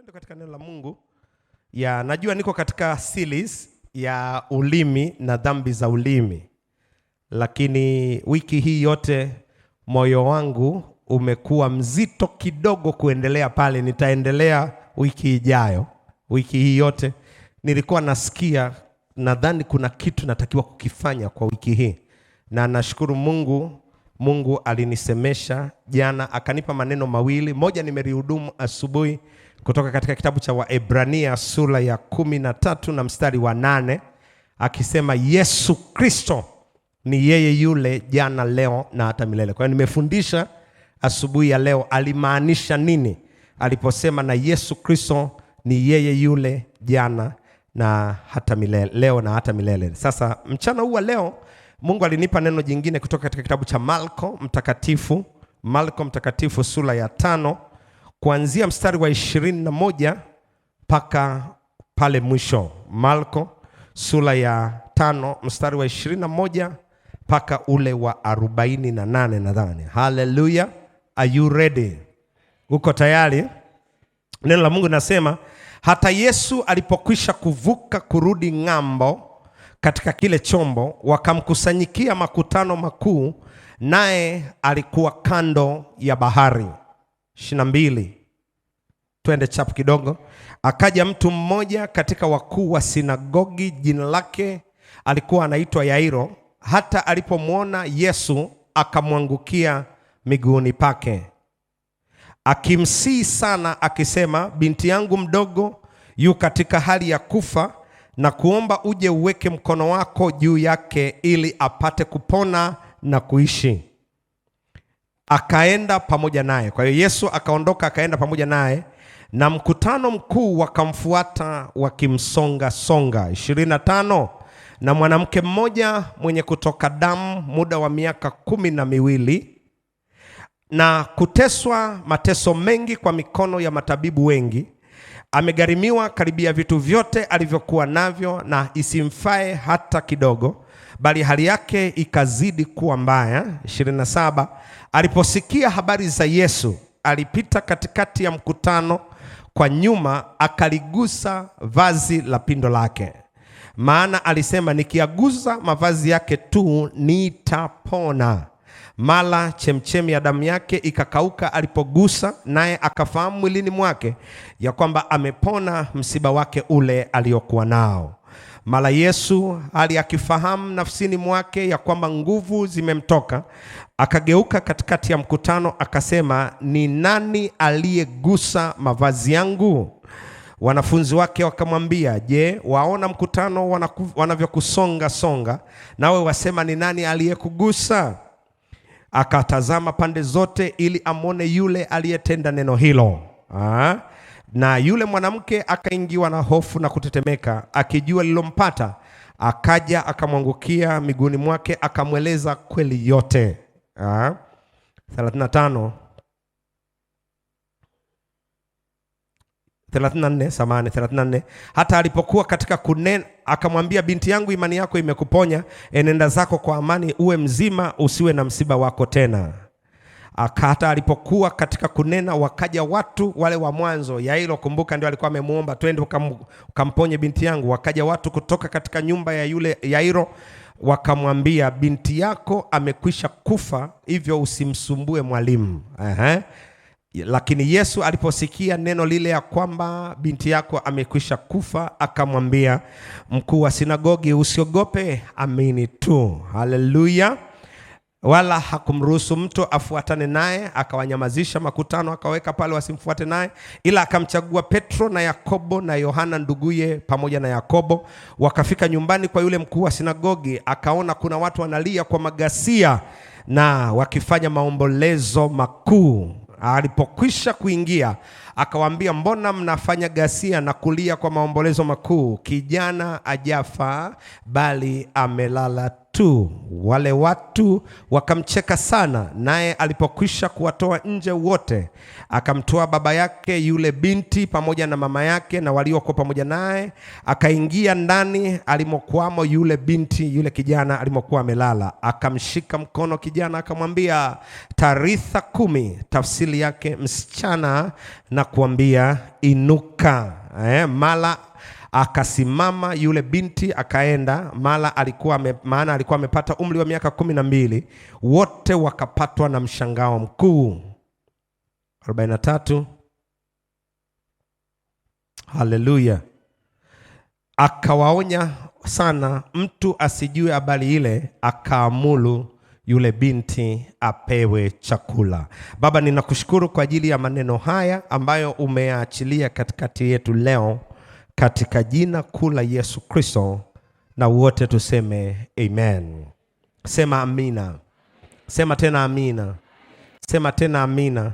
Twende katika neno la Mungu. Najua niko katika series ya ulimi na dhambi za ulimi. Lakini wiki hii yote moyo wangu umekuwa mzito kidogo kuendelea pale. Nitaendelea wiki ijayo. Wiki hii yote nilikuwa nasikia nadhani kuna kitu natakiwa kukifanya kwa wiki hii. Na nashukuru Mungu alinisemesha jana, akanipa maneno mawili. Moja nimelihudumu asubuhi kutoka katika kitabu cha Waebrania sura ya 13 na mstari wa 8, akisema Yesu Kristo ni yeye yule jana, leo na hata milele. Kwa hiyo nimefundisha asubuhi ya leo alimaanisha nini aliposema na Yesu Kristo ni yeye yule jana na hata milele, leo na hata milele. Sasa mchana huu wa leo Mungu alinipa neno jingine kutoka katika kitabu cha Marko mtakatifu sura ya 5 kuanzia mstari wa 21 mpaka pale mwisho. Marko sura ya 5 mstari wa 21 mpaka ule wa 48 nadhani. Hallelujah. Are you ready? Uko tayari? Neno la Mungu nasema, hata Yesu alipokwisha kuvuka kurudi ng'ambo katika kile chombo, wakamkusanyikia makutano makuu, naye alikuwa kando ya bahari. 22. Twende chapu kidogo. Akaja mtu mmoja katika wakuu wa sinagogi, jina lake alikuwa anaitwa Yairo. Hata alipomwona Yesu akamwangukia miguuni pake, akimsihi sana akisema, binti yangu mdogo yu katika hali ya kufa, na kuomba uje uweke mkono wako juu yake ili apate kupona na kuishi. Akaenda pamoja naye. Kwa hiyo Yesu akaondoka akaenda pamoja naye, na mkutano mkuu wakamfuata wakimsonga songa. 25. Na mwanamke mmoja mwenye kutoka damu muda wa miaka 12 na kuteswa mateso mengi kwa mikono ya matabibu wengi, amegharimiwa karibia vitu vyote alivyokuwa navyo, na isimfae hata kidogo, bali hali yake ikazidi kuwa mbaya. 27. Aliposikia habari za Yesu, alipita katikati ya mkutano kwa nyuma, akaligusa vazi la pindo lake, maana alisema, nikiaguza mavazi yake tu nitapona. Mara chemchemi ya damu yake ikakauka alipogusa, naye akafahamu mwilini mwake ya kwamba amepona msiba wake ule aliokuwa nao. Mara Yesu akifahamu nafsini mwake ya kwamba nguvu zimemtoka, akageuka katikati ya mkutano akasema, ni nani aliyegusa mavazi yangu? Wanafunzi wake wakamwambia, je, waona mkutano wanavyokusonga songa, nawe wasema ni nani aliyekugusa? Akatazama pande zote ili amone yule aliyetenda neno hilo. Na yule mwanamke akaingiwa na hofu na kutetemeka, akijua lilompata. Akaja akamwangukia miguuni mwake, akamweleza kweli yote. 34. Hata alipokuwa katika kunena, akamwambia, binti yangu, imani yako imekuponya, enenda zako kwa amani, uwe mzima, usiwe na msiba wako tena. Hata alipokuwa katika kunena, wakaja watu wale wa mwanzo. Yairo, kumbuka, ndio alikuwa amemuomba, twende ukamponye binti yangu. Wakaja watu kutoka katika nyumba ya yule Yairo, wakamwambia, binti yako amekwisha kufa, hivyo usimsumbue mwalimu. Lakini Yesu aliposikia neno lile ya kwamba binti yako amekwisha kufa, akamwambia mkuu wa sinagogi, usiogope, amini tu. Haleluya. Wala hakumruhusu mtu afuatane naye, akawanyamazisha makutano, akaweka pale wasimfuate naye, ila akamchagua Petro na Yakobo na Yohana nduguye pamoja na Yakobo. Wakafika nyumbani kwa yule mkuu wa sinagogi, akaona kuna watu wanalia kwa magasia na wakifanya maombolezo makuu. Alipokwisha kuingia, akawaambia, mbona mnafanya ghasia na kulia kwa maombolezo makuu? Kijana hajafa bali amelala Wale watu wakamcheka sana, naye alipokwisha kuwatoa nje wote, akamtoa baba yake yule binti pamoja na mama yake na waliokuwa pamoja naye, akaingia ndani alimokuwamo yule binti, yule kijana alimokuwa amelala. Akamshika mkono kijana, akamwambia, Taritha kumi, tafsiri yake msichana, na kuambia inuka. Mala akasimama yule binti akaenda, maana alikuwa amepata umri wa miaka 12. Wote wakapatwa na mshangao mkuu. 43. Haleluya. Akawaonya sana mtu asijue habari ile, akaamuru yule binti apewe chakula. Baba, ninakushukuru kwa ajili ya maneno haya ambayo umeachilia katikati yetu leo, katika jina kuu la Yesu Kristo, na wote tuseme amen. Sema amina. Sema tena amina. Sema tena amina.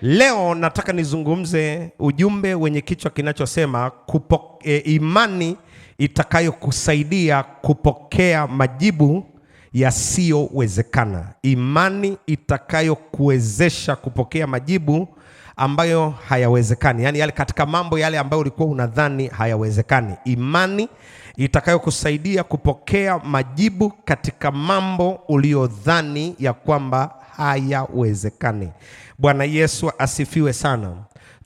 Leo nataka nizungumze ujumbe wenye kichwa kinachosema imani itakayokusaidia kupokea majibu yasiyowezekana. Imani itakayokuwezesha kupokea majibu ambayo hayawezekani. Yaani katika mambo yale ambayo ulikuwa unadhani hayawezekani. Imani itakayokusaidia kupokea majibu katika mambo uliodhani ya kwamba hayawezekani. Bwana Yesu asifiwe sana.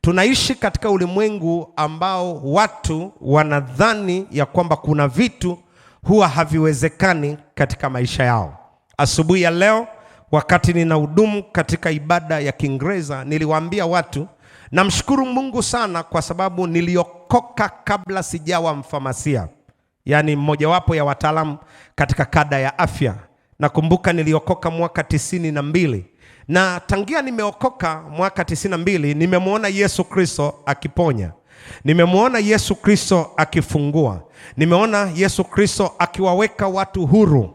Tunaishi katika ulimwengu ambao watu wanadhani ya kwamba kuna vitu huwa haviwezekani katika maisha yao. Asubuhi ya leo wakati ninahudumu katika ibada ya Kiingereza, niliwaambia watu, namshukuru Mungu sana kwa sababu niliokoka kabla sijawa mfamasia. Yaani mmojawapo ya wataalamu katika kada ya afya. Nakumbuka niliokoka mwaka 92. Na tangia nimeokoka mwaka 92, nimemwona Yesu Kristo akiponya. Nimemwona Yesu Kristo akifungua. Nimeona Yesu Kristo akiwaweka watu huru.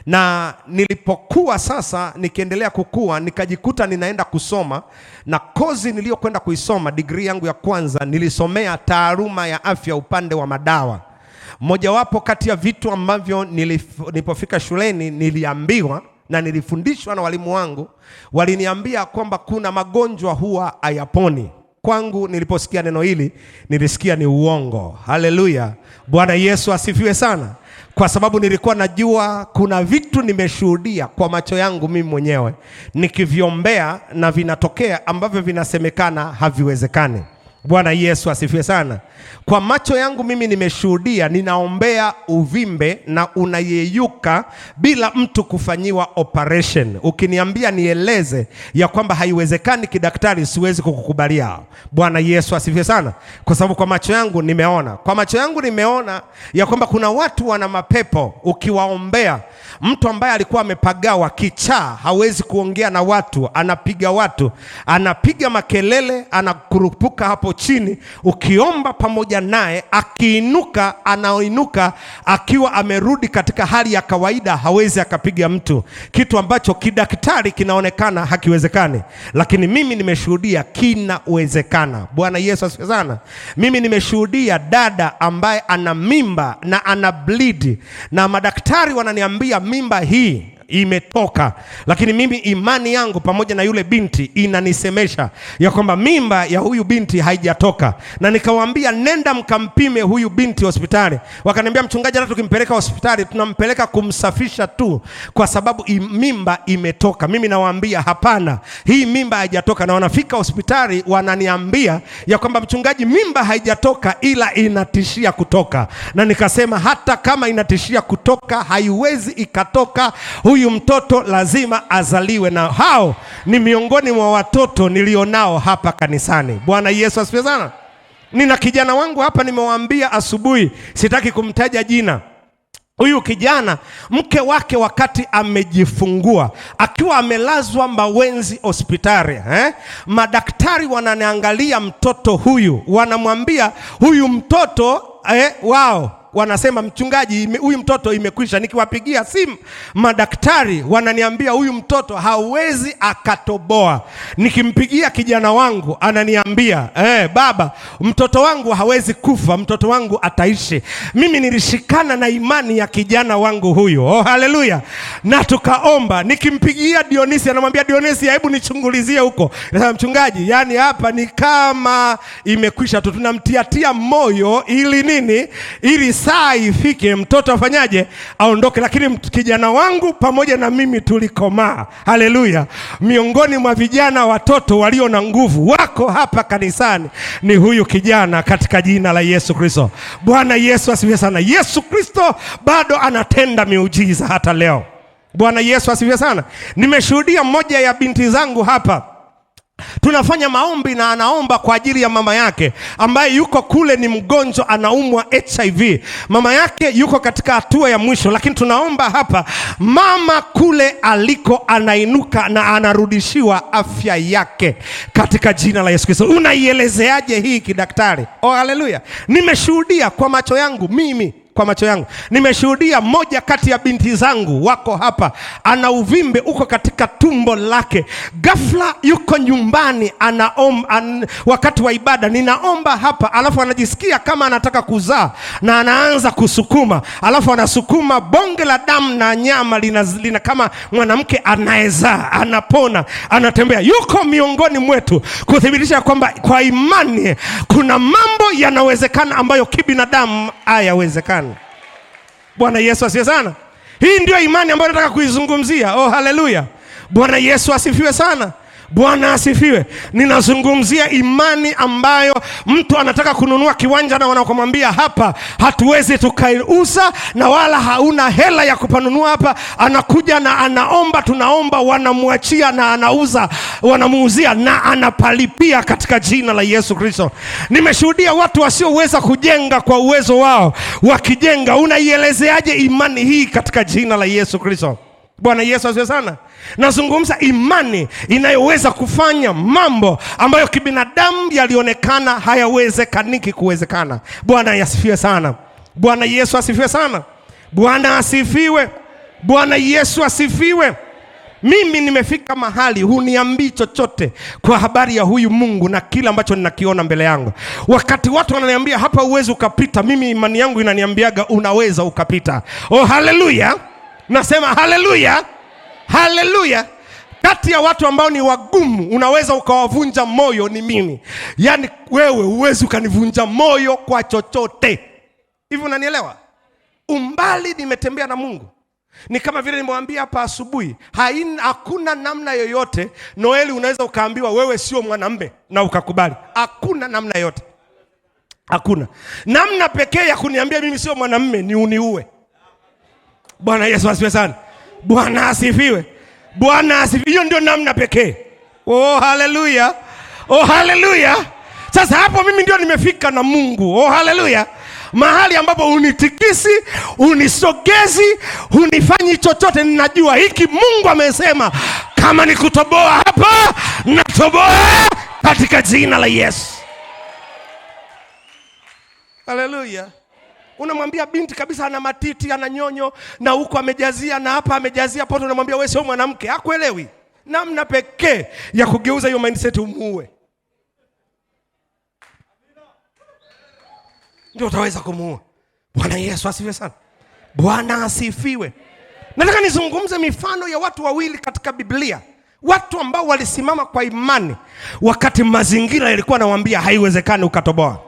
Na nilipokuwa sasa nikiendelea kukua, nikajikuta ninaenda kusoma, na kozi niliyokwenda kuisoma, degree yangu ya kwanza, nilisomea taaluma ya afya upande wa madawa. Mojawapo kati ya vitu ambavyo nilipofika shuleni niliambiwa na nilifundishwa na walimu wangu, waliniambia kwamba kuna magonjwa huwa hayaponi. Kwangu niliposikia neno hili nilisikia ni uongo. Haleluya. Bwana Yesu asifiwe sana. Kwa sababu nilikuwa najua kuna vitu nimeshuhudia kwa macho yangu mimi mwenyewe nikiviombea na vinatokea ambavyo vinasemekana haviwezekani. Bwana Yesu asifiwe sana. Kwa macho yangu mimi nimeshuhudia, ninaombea uvimbe na unayeyuka bila mtu kufanyiwa operation. Ukiniambia nieleze ya kwamba haiwezekani kidaktari, siwezi kukukubalia. Bwana Yesu asifiwe sana. Kwa sababu kwa macho yangu nimeona. Kwa macho yangu nimeona ya kwamba kuna watu wana mapepo, ukiwaombea, mtu ambaye alikuwa amepagawa kichaa, hawezi kuongea na watu, anapiga watu, anapiga makelele, anakurupuka hapo chini, ukiomba pamoja naye, akiinuka, anaoinuka akiwa amerudi katika hali ya kawaida, hawezi akapiga mtu, kitu ambacho kidaktari kinaonekana hakiwezekani, lakini mimi nimeshuhudia kinawezekana. Bwana Yesu asifiwe sana. Mimi nimeshuhudia dada ambaye ana mimba na ana bleed, na madaktari wananiambia mimba hii imetoka, lakini mimi imani yangu pamoja na yule binti inanisemesha ya kwamba mimba ya huyu binti haijatoka. Na nikawaambia nenda mkampime huyu binti hospitali. Wakaniambia mchungaji, hata tukimpeleka hospitali tunampeleka kumsafisha tu kwa sababu mimba imetoka. Mimi nawaambia hapana, hii mimba haijatoka. Na wanafika hospitali wananiambia ya kwamba mchungaji, mimba haijatoka ila inatishia kutoka. Na nikasema hata kama inatishia kutoka haiwezi ikatoka. Huyu mtoto lazima azaliwe, na hao ni miongoni mwa watoto nilionao hapa kanisani. Bwana Yesu asifiwe sana. Nina kijana wangu hapa, nimewaambia asubuhi, sitaki kumtaja jina. Huyu kijana, mke wake wakati amejifungua, akiwa amelazwa Mawenzi hospitali, madaktari wananiangalia mtoto huyu, wanamwambia huyu mtoto wanasema mchungaji, huyu mtoto imekwisha. Nikiwapigia simu madaktari wananiambia huyu mtoto hawezi akatoboa. Nikimpigia kijana wangu ananiambia baba, mtoto wangu hawezi kufa, mtoto wangu ataishi. Mimi nilishikana na imani ya kijana wangu huyu. Oh, haleluya. Na tukaomba. Nikimpigia Dionisi anamwambia Dionisi, hebu nichungulizie huko. Nasema mchungaji, yani hapa ni kama imekwisha tu, tunamtiatia moyo ili nini? Ili saa ifike mtoto afanyaje? Aondoke. Lakini kijana wangu pamoja na mimi tulikomaa. Haleluya. Miongoni mwa vijana watoto walio na nguvu wako hapa kanisani ni huyu kijana, katika jina la Yesu Kristo. Bwana Yesu asifiwe sana. Yesu Kristo bado anatenda miujiza hata leo. Bwana Yesu asifiwe sana. Nimeshuhudia mmoja ya binti zangu hapa, tunafanya maombi na anaomba kwa ajili ya mama yake ambaye yuko kule, ni mgonjwa, anaumwa HIV. Mama yake yuko katika hatua ya mwisho, lakini tunaomba hapa mama kule aliko anainuka na anarudishiwa afya yake katika jina la Yesu Kristo. Unaielezeaje hii kidaktari? Oh, haleluya. Nimeshuhudia kwa macho yangu mimi. Kwa macho yangu nimeshuhudia moja kati ya binti zangu wako hapa, ana uvimbe uko katika tumbo lake. Ghafla yuko nyumbani wakati wa ibada, ninaomba hapa, alafu anajisikia kama anataka kuzaa na anaanza kusukuma, alafu anasukuma, bonge la damu na nyama lina kama mwanamke anayezaa, anapona, anatembea. Yuko miongoni mwetu kuthibitisha kwamba kwa imani kuna mambo yanawezekana ambayo kibinadamu hayawezekani. Bwana Yesu asifiwe sana. Hii ndio imani ambayo nataka kuizungumzia. Oh, haleluya. Bwana Yesu asifiwe sana. Bwana asifiwe. Ninazungumzia imani ambayo mtu anataka kununua kiwanja na wanakumwambia hapa hatuwezi tukauza na wala hauna hela ya kupanunua hapa. Anakuja na anaomba, tunaomba, wanamwachia na anauza, wanamuuzia na anapalipia katika jina la Yesu Kristo. Nimeshuhudia watu wasioweza kujenga kwa uwezo wao wakijenga. Unaielezeaje imani hii katika jina la Yesu Kristo? Bwana Yesu asifiwe sana. Nazungumza imani inayoweza kufanya mambo ambayo kibinadamu yalionekana hayawezekaniki kuwezekana. Bwana asifiwe sana. Bwana Yesu asifiwe sana. Bwana asifiwe. Bwana Yesu asifiwe. Mimi nimefika mahali huniambii chochote kwa habari ya huyu Mungu na kila ambacho ninakiona mbele yangu. Wakati watu wananiambia hapa uwezi ukapita, mimi imani yangu inaniambiaga unaweza ukapita. Oh, haleluya. Nasema haleluya. Haleluya. Kati ya watu ambao ni wagumu unaweza ukawavunja moyo ni mimi. Yaani wewe uwezi ukanivunja moyo kwa chochote. Hivi unanielewa? Umbali nimetembea na Mungu. Ni kama vile nimwambia hapa asubuhi, hakuna namna yoyote Noeli unaweza ukaambiwa wewe sio mwanamume na ukakubali. Hakuna namna yoyote. Hakuna. Namna pekee ya kuniambia mimi sio mwanamume ni uniue. Bwana Yesu asifiwe sana. Bwana asifiwe. Bwana asifiwe. Hiyo ndio namna pekee. Oh, haleluya. Oh, haleluya. Sasa hapo mimi ndio nimefika na Mungu. Oh, haleluya. Mahali ambapo unitikisi, unisogezi, unifanyi chochote. Ninajua hiki Mungu amesema kama ni kutoboa hapa, natoboa katika jina la Yesu. Haleluya. Unamwambia binti kabisa ana matiti, ana nyonyo na huko amejazia na hapa amejazia poto, unamwambia wewe sio mwanamke. Hakuelewi. Namna pekee ya kugeuza hiyo mindset umuue, ndio utaweza kumuua. Bwana Yesu asifiwe sana. Bwana asifiwe. Nataka nizungumze mifano ya watu wawili katika Biblia, watu ambao walisimama kwa imani wakati mazingira yalikuwa yanawaambia haiwezekani ukatoboa.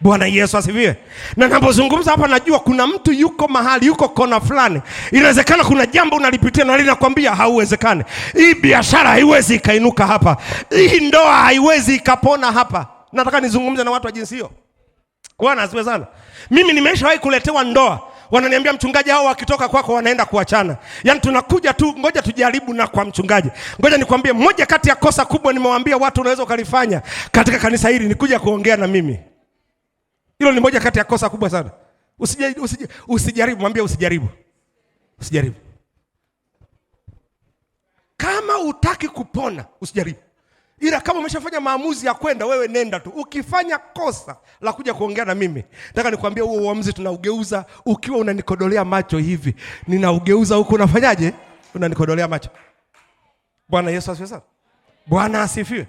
Bwana Yesu asifiwe. Na ninapozungumza hapa najua kuna mtu yuko mahali, yuko kona fulani. Inawezekana kuna jambo unalipitia na linakwambia hauwezekani. Hii biashara haiwezi ikainuka hapa. Hii ndoa haiwezi ikapona hapa. Nataka nizungumze na watu wa jinsi hiyo. Bwana asifiwe sana. Mimi nimeshawahi kuletewa ndoa. Wananiambia mchungaji, hao wakitoka kwako wanaenda kuachana. Yaani tunakuja tu, ngoja tujaribu na kwa mchungaji. Ngoja nikwambie moja kati ya kosa kubwa nimewaambia watu unaweza ukalifanya katika kanisa hili ni kuja kuongea na mimi. Hilo ni moja kati ya kosa kubwa sana. Usijaribu, mwambie usijaribu. Usijaribu. Kama utaki kupona, usijaribu. Ila kama umeshafanya maamuzi ya kwenda, wewe nenda tu. Ukifanya kosa la kuja kuongea na mimi, nataka nikwambie huo uamuzi tunaugeuza ukiwa unanikodolea macho hivi. Ninaugeuza huku unafanyaje? Unanikodolea macho. Bwana Yesu asifiwe sana. Bwana asifiwe.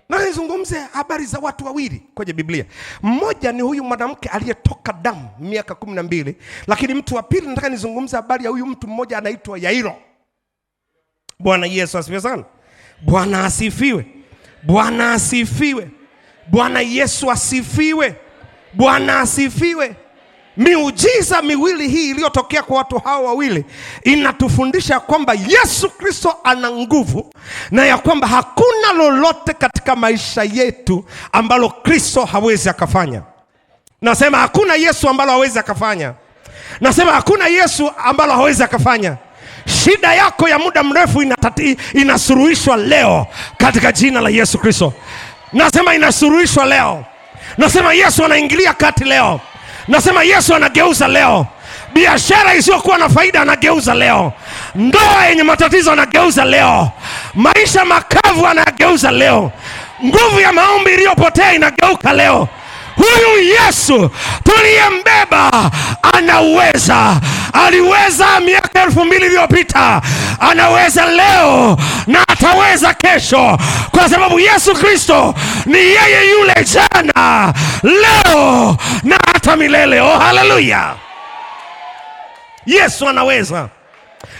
Na nizungumze habari za watu wawili kwenye Biblia. Mmoja ni huyu mwanamke aliyetoka damu miaka 12, lakini mtu wa pili nataka nizungumze habari ya huyu mtu mmoja anaitwa Yairo. Bwana Yesu asifiwe sana. Bwana asifiwe. Bwana asifiwe. Bwana Yesu asifiwe. Bwana asifiwe. Miujiza miwili hii iliyotokea kwa watu hawa wawili inatufundisha kwamba Yesu Kristo ana nguvu, na ya kwamba hakuna lolote katika maisha yetu ambalo Kristo hawezi akafanya. Nasema hakuna Yesu ambalo hawezi akafanya. Nasema hakuna Yesu ambalo hawezi akafanya. Shida yako ya muda mrefu inasuluhishwa leo katika jina la Yesu Kristo. Nasema inasuluhishwa leo. Nasema Yesu anaingilia kati leo. Nasema Yesu anageuza leo. Biashara isiyokuwa na faida anageuza leo. Ndoa yenye matatizo anageuza leo. Maisha makavu anageuza leo. Nguvu ya maombi iliyopotea inageuka leo. Huyu Yesu tuliyembeba anaweza. Aliweza miaka 2000 iliyopita, anaweza leo na ataweza kesho, kwa sababu Yesu Kristo ni yeye yule jana, leo na hata milele. Oh, haleluya. Yesu anaweza.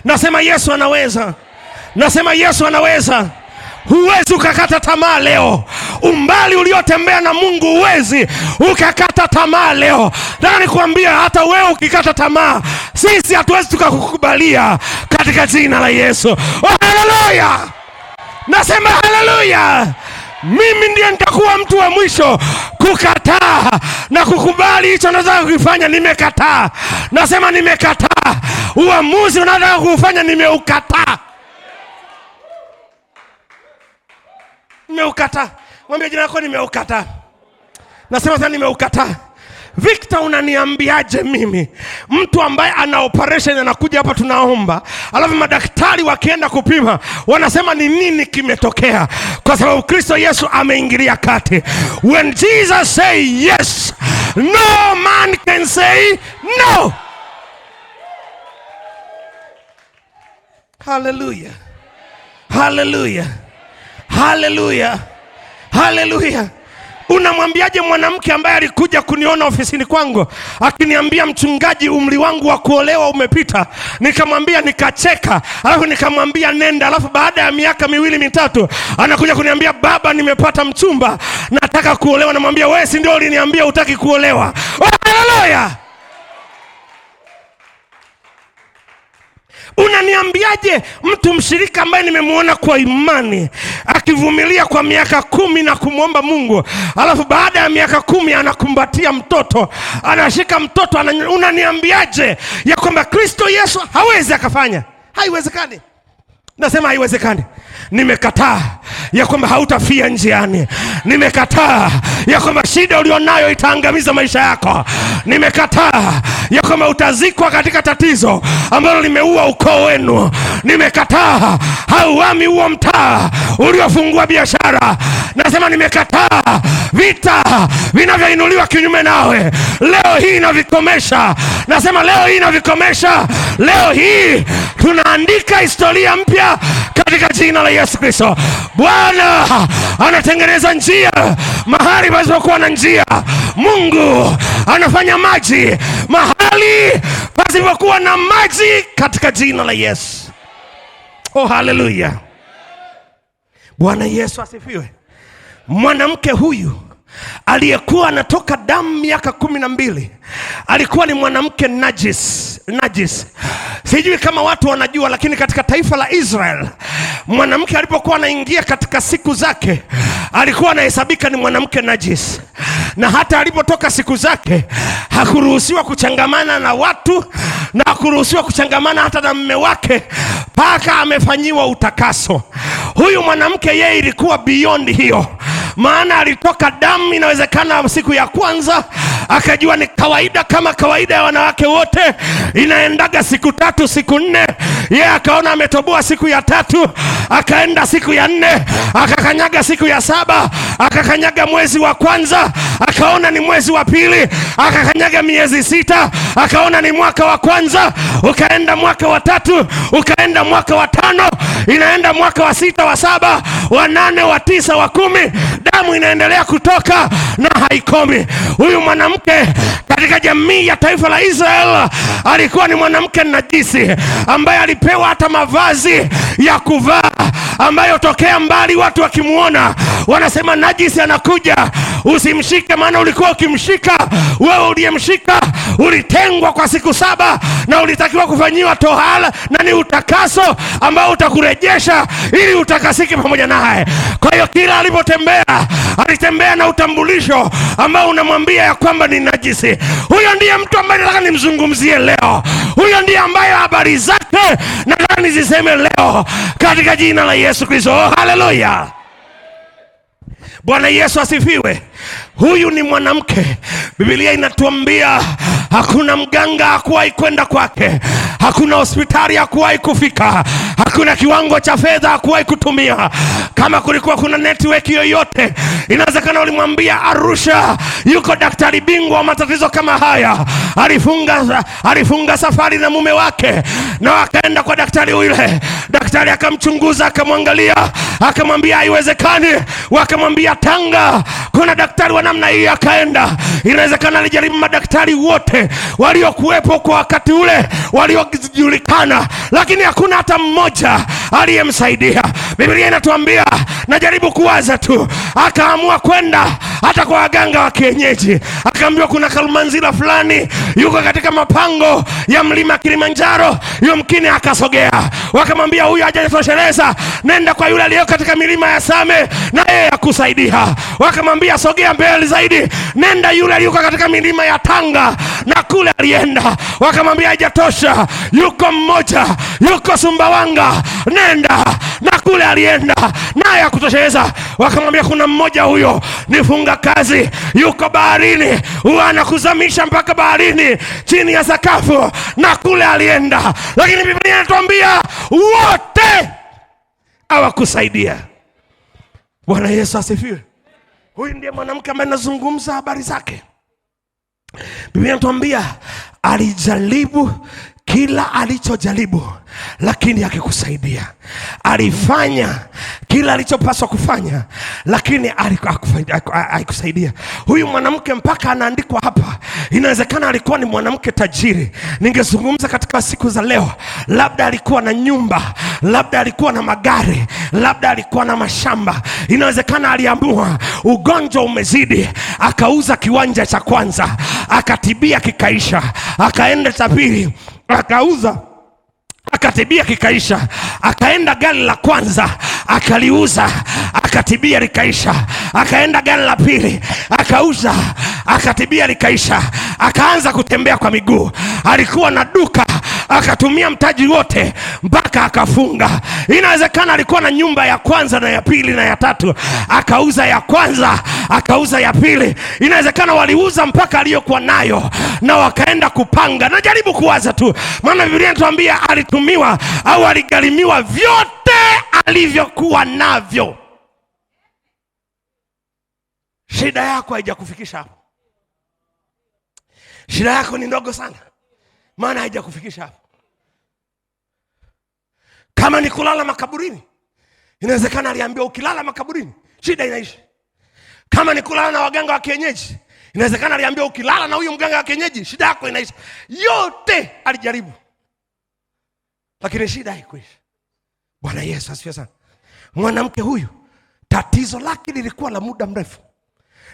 Nasema Yesu anaweza. Nasema Yesu anaweza. Huwezi ukakata tamaa leo. Umbali uliotembea na Mungu huwezi ukakata tamaa leo. Nataka nikwambia hata wewe ukikata tamaa, sisi hatuwezi tukakukubalia katika jina la Yesu. Oh, haleluya. Nasema haleluya. Mimi ndiye nitakuwa mtu wa mwisho kukataa na kukubali hicho nataka kufanya. Nimekataa. Nasema nimekataa. Uamuzi unataka kufanya nimeukataa. Nimeukataa. Mwambie jina lako nimeukataa. Nasema sasa nimeukataa. Victor, unaniambiaje mimi? Mtu ambaye ana operation anakuja hapa tunaomba, alafu madaktari wakienda kupima wanasema ni nini kimetokea? Kwa sababu Kristo Yesu ameingilia kati. When Jesus say yes, no man can say no. Hallelujah. Hallelujah. Haleluya. Haleluya. Unamwambiaje mwanamke ambaye alikuja kuniona ofisini kwangu akiniambia, mchungaji, umri wangu wa kuolewa umepita? Nikamwambia, nikacheka, alafu nikamwambia nenda. Alafu baada ya miaka 2 3 anakuja kuniambia, baba, nimepata mchumba, nataka kuolewa. Namwambia, wewe si ndio uliniambia hutaki kuolewa? Oh, haleluya. Unaniambiaje mtu mshirika ambaye nimemuona kwa imani akivumilia kwa miaka 10 na kumwomba Mungu, alafu baada ya miaka 10 anakumbatia mtoto, anashika mtoto, unaniambiaje ya kwamba Kristo Yesu hawezi akafanya? Haiwezekani. Nasema haiwezekani. Nimekataa ya kwamba hautafia njiani. Nimekataa ya kwamba shida ulionayo itaangamiza maisha yako. Nimekataa ya kwamba utazikwa katika tatizo ambalo limeua ukoo wenu. Nimekataa hauami huo mtaa uliofungua biashara. Nasema nimekataa vita vinavyoinuliwa kinyume nawe. Leo hii navikomesha. Nasema leo hii navikomesha. Leo hii tunaandika historia mpya katika jina la Yesu Kristo. Bwana anatengeneza njia mahali pasipokuwa na njia. Mungu anafanya maji mahali pasipokuwa na maji katika jina la Yesu. Oh, haleluya. Bwana Yesu asifiwe. Mwanamke huyu aliyekuwa anatoka damu miaka 12 alikuwa ni mwanamke najis. Sijui kama watu wanajua, lakini katika taifa la Israel mwanamke alipokuwa anaingia katika siku zake alikuwa anahesabika ni mwanamke najis. Na hata alipotoka siku zake hakuruhusiwa kuchangamana na watu, na hakuruhusiwa kuchangamana hata na mume wake mpaka amefanyiwa utakaso. Huyu mwanamke yeye ilikuwa beyond hiyo. maana alitoka damu. Inawezekana siku ya kwanza akajua ni kawaida, kama kawaida ya wanawake wote, inaendaga siku 3 siku 4. Yeye akaona ametoboa siku ya 3, akaenda siku ya 4, akakanyaga siku ya 7, akakanyaga mwezi wa kwanza, akaona ni mwezi wa pili, akakanyaga miezi 6, akaona ni mwaka wa kwanza, ukaenda mwaka wa 3, ukaenda mwaka wa 5, inaenda mwaka wa 6, wa 7, wa 8, wa 9, wa 10. Damu inaendelea kutoka na haikomi. Huyu mwanamke katika jamii ya taifa la Israeli alikuwa ni mwanamke najisi, ambaye alipewa hata mavazi ya kuvaa ambayo tokea mbali watu wakimuona wanasema najisi anakuja, usimshike, maana ulikuwa ukimshika, wewe uliyemshika ulitengwa kwa siku 7 na ulitakiwa kufanyiwa tohara, na ni utakaso ambao utakurejesha ili utakasike pamoja naye. Kwa hiyo kila alipotembea alitembea na utambulisho ambao unamwambia ya kwamba ni najisi. Huyo ndiye mtu ambaye nataka nimzungumzie leo. Huyo ndiye ambaye habari zake nataka niziseme leo katika jina la Yesu Kristo. Oh, haleluya. Bwana Yesu asifiwe. Huyu ni mwanamke, Biblia inatuambia hakuna mganga hakuwahi kwenda kwake, hakuna hospitali hakuwahi kufika, hakuna kiwango cha fedha hakuwahi kutumia. Kama kulikuwa kuna network yoyote, inawezekana ulimwambia Arusha yuko daktari bingwa wa matatizo kama haya. Alifunga safari na mume wake na wakaenda kwa daktari yule. Daktari akamchunguza, akamwangalia, akamwambia haiwezekani. Wakamwambia Tanga kuna daktari wa namna hii, akaenda. Inawezekana alijaribu madaktari wote waliokuwepo kwa wakati ule, waliojulikana, lakini hakuna hata mmoja aliyemsaidia. Biblia inatuambia, najaribu kuwaza tu, akaamua kwenda hata kwa waganga wa kienyeji. Akaambiwa kuna Kalumanzira fulani yuko katika mapango ya mlima Kilimanjaro, yumkini akasogea. Wakamwambia huyu hajatosheleza, nenda kwa yule aliyo katika milima ya Same na yeye akusaidia. Wakamwambia sogea mbele zaidi, nenda yule yuko katika milima ya Tanga, na kule alienda. Wakamwambia haijatosha, yuko mmoja yuko Sumbawanga, nenda, na kule alienda naye akutosheleza. Wakamwambia kuna mmoja huyo nifunga kazi, yuko baharini, anakuzamisha mpaka baharini chini ya sakafu, na kule alienda. Lakini Biblia inatuambia wote hawakusaidia. Bwana Yesu asifiwe. Huyu ndiye mwanamke ambaye nazungumza habari zake. Biblia inatuambia alijaribu kila alichojaribu, lakini hakikusaidia. Alifanya kila alichopaswa kufanya, lakini haikusaidia. Huyu mwanamke mpaka anaandikwa hapa, inawezekana alikuwa ni mwanamke tajiri. Ningezungumza katika siku za leo, labda alikuwa na nyumba, labda alikuwa na magari, labda alikuwa na mashamba. Inawezekana aliamua ugonjwa umezidi, akauza kiwanja cha kwanza, akatibia kikaisha, akaenda cha pili, akauza, akatibia kikaisha, akaenda gari la kwanza akaliuza, akatibia likaisha, akaenda gari la pili akauza, akatibia likaisha, akaanza kutembea kwa miguu. Alikuwa na duka, akatumia mtaji wote mpaka akafunga. Inawezekana alikuwa na nyumba ya kwanza na ya pili na ya tatu, akauza ya kwanza, akauza ya pili. Inawezekana waliuza mpaka aliyokuwa nayo na wakaenda kupanga. Najaribu kuwaza tu, maana Biblia inatuambia alitumiwa au aligharimiwa vyote alivyokuwa navyo. Shida yako haijakufikisha hapo. Shida yako ni ndogo sana, maana haijakufikisha hapo. Kama ni kulala makaburini, inawezekana aliambiwa ukilala makaburini shida inaisha. Kama ni kulala na waganga wa kienyeji, inawezekana aliambiwa ukilala na huyu mganga wa kienyeji shida yako inaisha. Yote alijaribu, lakini shida haikuisha. Bwana Yesu asifiwe sana. Mwanamke huyu tatizo lake lilikuwa la muda mrefu,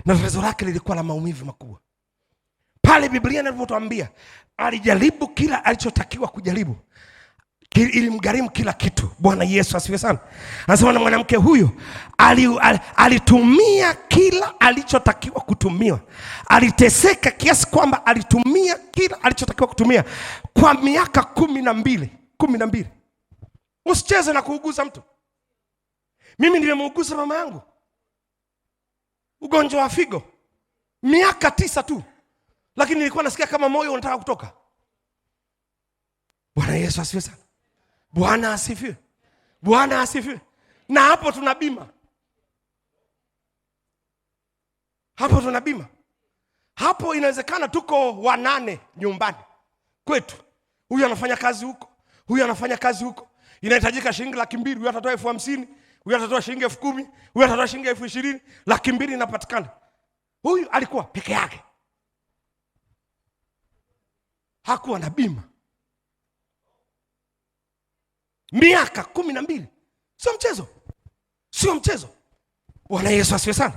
na tatizo lake lilikuwa la maumivu makubwa. Pale Biblia inatuambia alijaribu kila alichotakiwa kujaribu, ilimgharimu kila kitu. Bwana Yesu asifiwe sana. Anasema na mwanamke huyu alitumia kila alichotakiwa kutumiwa. Aliteseka kiasi kwamba alitumia kila alichotakiwa kutumia kwa miaka 12. Usicheze na kuuguza mtu. Mimi nimemuuguza mama yangu. ugonjwa wa figo. Miaka 9 tu. Lakini nilikuwa nasikia kama moyo unataka kutoka. Bwana Yesu asifiwe sana. Bwana asifiwe. Bwana asifiwe. Na hapo tuna bima. Hapo tuna bima. Hapo inawezekana tuko 8 nyumbani kwetu. Huyu anafanya kazi huko, huyu anafanya kazi huko. Inahitajika shilingi 200,000, huyu atatoa 50,000, huyu atatoa shilingi 10,000, huyu atatoa shilingi 20,000, 200,000 inapatikana. Huyu alikuwa peke yake. Hakuwa na bima. Miaka 12. Sio mchezo. Sio mchezo. Bwana Yesu asifiwe sana.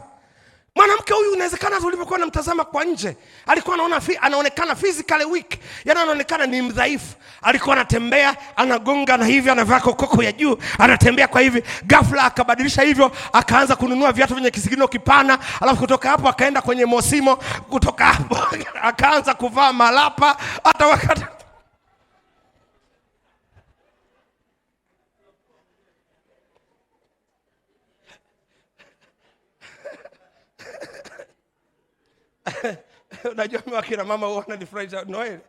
Mwanamke huyu inawezekana tulipokuwa namtazama kwa nje, alikuwa anaonekana physically weak. Yaani anaonekana ni mdhaifu. Alikuwa anatembea, anagonga na hivi, anavaa kokoko ya juu, anatembea kwa hivi. Ghafla akabadilisha hivyo, akaanza kununua viatu vyenye kisigino kipana, alafu kutoka hapo akaenda kwenye Mosimo, kutoka hapo akaanza kuvaa malapa hata wakati unajua wakina mama huwa wananifurahisha Noel.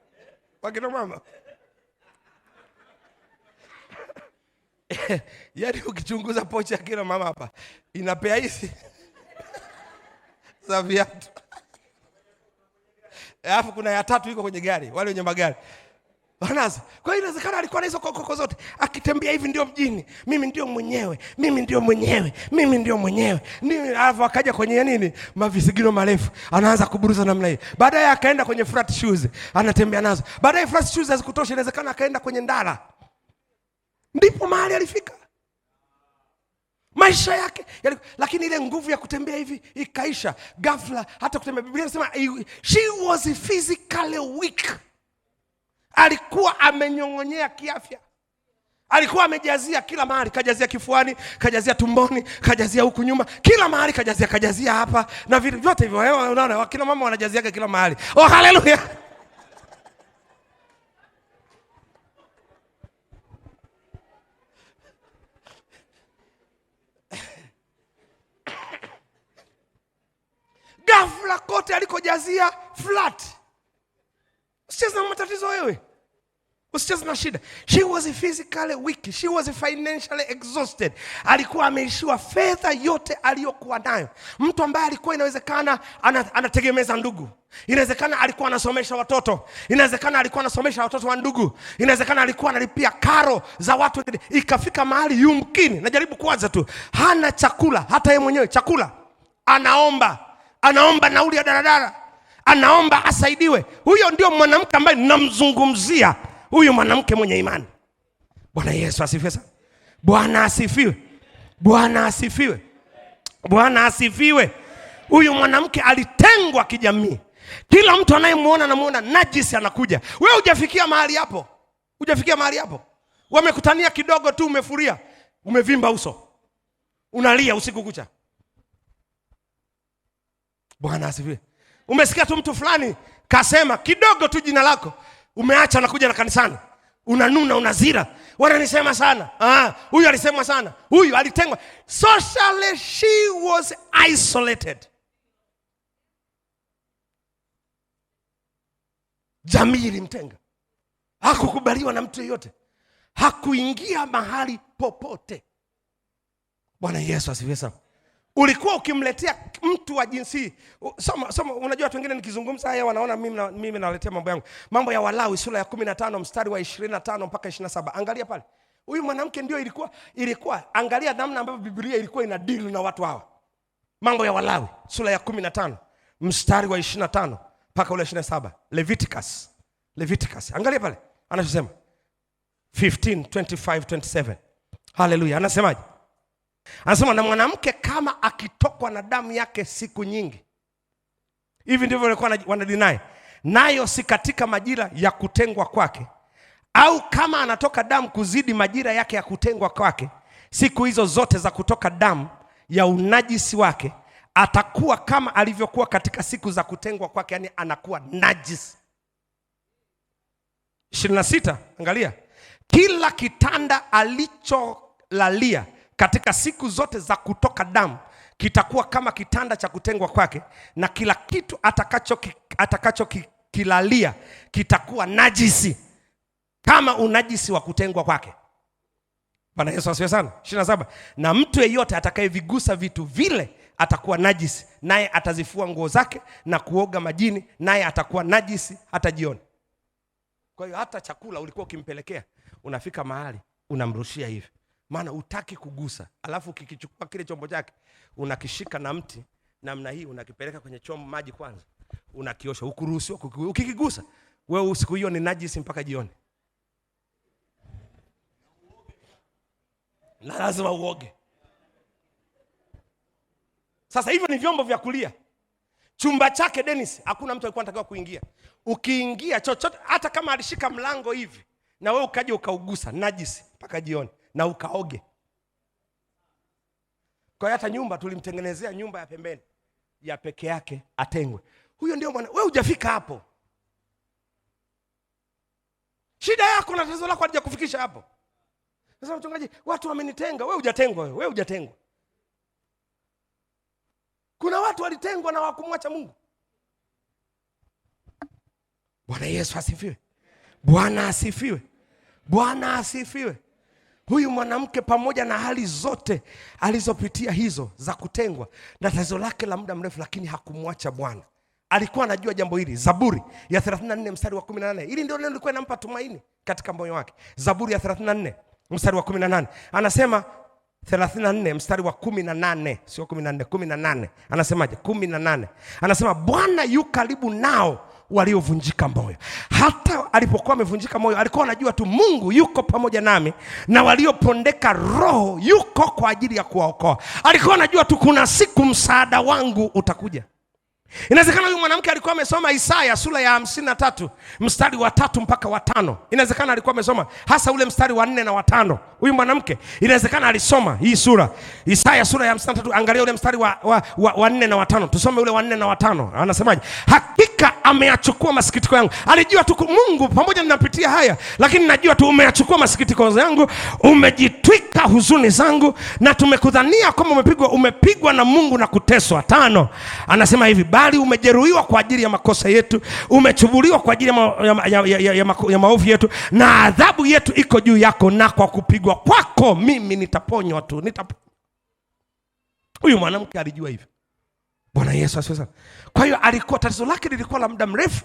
Wakina mama. Yaani ukichunguza pochi ya kina mama hapa, inapea hizi za viatu. Alafu kuna ya 3 iko kwenye gari, wale wenye magari. Wanaza. Kwa hiyo inawezekana alikuwa na hizo kokoko zote, akitembea hivi ndio mjini. Mimi ndio mwenyewe, mimi ndio mwenyewe, mimi ndio mwenyewe. Alafu akaja kwenye nini? Mavisigino marefu. Anaanza kuburuza namna hii. Baadaye akaenda kwenye flat shoes, anatembea nazo. Baadaye flat shoes hazikutosha, inawezekana akaenda kwenye ndala. Ndipo mahali alifika. Maisha yake, lakini ile nguvu ya kutembea hivi ikaisha. Ghafla hata kutembea, Biblia inasema she was physically weak. Alikuwa amenyong'onyea kiafya. Alikuwa amejazia kila mahali, kajazia kifuani, kajazia tumboni, kajazia huku nyuma, kila mahali kajazia hapa na vitu vyote hivyo. Wewe unaona wakina mama wanajaziaga kila mahali. Oh haleluya. Ghafla kote alikojazia flat. Usicheze na matatizo wewe. Usicheze na shida. She was physically weak. She was financially exhausted. Alikuwa ameishiwa fedha yote aliyokuwa nayo. Mtu ambaye alikuwa inawezekana anategemeza ndugu. Inawezekana alikuwa anasomesha watoto. Inawezekana alikuwa anasomesha watoto wa ndugu. Inawezekana alikuwa analipia karo za watu. Ikafika mahali yumkini, najaribu kuwaza tu, hana chakula, hata yeye mwenyewe chakula. Anaomba nauli ya daladala. Anaomba asaidiwe. Huyo ndio mwanamke ambaye namzungumzia. Huyu mwanamke mwenye imani. Bwana Yesu asifiwe sana. Bwana asifiwe. Bwana asifiwe. Bwana asifiwe. Huyu mwanamke alitengwa kijamii. Kila mtu anayemuona anamuona najisi anakuja. Wewe hujafikia mahali hapo. Hujafikia mahali hapo. Wamekutania kidogo tu umefuria. Umevimba uso. Unalia usiku kucha. Bwana asifiwe. Umesikia tu mtu fulani kasema kidogo tu jina lako, umeacha na kuja na kanisani. Unanuna, unazira. Wananisema sana. Huyu alisemwa sana. Huyu alitengwa. Socially she was isolated. Jamii ilimtenga. Hakukubaliwa na mtu yeyote. Hakuingia mahali popote. Bwana Yesu asifiwe sana. Ulikuwa ukimletea mtu wa jinsi. Soma, unajua watu wengine nikizungumza haya wanaona mimi naletea mambo yangu. Mambo ya Walawi sura ya 15 mstari wa 25 mpaka 27. Angalia pale. Huyu mwanamke ndio ilikuwa angalia namna ambavyo Biblia ilikuwa ina deal na watu hawa. Mambo ya Walawi sura ya 15 mstari wa 25 mpaka ule 27. Leviticus. Angalia pale. Anachosema 15:25-27. Hallelujah. Anasemaje? Anasema na mwanamke kama akitokwa na damu yake siku nyingi. Hivi ndivyo walikuwa wanadinai. Nayo si katika majira ya kutengwa kwake. Au kama anatoka damu kuzidi majira yake ya kutengwa kwake, siku hizo zote za kutoka damu ya unajisi wake, atakuwa kama alivyokuwa katika siku za kutengwa kwake, yani anakuwa najisi. 26, angalia. Kila kitanda alicholalia katika siku zote za kutoka damu kitakuwa kama kitanda cha kutengwa kwake, na kila kitu atakachokilalia kitakuwa najisi kama unajisi wa kutengwa kwake. Bwana Yesu asifiwe sana. 27, na mtu yeyote atakayevigusa vitu vile atakuwa najisi, naye atazifua nguo zake na kuoga majini, naye atakuwa najisi hata jioni. Kwa hiyo hata chakula ulikuwa ukimpelekea, unafika mahali unamrushia hivi, maana utaki kugusa. Alafu ukikichukua kile chombo chake unakishika na mti namna hii, unakipeleka kwenye chombo maji kwanza, unakiosha. Ukuruhusiwa ukikigusa wewe usiku hiyo ni najisi mpaka jioni, na lazima uoge. Sasa hivyo ni vyombo vya kulia. Chumba chake Dennis hakuna mtu alikuwa anataka kuingia. Ukiingia chochote, hata kama alishika mlango hivi na wewe ukaje ukaugusa, najisi mpaka jioni, na ukaoge. Kwa hiyo hata nyumba tulimtengenezea nyumba ya pembeni ya peke yake atengwe. Huyo ndio mwana. Wewe hujafika hapo. Shida yako na tatizo lako halija kufikisha hapo. Sasa mchungaji, watu wamenitenga. Wewe hujatengwa, wewe hujatengwa. Kuna watu walitengwa na hawakumwacha Mungu. Bwana Yesu asifiwe. Bwana asifiwe. Bwana asifiwe. Huyu mwanamke pamoja na hali zote alizopitia hizo za kutengwa na tatizo lake la muda mrefu, lakini hakumwacha Bwana. Alikuwa anajua jambo hili. Zaburi ya 34 mstari wa 18. Hili ndio neno lilikuwa linampa tumaini katika moyo wake. Zaburi ya 34 mstari wa 18. Anasema 34 mstari wa 18, sio 14, 18. Anasemaje? 18. Anasema Bwana yu karibu nao waliovunjika moyo. Hata alipokuwa amevunjika moyo, alikuwa anajua tu Mungu yuko pamoja nami, na waliopondeka roho yuko kwa ajili ya kuwaokoa. Alikuwa anajua tu kuna siku msaada wangu utakuja. Inawezekana huyu mwanamke alikuwa amesoma Isaya sura ya 53 mstari wa 3 mpaka wa 5. Inawezekana alikuwa amesoma hasa ule mstari wa 4 na wa 5. Huyu mwanamke inawezekana alisoma hii sura Isaya sura ya 53. Angalia ule mstari wa 4 na wa 5. Tusome ule wa 4 na wa 5. Anasemaje? Hakika ameyachukua masikitiko yangu. Alijua tu Mungu pamoja ninapitia haya, lakini najua tu umeyachukua masikitiko yangu, umejitwika huzuni zangu, na tumekudhania kama umepigwa na Mungu na kuteswa. 5. Anasema hivi, bali umejeruhiwa kwa ajili ya makosa yetu, umechubuliwa kwa ajili ya maovu yetu, na adhabu yetu iko juu yako, na kwa kupigwa kwako mimi nitaponywa tu. Huyu mwanamke alijua hivyo. Bwana Yesu asifiwe. Kwa hiyo alikuwa tatizo lake lilikuwa la muda mrefu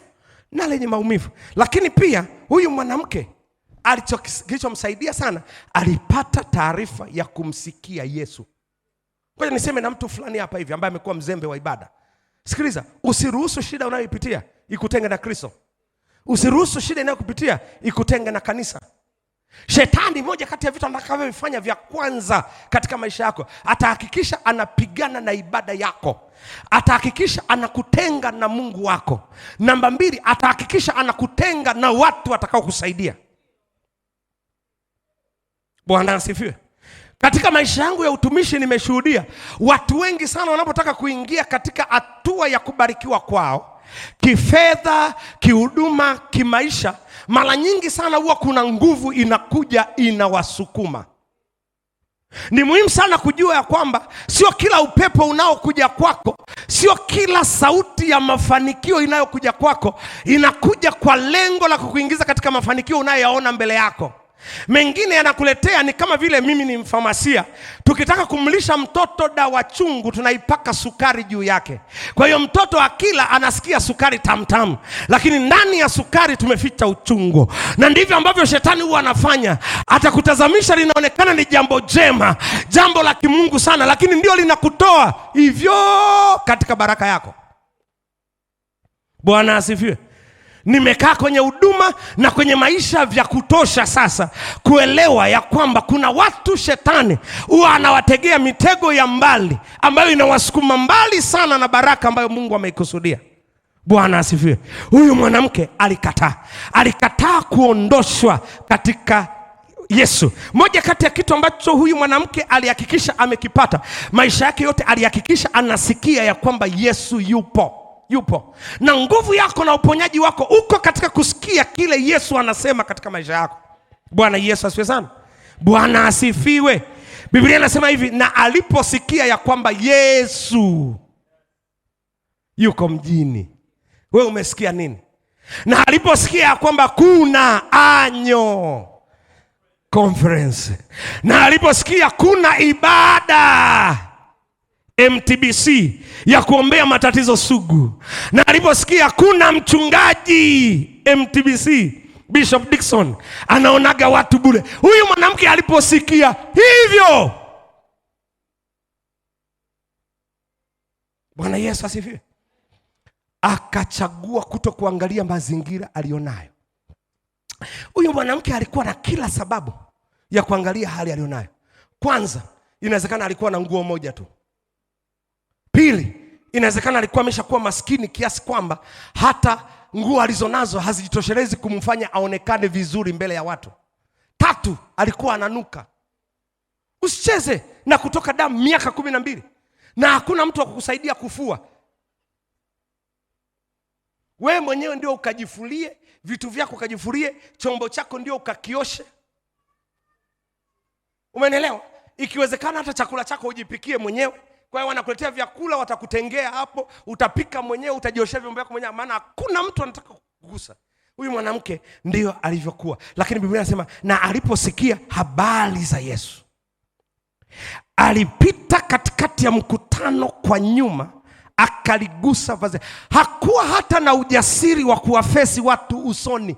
na lenye maumivu, lakini pia huyu mwanamke kilichomsaidia sana, alipata taarifa ya kumsikia Yesu. Ngoja niseme na mtu fulani hapa hivi ambaye amekuwa mzembe wa ibada. Sikiliza, usiruhusu shida unayoipitia ikutenge na Kristo. Usiruhusu shida inayokupitia ikutenge na kanisa. Shetani, moja kati ya vitu atakavyofanya vya kwanza katika maisha yako, atahakikisha anapigana na ibada yako. Atahakikisha anakutenga na Mungu wako. Namba 2, atahakikisha anakutenga na watu watakao kusaidia. Bwana asifiwe. Katika maisha yangu ya utumishi nimeshuhudia watu wengi sana wanapotaka kuingia katika hatua ya kubarikiwa kwao, kifedha, kihuduma, kimaisha, mara nyingi sana huwa kuna nguvu inakuja inawasukuma. Ni muhimu sana kujua ya kwamba sio kila upepo unaokuja kwako, sio kila sauti ya mafanikio inayokuja kwako inakuja kwa lengo la kukuingiza katika mafanikio unayoyaona mbele yako. Mengine yanakuletea ni kama vile mimi ni mfamasia. Tukitaka kumlisha mtoto dawa chungu, tunaipaka sukari juu yake. Kwa hiyo mtoto akila anasikia sukari tamtamu, lakini ndani ya sukari tumeficha uchungu. Na ndivyo ambavyo shetani huwa anafanya. Atakutazamisha linaonekana ni jambo jema, jambo la kimungu sana, lakini ndio linakutoa hivyo katika baraka yako. Bwana asifiwe. Nimekaa kwenye huduma na kwenye maisha vya kutosha sasa kuelewa ya kwamba kuna watu shetani huwa anawategea mitego ya mbali ambayo inawasukuma mbali sana na baraka ambayo Mungu ameikusudia. Bwana asifiwe. Huyu mwanamke alikataa kuondoshwa katika Yesu. Moja kati ya kitu ambacho huyu mwanamke alihakikisha amekipata maisha yake yote, alihakikisha anasikia ya kwamba Yesu yupo. Na nguvu yako na uponyaji wako uko katika kusikia kile Yesu anasema katika maisha yako. Bwana Yesu asifiwe sana. Bwana asifiwe. Biblia inasema hivi, na aliposikia ya kwamba Yesu yuko mjini. Wewe umesikia nini? Na aliposikia ya kwamba kuna anyo conference, na aliposikia kuna ibada MTBC ya kuombea matatizo sugu, na aliposikia kuna mchungaji MTBC Bishop Dickson anaonaga watu bure. Huyu mwanamke aliposikia hivyo, Bwana Yesu asifiwe, akachagua kutokuangalia mazingira alionayo. Huyu mwanamke alikuwa na kila sababu ya kuangalia hali alionayo. Kwanza, inawezekana alikuwa na nguo moja tu. Pili, inawezekana alikuwa ameshakuwa maskini kiasi kwamba hata nguo alizonazo hazijitoshelezi kumfanya aonekane vizuri mbele ya watu. Tatu, alikuwa ananuka. Usicheze na kutoka damu miaka 12 na hakuna mtu wa kukusaidia kufua. Wewe mwenyewe ndio ukajifulie vitu vyako, ukajifulie chombo chako, ndio ukakioshe. Umenielewa? Ikiwezekana hata chakula chako ujipikie mwenyewe. Kwa hiyo wanakuletea vyakula, watakutengea hapo, utapika mwenyewe, utajioshea vyombo vyako mwenyewe, maana hakuna mtu anataka kugusa. Huyu mwanamke ndio alivyokuwa. Lakini Biblia inasema na aliposikia habari za Yesu, alipita katikati ya mkutano kwa nyuma, akaligusa vazi. Hakuwa hata na ujasiri wa kuwafesi watu usoni.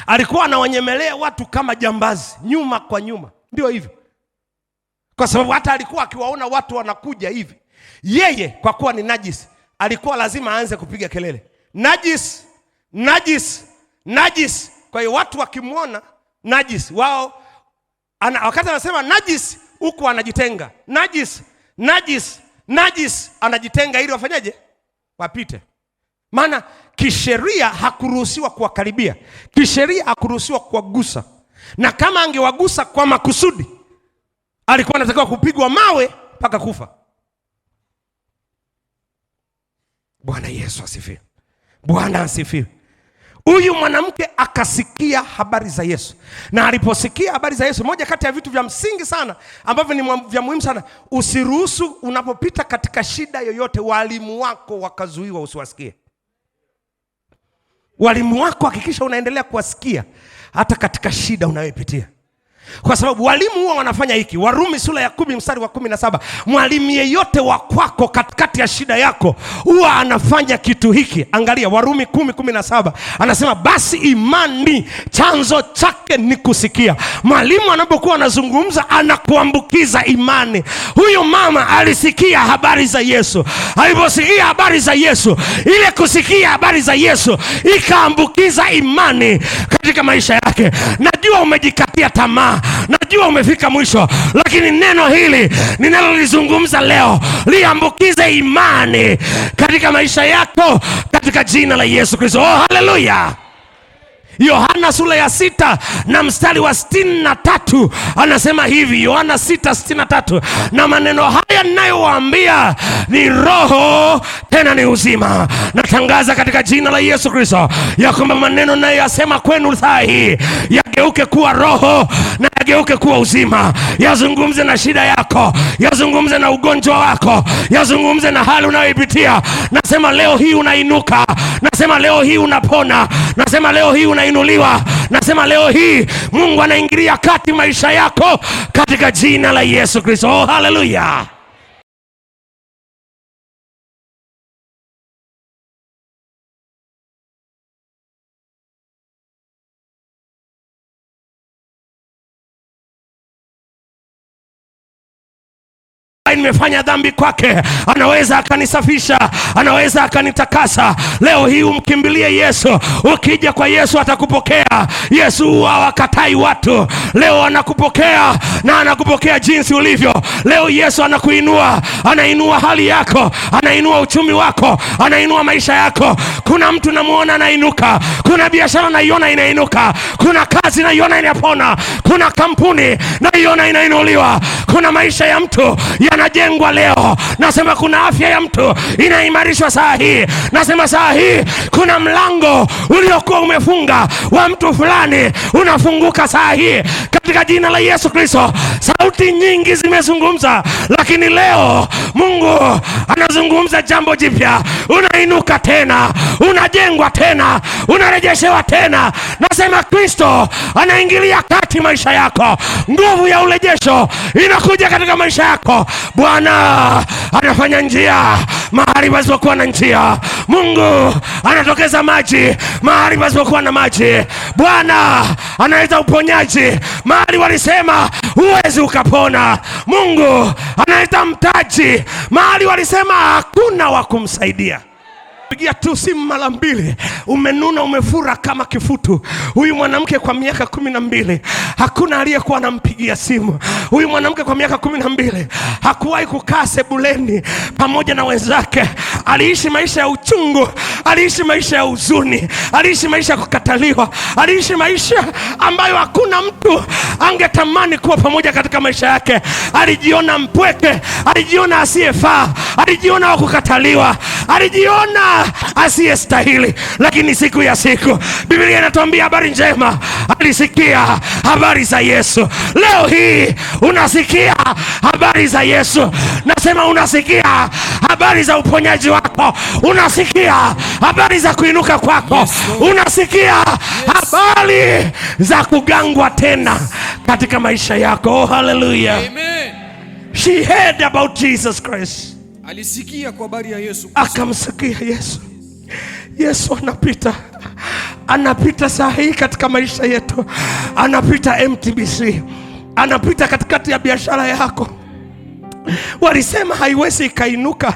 Alikuwa anawanyemelea watu kama jambazi, nyuma kwa nyuma. Ndio hivyo. Kwa sababu hata alikuwa akiwaona watu wanakuja hivi, yeye kwa kuwa ni najisi, alikuwa lazima aanze kupiga kelele, najisi, najisi, najisi. Kwa hiyo watu wakimwona najisi, wao wakati anasema najisi, huko anajitenga. Najisi, najisi, najisi, anajitenga ili wafanyaje? Wapite. Maana kisheria hakuruhusiwa kuwakaribia, kisheria hakuruhusiwa kuwagusa. Na kama angewagusa kwa makusudi, alikuwa anatakiwa kupigwa mawe mpaka kufa. Bwana Yesu asifiwe. Bwana asifiwe. Huyu mwanamke akasikia habari za Yesu. Na aliposikia habari za Yesu, moja kati ya vitu vya msingi sana ambavyo ni vya muhimu sana, usiruhusu unapopita katika shida yoyote walimu wako wakazuiwa usiwasikie. Walimu wako hakikisha unaendelea kuwasikia hata katika shida unayopitia. Kwa sababu walimu huwa wanafanya hiki. Warumi sura ya 10 mstari wa 17. Mwalimu yeyote wa kwako katikati ya shida yako huwa anafanya kitu hiki. Angalia Warumi 10:17. Anasema basi imani chanzo chake ni kusikia. Mwalimu anapokuwa anazungumza anakuambukiza imani. Huyu mama alisikia habari za Yesu. Aliposikia habari za Yesu, ile kusikia habari za Yesu ikaambukiza imani katika maisha yake. Najua umejikatia tamaa, najua umefika mwisho, lakini neno hili ninalolizungumza leo liambukize imani katika maisha yako katika jina la Yesu Kristo. Oh, haleluya. Yohana sura ya 6 na mstari wa 63 anasema hivi, Yohana 6:63, na maneno haya ninayowaambia ni roho tena ni uzima. Natangaza katika jina la Yesu Kristo ya kwamba maneno ninayoyasema kwenu saa hii yageuke kuwa roho na yageuke kuwa uzima. Yazungumze na shida yako, yazungumze na ugonjwa wako, yazungumze na hali unayoipitia. Nasema leo hii unainuka, nasema leo hii unapona, nasema leo hii unainuliwa, nasema leo hii Mungu anaingilia kati maisha yako katika jina la Yesu Kristo. Oh, haleluya. Nimefanya dhambi kwake, anaweza akanisafisha, anaweza akanitakasa. Leo hii umkimbilie Yesu. Ukija kwa Yesu atakupokea. Yesu hawakatai watu. Leo anakupokea na anakupokea jinsi ulivyo. Leo Yesu anakuinua, anainua hali yako, anainua uchumi wako, anainua maisha yako. Kuna mtu namuona anainuka, kuna biashara naiona inainuka, kuna kazi naiona inapona, kuna kampuni naiona inainuliwa, kuna maisha ya mtu yana inajengwa leo. Nasema kuna afya ya mtu inaimarishwa saa hii. Nasema saa hii kuna mlango uliokuwa umefunga wa mtu fulani unafunguka saa hii katika jina la Yesu Kristo. Sauti nyingi zimezungumza, lakini leo Mungu anazungumza jambo jipya. Unainuka tena, unajengwa tena, unarejeshewa tena. Nasema Kristo anaingilia kati maisha yako. Nguvu ya urejesho inakuja katika maisha yako. Bwana anafanya njia mahali pasipokuwa na njia. Mungu anatokeza maji mahali pasipokuwa na maji. Bwana analeta uponyaji mahali walisema huwezi ukapona. Mungu analeta mtaji mahali walisema hakuna wa kumsaidia. Pigia tu simu mara 2, umenuna umefura kama kifutu. Huyu mwanamke kwa miaka 12 hakuna aliyekuwa anampigia simu. Huyu mwanamke kwa miaka 12 hakuwahi kukaa sebuleni pamoja na wenzake. Aliishi maisha ya uchungu, aliishi maisha ya huzuni, aliishi maisha ya kukataliwa, aliishi maisha ambayo hakuna mtu angetamani kuwa pamoja katika maisha yake. Alijiona mpweke, alijiona asiyefaa, alijiona wa kukataliwa, alijiona asiyestahili. Lakini siku ya siku Biblia inatuambia habari njema. Alisikia habari za Yesu. Leo hii unasikia habari za Yesu. Nasema unasikia habari za uponyaji wako, unasikia habari za kuinuka kwako, unasikia habari za kugangwa tena katika maisha yako. Oh, hallelujah. Amen. She heard about Jesus Christ. Alisikia kwa habari ya Yesu. Akamsikia Yesu. Yesu anapita saa hii katika maisha yetu. Anapita MTBC, anapita katikati ya biashara yako. Walisema haiwezi ikainuka.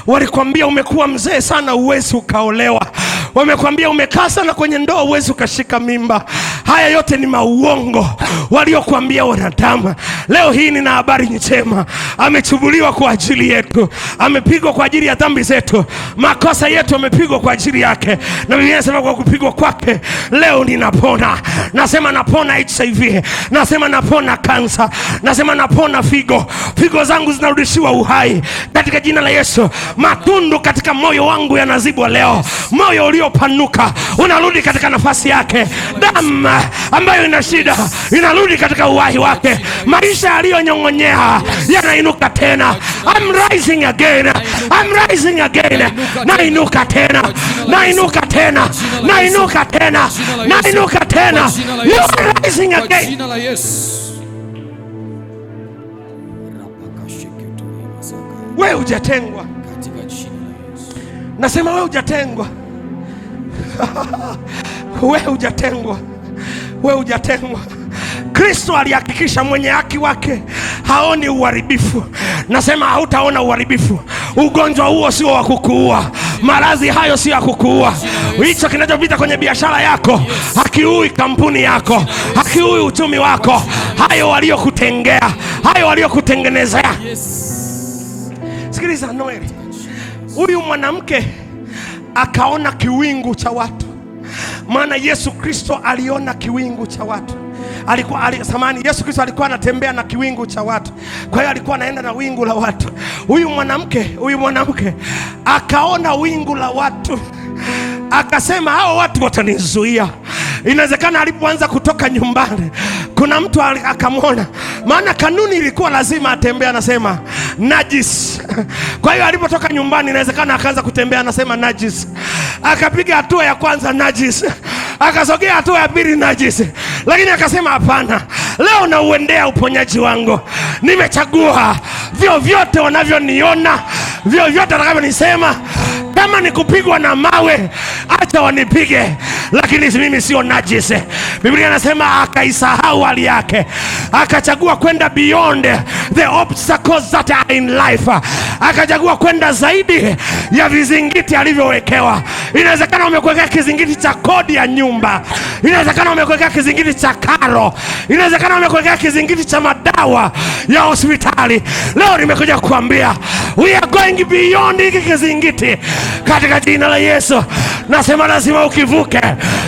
Walikwambia umekuwa mzee sana uwezi ukaolewa. Wamekwambia umekaa sana kwenye ndoa uwezi ukashika mimba. Haya yote ni mauongo waliokuambia wanadamu. Leo hii nina habari njema. Amechubuliwa kwa ajili yetu, amepigwa kwa ajili ya dhambi zetu, makosa yetu amepigwa kwa ajili yake. Na Biblia inasema kwa kupigwa kwake leo ninapona. Nasema napona HIV, nasema napona kansa, nasema napona figo. Figo zangu zinarudishiwa uhai katika jina la Yesu. Matundu katika moyo wangu yanazibwa leo. Moyo uliopanuka unarudi katika nafasi yake. Damu ambayo ina shida inarudi katika uhai wake. Maisha yaliyonyong'onyea yanainuka tena. I'm rising again. I'm rising again. Nainuka tena. Nainuka tena. Nainuka tena. Nainuka tena. You are rising again. Jina la Yesu. Wewe hujatengwa. Katika jina la Yesu. Nasema wewe hujatengwa. Wewe hujatengwa. Wewe hujatengwa. Kristo alihakikisha mwenye haki wake haoni uharibifu. Nasema hautaona uharibifu. Ugonjwa huo sio wa kukuua. Maradhi hayo sio ya kukuua. Hicho kinachopita kwenye biashara yako hakiui kampuni yako, hakiui uchumi wako. Hayo waliokutengea, hayo waliokutengenezea. Sikiliza Noeli. Huyu mwanamke akaona kiwingu cha watu. Maana Yesu Kristo aliona kiwingu cha watu. Yesu Kristo alikuwa anatembea na kiwingu cha watu. Kwa hiyo alikuwa anaenda na wingu la watu. Huyu mwanamke akaona wingu la watu. Akasema hao watu watanizuia. Inawezekana alipoanza kutoka nyumbani kuna mtu akamwona. Maana kanuni ilikuwa lazima atembea anasema najis. Kwa hiyo alipotoka nyumbani inawezekana akaanza kutembea anasema najis. Akapiga hatua ya kwanza najis. Akasogea hatua ya pili najis. Lakini akasema hapana. Leo nauendea uponyaji wangu. Nimechagua vyovyote wanavyoniona, vyovyote watakavyonisema. Kama ni kupigwa na mawe, acha wanipige, lakini mimi sio najis. Biblia inasema akaisahau hali yake, akachagua kwenda beyond the obstacles that are in life. Akachagua kwenda zaidi ya vizingiti alivyowekewa. Inawezekana umekuwekea kizingiti cha kodi ya nyumba, inawezekana umekuwekea kizingiti cha karo, inawezekana umekuwekea kizingiti cha madawa ya hospitali. Leo nimekuja kukuambia we are going beyond hiki kizingiti katika jina la Yesu. Nasema lazima ukivuke.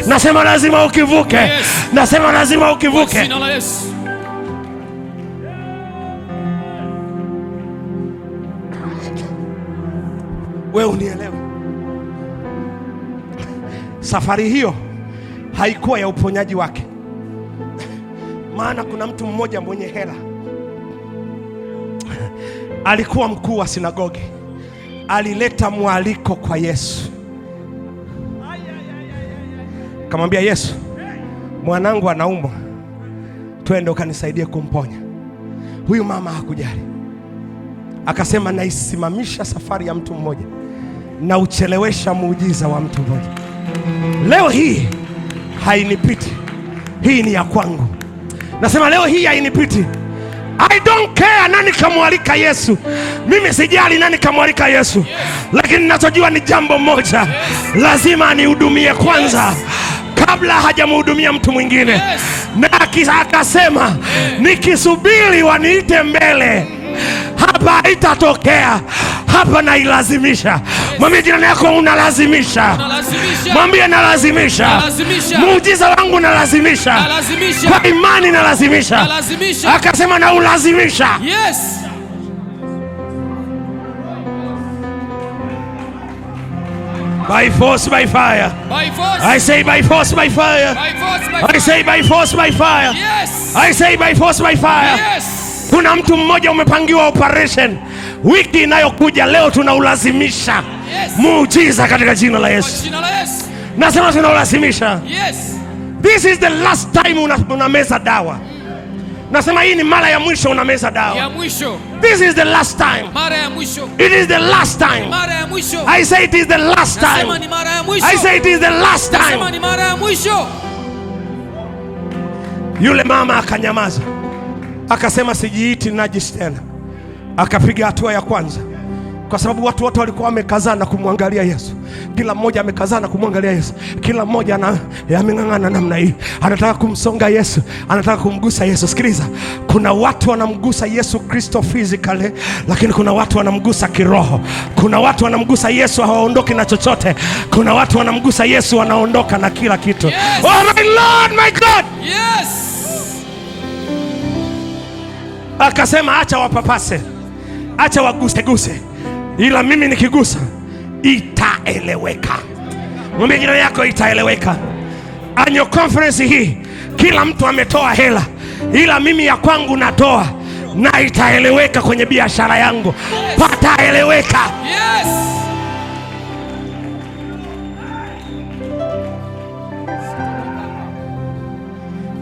Nasema lazima ukivuke. Nasema lazima ukivuke. Jina la Yesu. Wewe unielewe. Safari hiyo haikuwa ya uponyaji wake, maana kuna mtu mmoja mwenye hela alikuwa mkuu wa sinagogi, alileta mwaliko kwa Yesu. Kamwambia Yesu, mwanangu anaumwa, twende ukanisaidie kumponya. Huyu mama hakujali, akasema naisimamisha safari ya mtu mmoja na uchelewesha muujiza wa mtu mmoja. Leo hii hainipiti, hii ni ya kwangu. Nasema leo hii hainipiti. I don't care nani kamwalika Yesu. Mimi sijali nani kamwalika Yesu, lakini ninachojua ni jambo moja, lazima anihudumie kwanza kabla hajamhudumia mtu mwingine. Na akasema nikisubiri waniite mbele, hapa haitatokea, hapa nailazimisha. Mwambie jirani yako unalazimisha. Mwambie nalazimisha. Muujiza wangu nalazimisha. Kwa imani nalazimisha. Akasema na ulazimisha. Yes. By force, by fire. By force. I say by force, by fire. By force, by fire. I say by force, by fire. Yes. I say by force, by fire. Yes. Kuna mtu mmoja umepangiwa operation wiki inayokuja, leo tunaulazimisha muujiza katika jina la Yesu. Nasema tunaulazimisha. Yes. This is the last time unameza dawa. Nasema hii ni mara ya mwisho unameza dawa. Ya mwisho. This is the last time. Mara ya mwisho. It is the last time. Mara ya mwisho. I say it is the last time. Nasema ni mara ya mwisho. I say it is the last time. Nasema ni mara ya mwisho. Yule mama akanyamaza, akasema sijiiti najisi tena. Akapiga hatua ya kwanza, kwa sababu watu wote walikuwa wamekazana kumwangalia Yesu. Kila mmoja amekazana kumwangalia Yesu. Kila mmoja ameng'ang'ana namna hii, anataka kumsonga Yesu, anataka kumgusa Yesu. Sikiliza, kuna watu wanamgusa Yesu Kristo physically, lakini kuna watu wanamgusa kiroho. Kuna watu wanamgusa Yesu hawaondoki na chochote. Kuna watu wanamgusa Yesu wanaondoka na kila kitu. Yes. Oh my Lord, my God. Yes. Akasema acha wapapase, acha waguse-guse, ila mimi nikigusa itaeleweka. Mwambie jirani yako itaeleweka. Anyo conference hii kila mtu ametoa hela, ila mimi ya kwangu natoa, na itaeleweka kwenye biashara yangu. Pataeleweka. Yes.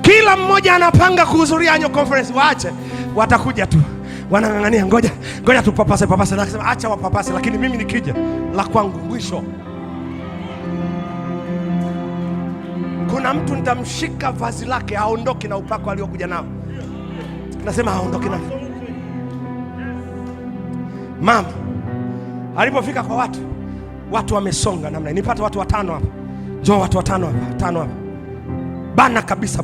Kila mmoja anapanga kuhudhuria anyo conference, waache, watakuja tu wanang'ang'ania, ngoja tupapase. Akasema acha wapapase, lakini mimi nikija la kwangu mwisho. Kuna mtu nitamshika vazi lake aondoke na upako aliokuja nao. Nasema aondoke nao. Mama alipofika kwa watu wamesonga namna. Nipata watu watano hapa. Njoo watu watano hapa. Bana kabisa.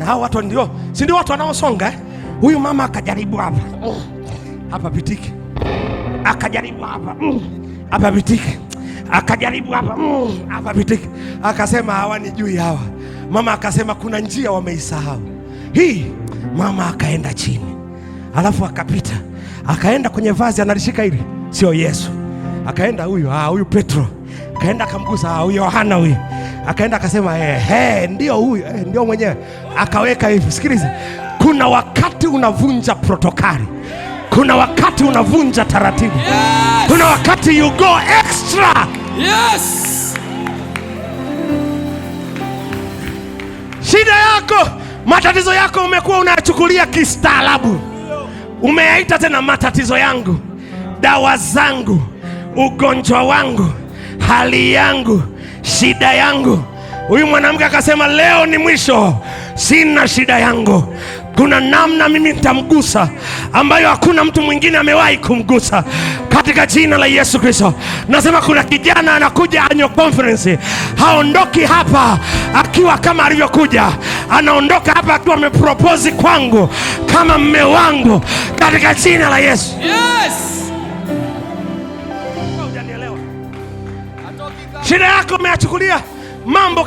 Hao watu ndio, si ndio watu wanaosonga eh? Huyu mama akajaribu hapa pitiki, akajaribu hapa pitiki, akajaribu hapa pitiki, akasema hawanijui hawa. Mama akasema kuna njia wameisahau hii. Mama akaenda chini, alafu akapita, akaenda kwenye vazi analishika hili, sio Yesu. Akaenda huyu Petro, akaenda akamgusa huyu Yohana, huyu akaenda akasema ndio huyu, ndio mwenyewe, akaweka hivi. Sikiliza, kuna wakati unavunja protokali, kuna wakati unavunja taratibu. Yes. Kuna wakati you go extra. Yes. Shida yako, matatizo yako umekuwa unayachukulia kistaarabu. Umeyaita tena matatizo yangu, dawa zangu, ugonjwa wangu, hali yangu, shida yangu. Huyu mwanamke akasema leo ni mwisho, sina shida yangu. Kuna namna mimi nitamgusa ambayo hakuna mtu mwingine amewahi kumgusa, katika jina la Yesu Kristo. Nasema kuna kijana anakuja anyo conference, haondoki hapa akiwa kama alivyokuja, anaondoka hapa akiwa amepropose kwangu kama mme wangu, katika jina la Yesu. Yes. Shida yako umeachukulia mambo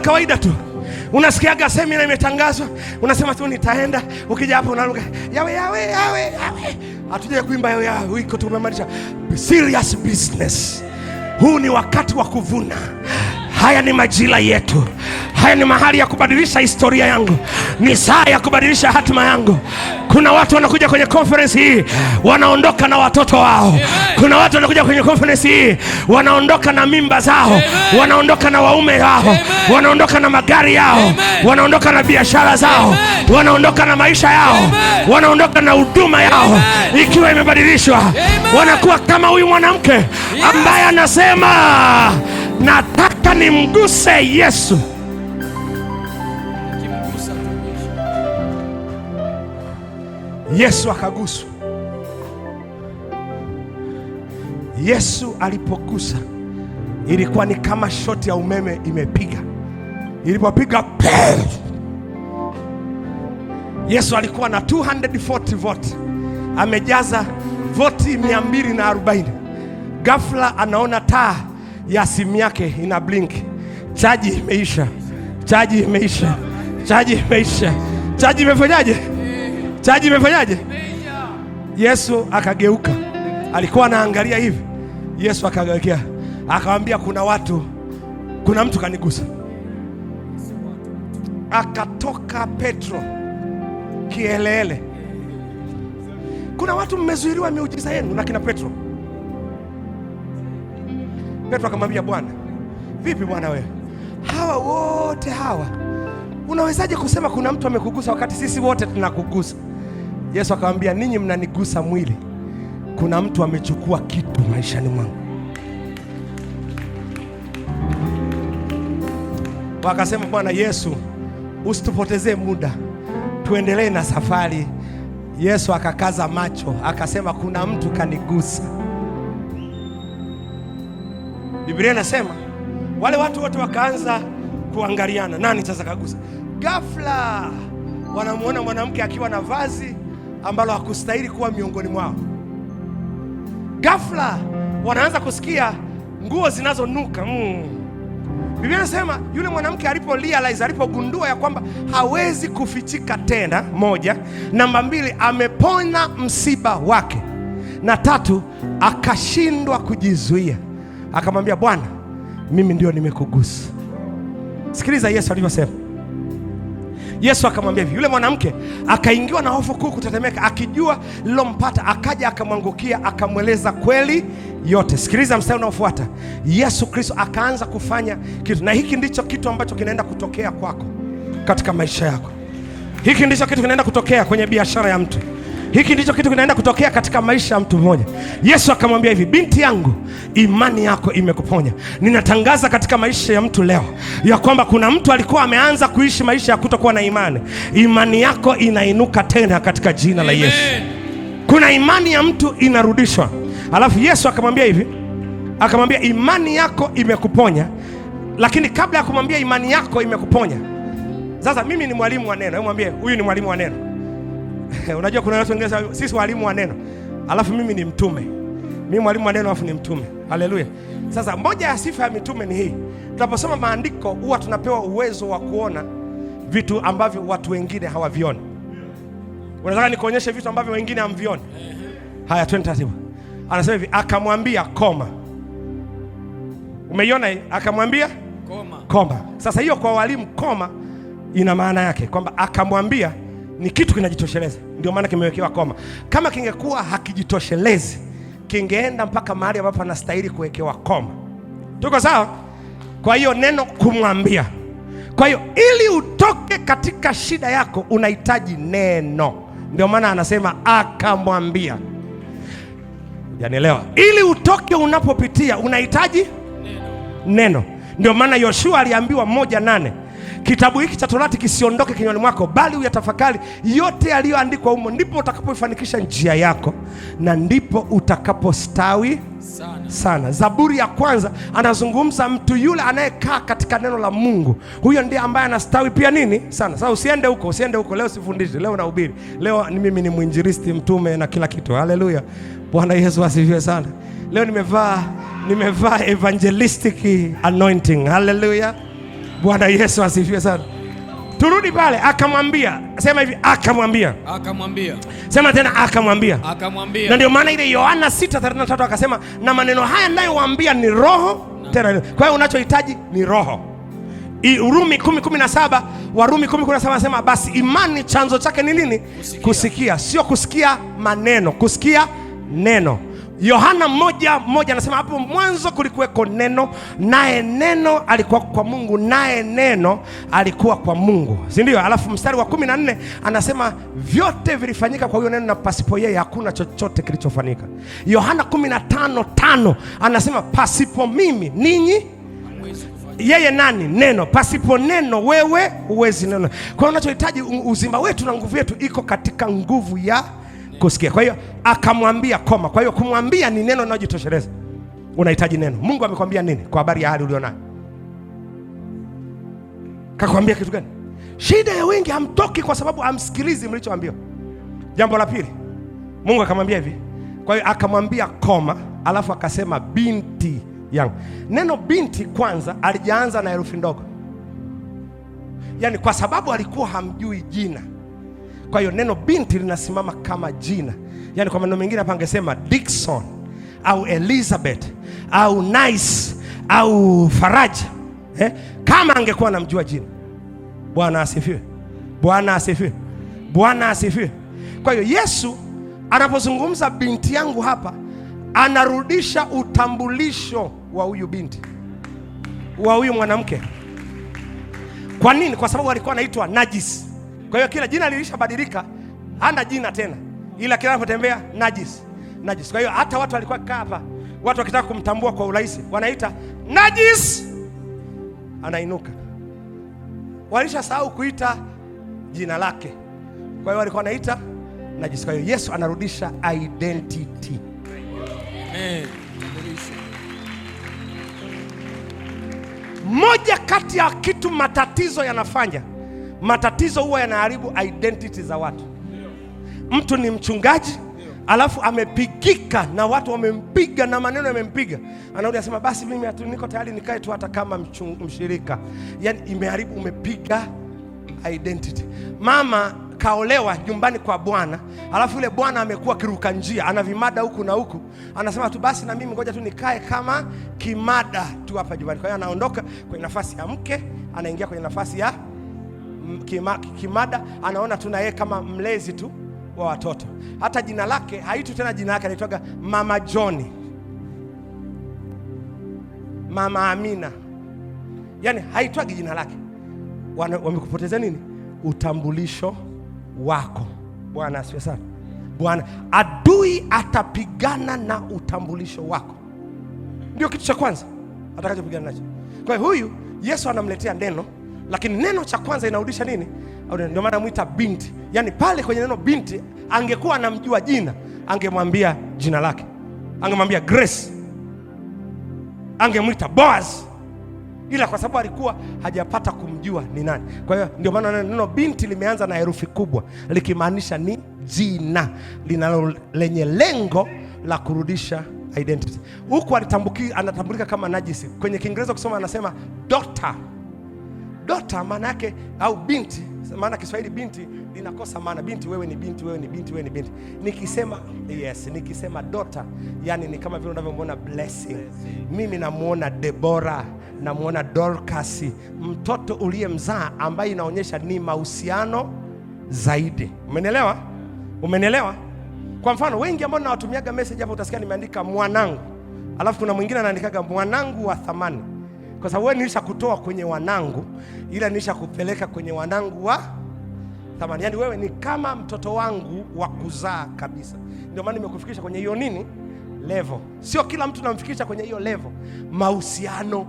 kawaida tu. Unasikiaga semina imetangazwa, unasema tu nitaenda. Ukija hapo unaruka yawe. Hatuje kuimba ya wiko, tumemaanisha serious business. Huu ni wakati wa kuvuna. Haya ni majira yetu. Haya ni mahali ya kubadilisha historia yangu. Ni saa ya kubadilisha hatima yangu. Kuna watu wanakuja kwenye conference hii wanaondoka na watoto wao. Kuna watu wanakuja kwenye conference hii wanaondoka na mimba zao. Wanaondoka na waume wao. Wanaondoka na magari yao. Wanaondoka na biashara zao. Wanaondoka na maisha yao. Wanaondoka na huduma yao ikiwa imebadilishwa. Wanakuwa kama huyu mwanamke ambaye anasema nataka nimguse Yesu. Yesu akaguswa. Yesu alipogusa ilikuwa ni kama shoti ya umeme imepiga. Ilipopiga, Yesu alikuwa na 240 volt, amejaza voti 240. Ghafla anaona taa ya simu yake ina blink. Chaji imeisha. Chaji imeisha. Chaji imeisha. Chaji imefanyaje? Chaji imefanyaje? Yesu akageuka. Alikuwa anaangalia hivi. Yesu akageukia. Akamwambia kuna mtu kanigusa. Akatoka Petro kielele. Kuna watu mmezuiliwa miujiza yenu na kina Petro. Petro akamwambia Bwana, vipi Bwana wewe? Hawa wote hawa unawezaje kusema kuna mtu amekugusa wakati sisi wote tunakugusa? Yesu akamwambia, ninyi mnanigusa mwili, kuna mtu amechukua kitu maishani mwangu. Wakasema, Bwana Yesu, usitupotezee muda, tuendelee na safari. Yesu akakaza macho akasema, kuna mtu kanigusa. Biblia inasema wale watu wote wakaanza kuangaliana, nani sasa kagusa? Ghafla wanamuona mwanamke akiwa na vazi ambalo hakustahili kuwa miongoni mwao. Ghafla wanaanza kusikia nguo zinazonuka. Biblia inasema yule mwanamke alipogundua ya kwamba hawezi kufichika tena, moja. Namba 2, amepona msiba wake. Na 3, akashindwa kujizuia. Akamwambia, Bwana, mimi ndio nimekugusa. Sikiliza Yesu alivyosema. Yesu akamwambia hivi, yule mwanamke akaingiwa na hofu kuu, kutetemeka, akijua lilompata, akaja akamwangukia, akamweleza kweli yote. Sikiliza mstari unaofuata. Yesu Kristo akaanza kufanya kitu, na hiki ndicho kitu ambacho kinaenda kutokea kwako katika maisha yako. Hiki ndicho kitu kinaenda kutokea kwenye biashara ya mtu. Hiki ndicho kitu kinaenda kutokea katika maisha ya mtu mmoja. Yesu akamwambia hivi, binti yangu, imani yako imekuponya. Ninatangaza katika maisha ya mtu leo ya kwamba kuna mtu alikuwa ameanza kuishi maisha ya kutokuwa na imani. Imani yako inainuka tena katika jina la Yesu. Kuna imani ya mtu inarudishwa. Alafu Yesu akamwambia hivi, akamwambia imani yako imekuponya. Lakini kabla ya kumwambia imani yako imekuponya, sasa mimi ni mwalimu wa neno. Hebu mwambie huyu ni mwalimu wa neno. Unajua kuna watu wengine sisi walimu wa neno, alafu mimi ni mtume. Mimi mwalimu wa neno alafu ni mtume. Haleluya. Sasa moja ya sifa ya mitume ni hii. Tunaposoma maandiko huwa tunapewa uwezo wa kuona vitu ambavyo watu wengine hawavioni. Unataka nikuonyeshe vitu ambavyo wengine hamvioni? Haya, twende taratibu. Anasema hivi, akamwambia koma. Umeiona hii? Akamwambia koma. Sasa hiyo kwa walimu koma ina maana yake kwamba akamwambia ni kitu kinajitosheleza, ndio maana kimewekewa koma. Kama kingekuwa hakijitoshelezi, kingeenda mpaka mahali ambapo anastahili kuwekewa koma. Tuko sawa? Kwa hiyo neno kumwambia. Kwa hiyo ili utoke katika shida yako unahitaji neno. Ndio maana anasema akamwambia. Unanielewa? Ili utoke unapopitia unahitaji neno. Ndio maana Yoshua aliambiwa 1:8, kitabu hiki cha Torati kisiondoke kinywani mwako, bali uyatafakari yote yaliyoandikwa humo, ndipo utakapoifanikisha njia yako na ndipo utakapostawi sana. Zaburi ya 1 anazungumza mtu yule anayekaa katika neno la Mungu. Huyo ndiye ambaye anastawi pia nini? Sana. Sasa usiende huko. Leo sifundishi, leo nahubiri. Leo mimi ni mwinjilisti, mtume na kila kitu. Haleluya. Bwana Yesu asifiwe sana. Leo nimevaa evangelistic anointing. Haleluya. Bwana Yesu asifiwe sana. Turudi pale, akamwambia. Sema hivi, akamwambia. Akamwambia. Sema tena, akamwambia. Akamwambia. Na ndio maana ile Yohana 6:33 akasema, na maneno haya ninayowaambia ni roho tena. Kwa hiyo unachohitaji ni roho. Urumi 10:17, Warumi 10:17 anasema basi imani chanzo chake ni nini? Kusikia. Sio kusikia maneno, kusikia neno. Yohana 1:1 anasema hapo mwanzo kulikuweko neno, naye neno alikuwa kwa Mungu, naye neno alikuwa kwa Mungu, si ndio? Alafu mstari wa 14 anasema vyote vilifanyika kwa huyo neno, na pasipo yeye hakuna chochote kilichofanyika. Yohana 15:5 anasema pasipo mimi ninyi yeye nani? Neno. Pasipo neno wewe huwezi neno. Kwa hiyo unachohitaji, uzima wetu na nguvu yetu iko katika nguvu ya kusikia. Kwa hiyo akamwambia koma. Kwa hiyo kumwambia ni neno linalojitosheleza. Unahitaji neno. Mungu amekwambia nini kwa habari ya hali ulionayo? Kakwambia kitu gani? Shida ya wengi hamtoki kwa sababu hamsikilizi mlichoambiwa. Jambo la pili, Mungu akamwambia hivi. Kwa hiyo akamwambia koma, alafu akasema binti yangu. Neno binti kwanza alijaanza na herufi ndogo, yaani kwa sababu alikuwa hamjui jina. Kwa hiyo neno binti linasimama kama jina, yaani kwa maneno mengine hapa angesema Dickson au Elizabeth au Nice au Faraja, kama angekuwa anamjua jina. Bwana asifiwe. Bwana asifiwe. Bwana asifiwe. Kwa hiyo Yesu anapozungumza binti yangu hapa, anarudisha utambulisho wa huyu binti, wa huyu mwanamke. Kwa nini? Kwa sababu alikuwa anaitwa najis. Kwa hiyo kila jina lilishabadilika, hana jina tena, ila kila anapotembea najis, najis. Kwa hiyo hata watu walikuwa kaa hapa, watu wakitaka kumtambua kwa urahisi wanaita najis, anainuka. Walishasahau kuita jina lake, kwa hiyo walikuwa wanaita najis. Kwa hiyo Yesu anarudisha identity. Amen. Moja kati ya kitu matatizo yanafanya, matatizo huwa yanaharibu identity za watu. Mtu ni mchungaji, alafu amepigika na watu wamempiga na maneno yamempiga, anarudi anasema basi mimi niko tayari nikae tu hata kama mshirika. Yani imeharibu, umepiga identity. Mama kaolewa nyumbani kwa bwana, alafu yule bwana amekuwa kiruka njia, ana vimada huku na huku, anasema tu basi na mimi ngoja tu nikae kama kimada tu hapa nyumbani. Kwa hiyo anaondoka kwenye nafasi ya mke, anaingia kwenye nafasi ya kimada, anaona tu na yeye kama mlezi tu wa watoto. Hata jina lake haitu tena jina lake, anaitwaga Mama John, Mama Amina, yani haitwagi jina lake. Wamekupoteza nini? Utambulisho wako. Bwana asifiwe sana. Bwana, adui atapigana na utambulisho wako, ndio kitu cha kwanza atakachopigana nacho. Kwa hiyo huyu Yesu anamletea neno, lakini neno cha kwanza inarudisha nini? Ndio maana anamuita binti. Yaani pale kwenye neno binti, angekuwa anamjua jina, angemwambia jina lake, angemwambia Grace, angemuita Boaz, ila kwa sababu alikuwa hajapata kumjua ni nani. Kwa hiyo ndio maana neno binti limeanza na herufi kubwa, likimaanisha ni jina lenye lengo la kurudisha identity. Huku anatambulika kama najisi. Kwenye Kiingereza kusoma anasema daughter. Daughter maana yake, au binti, maana Kiswahili binti linakosa maana. Binti, wewe ni binti, wewe ni binti, wewe ni binti. Nikisema daughter, yani ni kama vile unavyomwona Blessing. Mimi namuona Deborah, namuona Dorcas, mtoto uliyemzaa ambaye inaonyesha ni mahusiano zaidi. Umenielewa? Umenielewa? Kwa mfano wengi ambao nawatumiaga message hapo utasikia nimeandika mwanangu, alafu kuna mwingine anaandikaga mwanangu wa thamani. Kwa sababu wewe nilisha kutoa kwenye wanangu, ila nilisha kupeleka kwenye wanangu wa thamani. Yaani wewe ni kama mtoto wangu wa kuzaa kabisa. Ndio maana nimekufikisha kwenye hiyo nini? Level. Sio kila mtu namfikisha kwenye hiyo level. Mahusiano.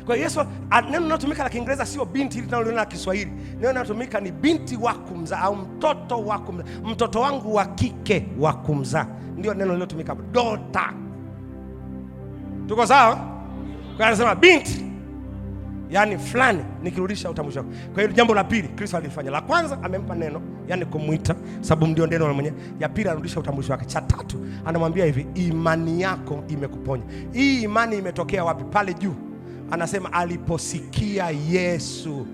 Kwa hiyo Yesu, neno linalotumika la Kiingereza sio binti ile tunaloona la Kiswahili. Neno linalotumika ni binti wa kumzaa au mtoto wa kumzaa. Mtoto wangu wa kike wa kumzaa. Ndio neno linalotumika hapo. Daughter. Tuko sawa? Kwa anasema binti, yani fulani, nikirudisha utambulisho wako. Kwa hiyo jambo la pili Kristo alifanya. La kwanza amempa neno, yani kumuita, sababu ndio neno mwenyewe. Ya pili anarudisha utambulisho wake. Cha tatu anamwambia hivi, imani yako imekuponya. Hii imani imetokea wapi? Pale juu anasema aliposikia Yesu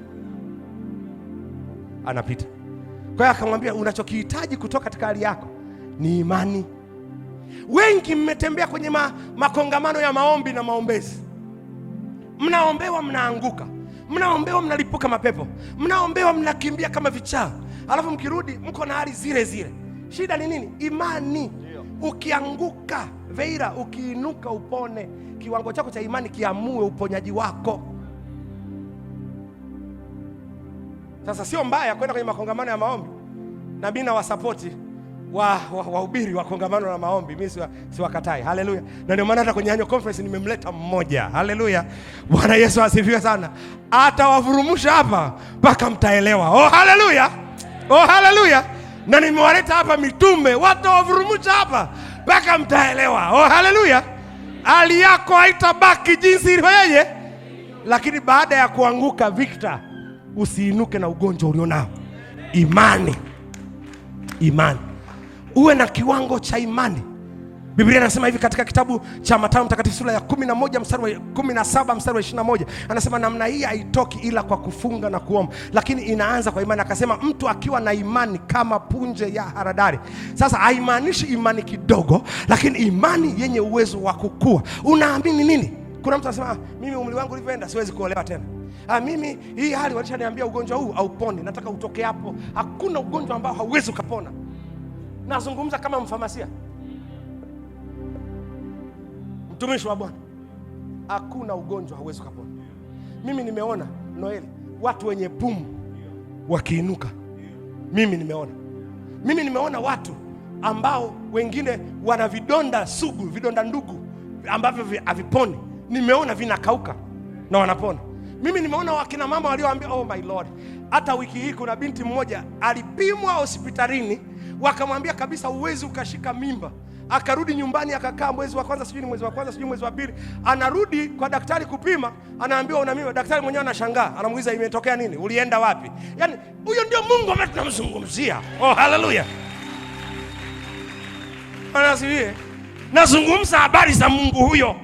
anapita. Kwa hiyo akamwambia unachokihitaji kutoka katika hali yako ni imani. Wengi mmetembea kwenye makongamano ya maombi na maombezi, mnaombewa mnaanguka, mnaombewa mnalipuka mapepo, mnaombewa mnakimbia kama vichaa, alafu mkirudi mko na hali zile zile. Shida ni nini? Imani. Ukianguka Veira, ukiinuka upone. Kiwango chako cha imani kiamue uponyaji wako. Sasa sio mbaya kwenda kwenye makongamano ya maombi, na mimi na wasapoti wahubiri wa kongamano la maombi, mimi siwakatai. Haleluya. Na ndio maana hata kwenye annual conference nimemleta mmoja. Haleluya. Bwana Yesu asifiwe sana. Atawavurumusha hapa mpaka mtaelewa. Oh haleluya. Oh haleluya. Na nimewaleta hapa mitume, watawavurumusha hapa mpaka mtaelewa. Oh haleluya. Hali yako haitabaki jinsi ilivyo, lakini baada ya kuanguka Victor, usiinuke na ugonjwa ulionao. Imani. Imani. Uwe na kiwango cha imani. Biblia inasema hivi katika kitabu cha Mathayo mtakatifu sura ya 11 mstari wa 17 mstari wa 21, anasema namna hii haitoki ila kwa kufunga na kuomba, lakini inaanza kwa imani. Akasema mtu akiwa na imani kama punje ya haradali. Sasa haimaanishi imani kidogo, lakini imani yenye uwezo wa kukua. Unaamini nini? Kuna mtu anasema mimi umri wangu ulivyoenda siwezi kuolewa tena. Mimi hii hali walishaniambia ugonjwa huu hauponi, nataka utoke hapo. Hakuna ugonjwa ambao hauwezi kupona. Nazungumza kama mfamasia, mtumishi wa Bwana. Hakuna ugonjwa hauwezi kupona. Mimi nimeona Noeli watu wenye pumu wakiinuka. Mimi nimeona watu ambao wengine wana vidonda sugu, vidonda ndugu ambavyo haviponi. Nimeona vinakauka na wanapona. Mimi nimeona wakina mama walioambia oh my Lord. Hata wiki hii kuna binti mmoja alipimwa hospitalini, wakamwambia kabisa uwezi ukashika mimba. Akarudi nyumbani akakaa mwezi wa kwanza, sijui mwezi wa kwanza, sijui mwezi wa pili. Anarudi kwa daktari kupima, anaambiwa una mimba. Daktari mwenyewe anashangaa, anamuuliza imetokea nini? Ulienda wapi? Yaani huyo ndio Mungu ambaye tunamzungumzia. Oh haleluya. Anasiwie. Nazungumza habari za Mungu huyo.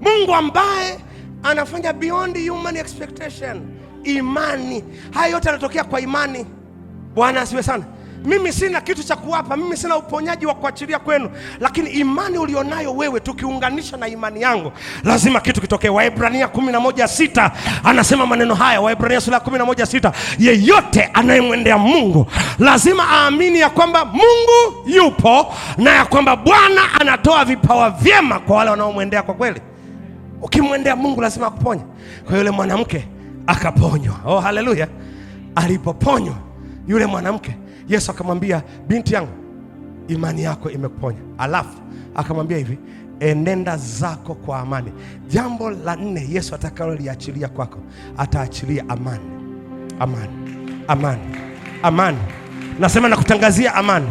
Mungu ambaye anafanya beyond human expectation. Imani. Haya yote yanatokea kwa imani. Bwana asiwe sana. Mimi sina kitu cha kuwapa, mimi sina uponyaji wa kuachilia kwenu, lakini imani ulionayo wewe tukiunganisha na imani yangu, lazima kitu kitokee. Waebrania 11:6 anasema maneno haya. Waebrania sura 11:6, yeyote anayemwendea Mungu lazima aamini ya kwamba Mungu yupo na ya kwamba Bwana anatoa vipawa vyema kwa wale wanaomwendea kwa kweli. Ukimwendea Mungu lazima akuponye. Kwa yule mwanamke akaponywa. Oh haleluya. Alipoponywa yule mwanamke, Yesu akamwambia binti yangu, imani yako imekuponya. Alafu akamwambia hivi, enenda zako kwa amani. Jambo la 4 Yesu atakaloliachilia kwako, ataachilia amani. Amani. Amani. Amani. Nasema nakutangazia amani.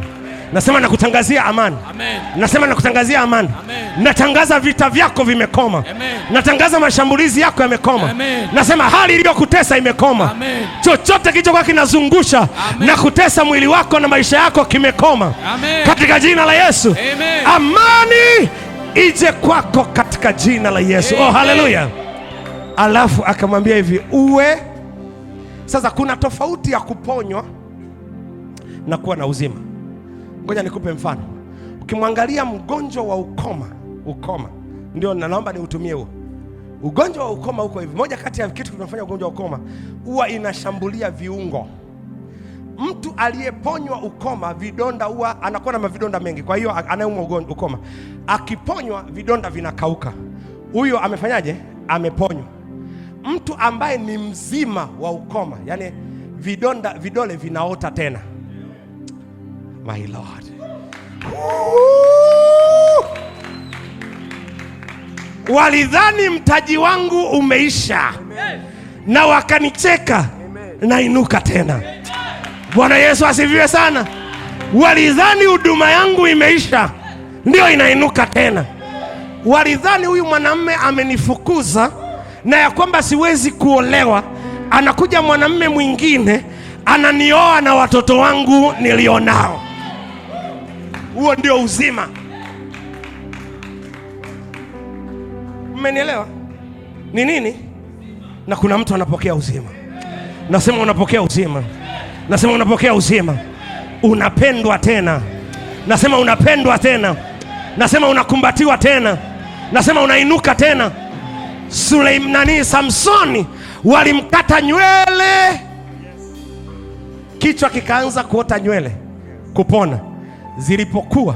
Nasema nakutangazia amani. Amen. Nasema nakutangazia amani. Amen. Natangaza vita vyako vimekoma. Amen. Natangaza mashambulizi yako yamekoma. Amen. Nasema hali iliyokutesa imekoma. Amen. Chochote kilichokuwa kinazungusha na kutesa mwili wako na maisha yako kimekoma. Amen. Katika jina la Yesu. Amen. Amani ije kwako katika jina la Yesu. Amen. Oh haleluya. Alafu akamwambia hivi, uwe sasa, kuna tofauti ya kuponywa na kuwa na uzima. Ngoja nikupe mfano. Ukimwangalia mgonjwa wa ukoma, ndio naomba niutumie huo. Ugonjwa wa ukoma huko hivi. Moja kati ya kitu kinafanya ugonjwa wa ukoma huwa inashambulia viungo. Mtu aliyeponywa ukoma, vidonda huwa anakuwa na mavidonda mengi. Kwa hiyo anayeumwa ukoma akiponywa vidonda vinakauka. Huyo amefanyaje? Ameponywa. Mtu ambaye ni mzima wa ukoma, yani vidole vinaota tena. My Lord. Walidhani mtaji wangu umeisha. Amen. Na wakanicheka. Amen. Nainuka tena. Amen. Bwana Yesu asifiwe sana. Walidhani huduma yangu imeisha, ndio inainuka tena. Walidhani huyu mwanamume amenifukuza na ya kwamba siwezi kuolewa, anakuja mwanamume mwingine ananioa na watoto wangu nilionao. Huo ndio uzima. Mmenielewa? Ni nini? Na kuna mtu anapokea uzima. Nasema unapokea uzima. Nasema unapokea uzima. Unapendwa tena. Nasema unapendwa tena. Nasema unakumbatiwa tena. Nasema unainuka tena. Samsoni walimkata nywele, kichwa kikaanza kuota nywele, kupona. Zilipokuwa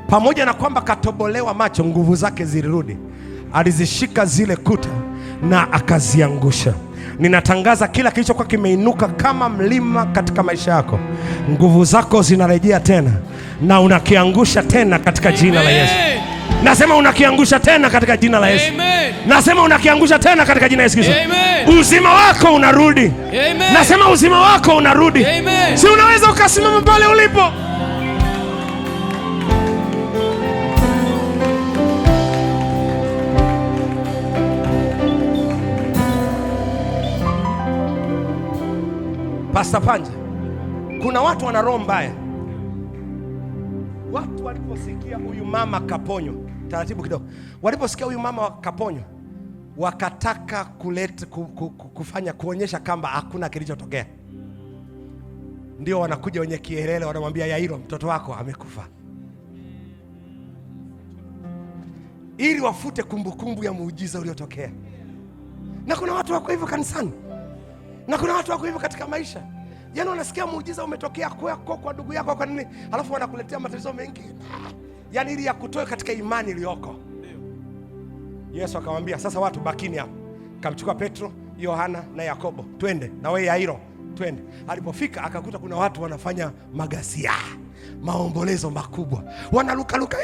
pamoja na kwamba katobolewa macho, nguvu zake zilirudi. Alizishika zile kuta na akaziangusha. Ninatangaza kila kilichokuwa kimeinuka kama mlima katika maisha yako, nguvu zako zinarejea tena na unakiangusha tena katika jina la Yesu. Nasema unakiangusha tena katika jina la Yesu. Nasema unakiangusha tena katika jina la Yesu Kristo. Uzima wako unarudi. Nasema uzima wako unarudi. Si unaweza ukasimama pale ulipo? Pastor Panja, kuna watu wana roho mbaya. Watu waliposikia huyu mama kaponywa, taratibu kidogo, waliposikia huyu mama kaponywa, wakataka kufanya kuonyesha kwamba hakuna kilichotokea. Ndio wanakuja wenye kielele, wanamwambia Yairo, mtoto wako amekufa, ili wafute kumbukumbu ya muujiza uliotokea. Na kuna watu wako hivyo kanisani, na kuna watu wako hivyo katika maisha. Yaani unasikia muujiza umetokea kwa ndugu yako, kwa nini? Alafu wanakuletea matatizo mengi. Yaani ili ya kutoa katika imani iliyoko. Yesu akamwambia, sasa watu bakini hapo. Kamchukua Petro, Yohana na Yakobo, twende na wewe Yairo, twende. Alipofika akakuta kuna watu wanafanya magasia, maombolezo makubwa, wanalukaluka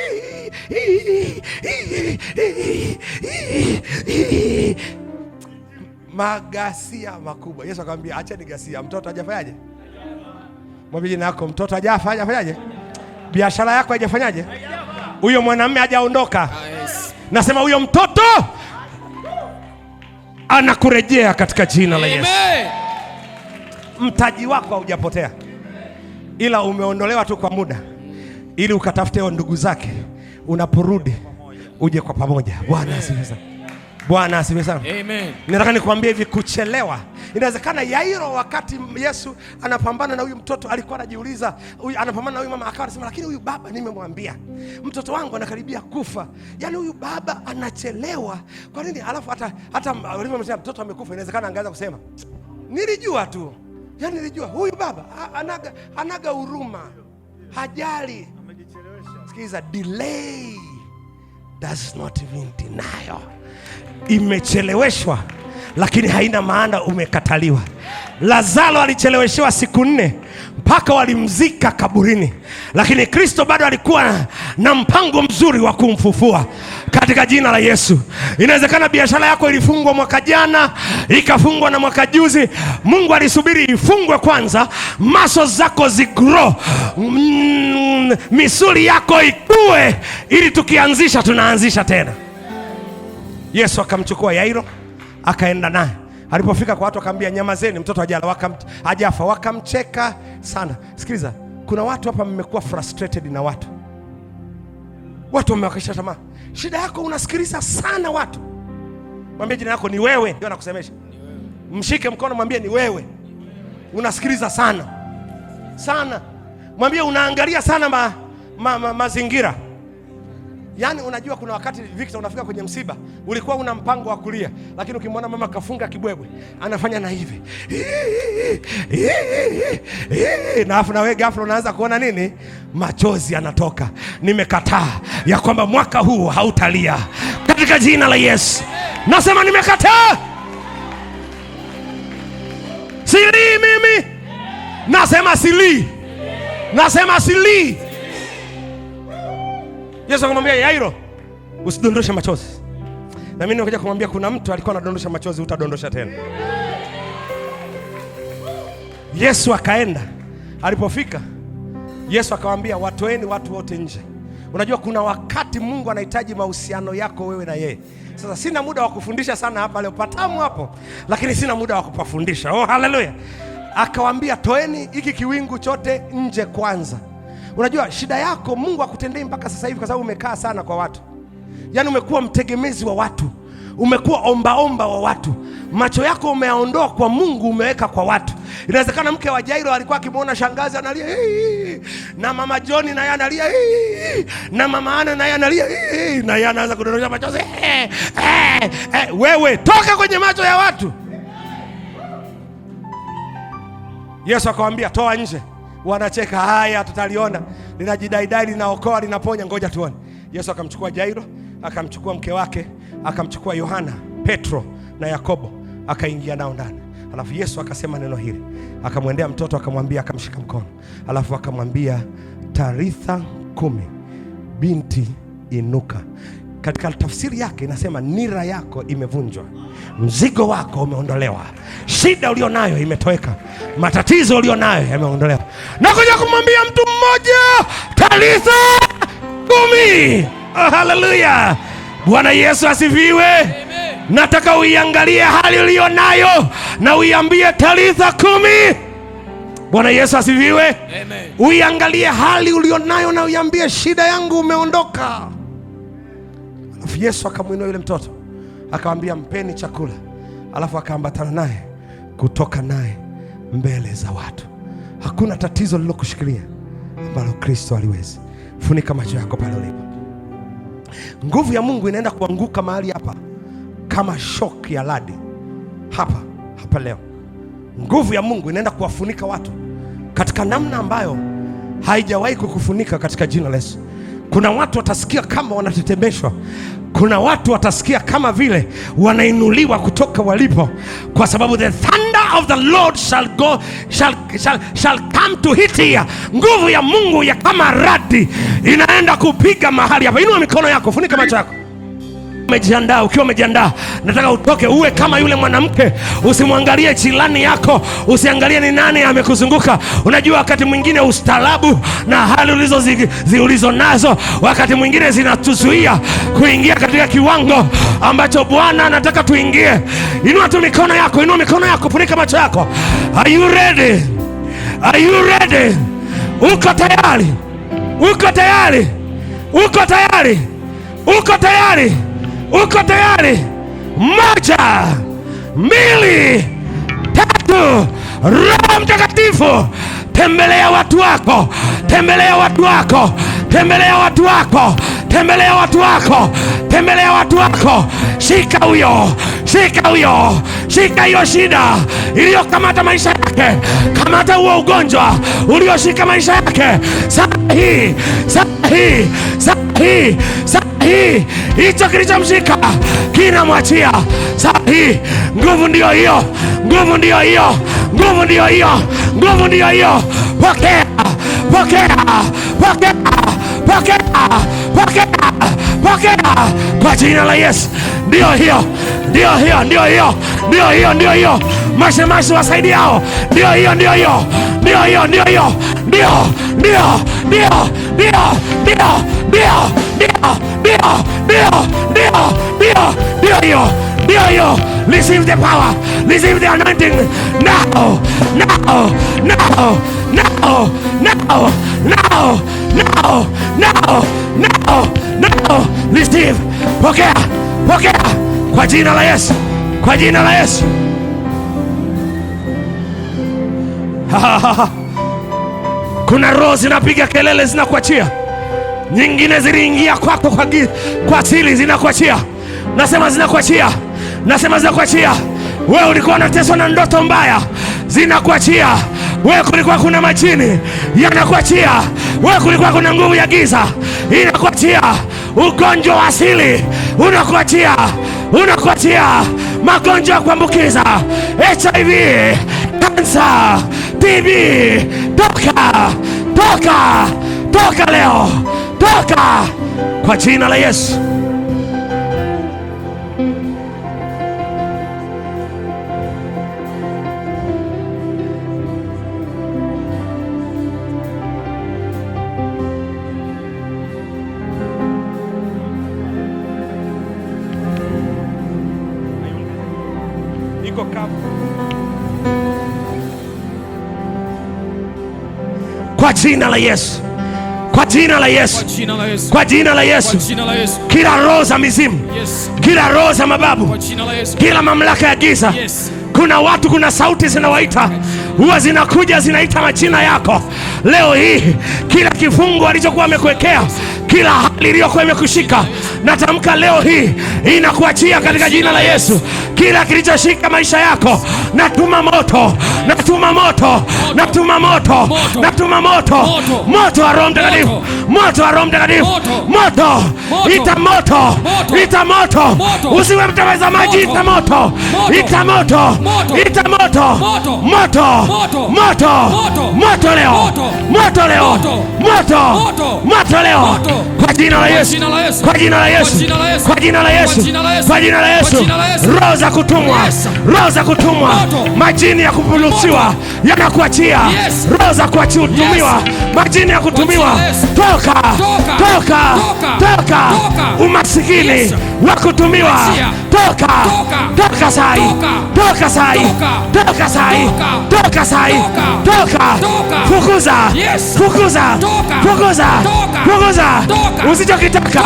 magasia makubwa. Yesu akamwambia, acheni gasia, mtoto hajafanyaje? Mwambie jina yako, mtoto hajafanyaje? Biashara yako haijafanyaje? Huyo mwanamume hajaondoka. Nasema huyo mtoto anakurejea katika jina la Yesu. Mtaji wako haujapotea, ila umeondolewa tu kwa muda, ili ukatafute ndugu zake. Unaporudi uje kwa pamoja. Bwana asifiwe sana. Bwana asifiwe sana. Amen. Nataka nikwambie hivi, kuchelewa. Inawezekana Yairo wakati Yesu anapambana na huyu mtoto alikuwa anajiuliza, anapambana na huyu mama akawa anasema, lakini huyu baba nimemwambia mtoto wangu anakaribia kufa. Yaani huyu baba anachelewa. Kwa nini? Alafu hata walipomsema mtoto amekufa, inawezekana angeanza kusema, nilijua tu. Yaani nilijua huyu baba anaga huruma. Hajali. Sikiza, delay does not mean denial. Imecheleweshwa lakini haina maana umekataliwa. Lazaro alicheleweshwa siku 4 mpaka walimzika kaburini, lakini Kristo bado alikuwa na mpango mzuri wa kumfufua katika jina la Yesu. Inawezekana biashara yako ilifungwa mwaka jana, ikafungwa na mwaka juzi. Mungu alisubiri ifungwe kwanza, maso zako zigrow, misuli yako ikue, ili tukianzisha tunaanzisha tena. Yesu akamchukua Yairo akaenda naye. Alipofika kwa watu akamwambia, nyamazeni, mtoto hajafa. Wakamcheka sana. Sikiliza, kuna watu hapa mmekuwa frustrated na watu wamewakisha tamaa. Shida yako unasikiliza sana watu. Mwambie jina yako, ni wewe ndio anakusemesha. Mshike mkono, mwambie ni wewe. Unasikiliza sana sana. Mwambie unaangalia sana mazingira. Yaani unajua kuna wakati Victor unafika kwenye msiba, ulikuwa una mpango wa kulia, lakini ukimwona mama kafunga kibwebwe, anafanya na hivi. Na afu na wewe ghafla unaanza kuona nini? Machozi yanatoka. Nimekataa ya kwamba mwaka huu hautalia katika jina la Yesu. Nasema nimekataa. Sili mimi. Nasema sili. Nasema sili. Yesu akamwambia Yairo, usidondoshe machozi. Na mimi nimekuja kumwambia kuna mtu alikuwa anadondosha machozi, utadondosha tena. Yesu akaenda. Alipofika, Yesu akamwambia, watoeni watu wote nje. Unajua kuna wakati Mungu anahitaji mahusiano yako wewe na yeye. Sasa sina muda wa kufundisha sana hapa leo, patamu hapo, lakini sina muda wa kupafundisha. Oh, haleluya. Akawaambia, toeni hiki kiwingu chote nje kwanza. Unajua shida yako Mungu akutendei mpaka sasa hivi kwa sababu umekaa sana kwa watu. Yaani umekuwa mtegemezi wa watu. umekuwa ombaomba wa watu. Macho yako umeyaondoa kwa Mungu, umeweka kwa watu. Inawezekana mke wa Jairo alikuwa akimwona shangazi analia, na mama John naye analia, na mama Ana naye analia, na yeye anaanza kudondosha machozi. Wewe toka kwenye macho ya watu. Yesu akamwambia toa nje. Wanacheka, haya tutaliona, linajidaidai, linaokoa, linaponya, ngoja tuone. Yesu akamchukua Jairo, akamchukua mke wake, akamchukua Yohana, Petro na Yakobo, akaingia nao ndani. Alafu Yesu akasema neno hili, akamwendea mtoto, akamwambia, akamshika mkono, alafu akamwambia, Taritha kumi, binti inuka. Katika tafsiri yake inasema nira yako imevunjwa, mzigo wako umeondolewa, shida ulionayo imetoweka, matatizo ulionayo yameondolewa. Na kuja kumwambia mtu mmoja, Taritha kumi. Oh, haleluya! Bwana Yesu asifiwe. Nataka uiangalie hali ulionayo na uiambie Taritha kumi. Bwana Yesu asifiwe. Uiangalie hali ulionayo na uiambie shida yangu umeondoka. Alafu Yesu akamwinua yule mtoto, akamwambia mpeni chakula, alafu akaambatana naye kutoka naye mbele za watu. Hakuna tatizo lilokushikilia ambalo Kristo aliwezi. Funika macho yako pale ulipo. Nguvu ya Mungu inaenda kuanguka mahali hapa kama shock ya radi hapa leo. Nguvu ya Mungu inaenda kuwafunika watu katika namna ambayo haijawahi kukufunika katika jina la Yesu. Kuna watu watasikia kama wanatetemeshwa. Kuna watu watasikia kama vile wanainuliwa kutoka walipo, kwa sababu the thunder of the Lord shall come to hit here. Nguvu ya Mungu ya kama radi inaenda kupiga mahali hapa. Inua mikono yako, funika macho yako. Umejiandaa, ukiwa umejiandaa, nataka utoke uwe kama yule mwanamke. Usimwangalie jirani yako, usiangalie ni nani amekuzunguka. Unajua wakati mwingine ustaarabu na hali ulizo nazo wakati mwingine zinatuzuia kuingia katika kiwango ambacho Bwana anataka tuingie. Inua tu mikono yako, inua mikono yako, funika macho yako. Are you ready? Are you ready? Uko tayari? Uko tayari? Uko tayari? Uko tayari? Uko tayari? Moja, mbili, tatu. Roho Mtakatifu, tembelea watu wako, tembelea watu wako, tembelea watu wako, tembelea watu wako, tembelea watu wako. Shika huyo, shika huyo, shika hiyo shida iliyokamata maisha yake, kamata huo ugonjwa ulioshika maisha yake. Sahi, sahi, sahi, sahi. Hicho kilichomshika kinamwachia sahi. Nguvu ndio hiyo, nguvu ndio hiyo, nguvu ndio hiyo, nguvu ndio hiyo. Pokea, pokea, pokea, pokea, pokea, pokea kwa jina la Yesu. Ndio hiyo, ndio hiyo, ndio hiyo, ndio hiyo, ndio hiyo. Mashemashi wasaidiao, ndio hiyo, ndio hiyo, ndio hiyo, ndio hiyo, ndio, ndio, ndio, ndio, ndio, ndio, ndio, ndio, ndio, ndio, ndio hiyo, ndio hiyo. Receive the power, receive the anointing now, now, now, now, now, now, now, now, now, now. Receive, pokea, pokea kwa jina la Yesu, kwa jina la Yesu. Kuna roho zinapiga kelele, zinakuachia. Nyingine ziliingia kwako kwa siri, zinakuachia. Nasema zinakuachia, nasema zinakuachia. Wewe ulikuwa unateswa na ndoto mbaya, zinakuachia. Wewe kulikuwa kuna majini, yanakuachia. Wewe kulikuwa kuna nguvu ya giza, inakuachia. Ugonjwa wa asili unakuachia, unakuachia. Magonjwa ya kuambukiza, HIV, kansa, TB, toka, toka, toka leo, toka kwa jina la Yesu. Kwa jina la Yesu, Kwa jina la Yesu. Kwa jina la Yesu. Kila roho za mizimu, kila roho za mababu, kila mamlaka ya giza. Kuna watu, kuna sauti zinawaita, huwa zinakuja zinaita majina yako. Leo hii kila kifungo alichokuwa amekuwekea, kila hali iliyokuwa imekushika, natamka leo hii inakuachia katika jina la Yesu. Kila kilichoshika maisha yako, natuma moto, natuma moto, natuma moto, natuma moto, moto wa Roho Mtakatifu, moto wa Roho Mtakatifu, moto, ita moto, ita moto, usiwe mtazamaji, ita moto, ita moto, ita moto, moto, moto, moto leo, moto leo, moto, moto leo, kwa jina la Yesu, kwa jina la Yesu, kwa jina la Yesu, kwa jina la Yesu. Roho za kutumwa, roho za kutumwa, majini ya kupulusiwa yanakuachia. Roho za kutumiwa, majini ya kutumiwa, toka, toka, toka. Umasikini wa kutumiwa, toka, toka sai, toka sai, toka sai, toka sai, toka. Fukuza, fukuza, fukuza, fukuza usichokitaka,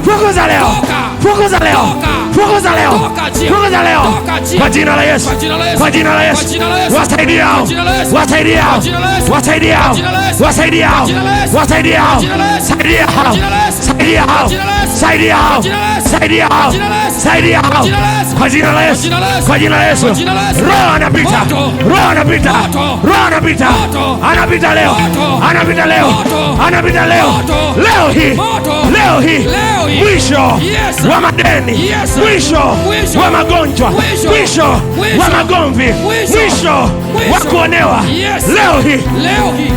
fukuza leo, fukuza leo, fukuza leo, fukuza leo, kwa jina la Yesu, kwa jina la Yesu. Wasaidia, wasaidia, wasaidia, wasaidia, wasaidia, saidia hao, saidia hao, saidia hao, saidia hao, saidia hao, kwa jina la Yesu, kwa jina la Yesu. Roho anapita, roho anapita, roho anapita, anapita leo, anapita leo, anapita leo, leo hii, leo hii, mwisho wa madeni, mwisho wa magonjwa, mwisho wa magomvi, mwisho wa kuonewa, leo hii, leo hii,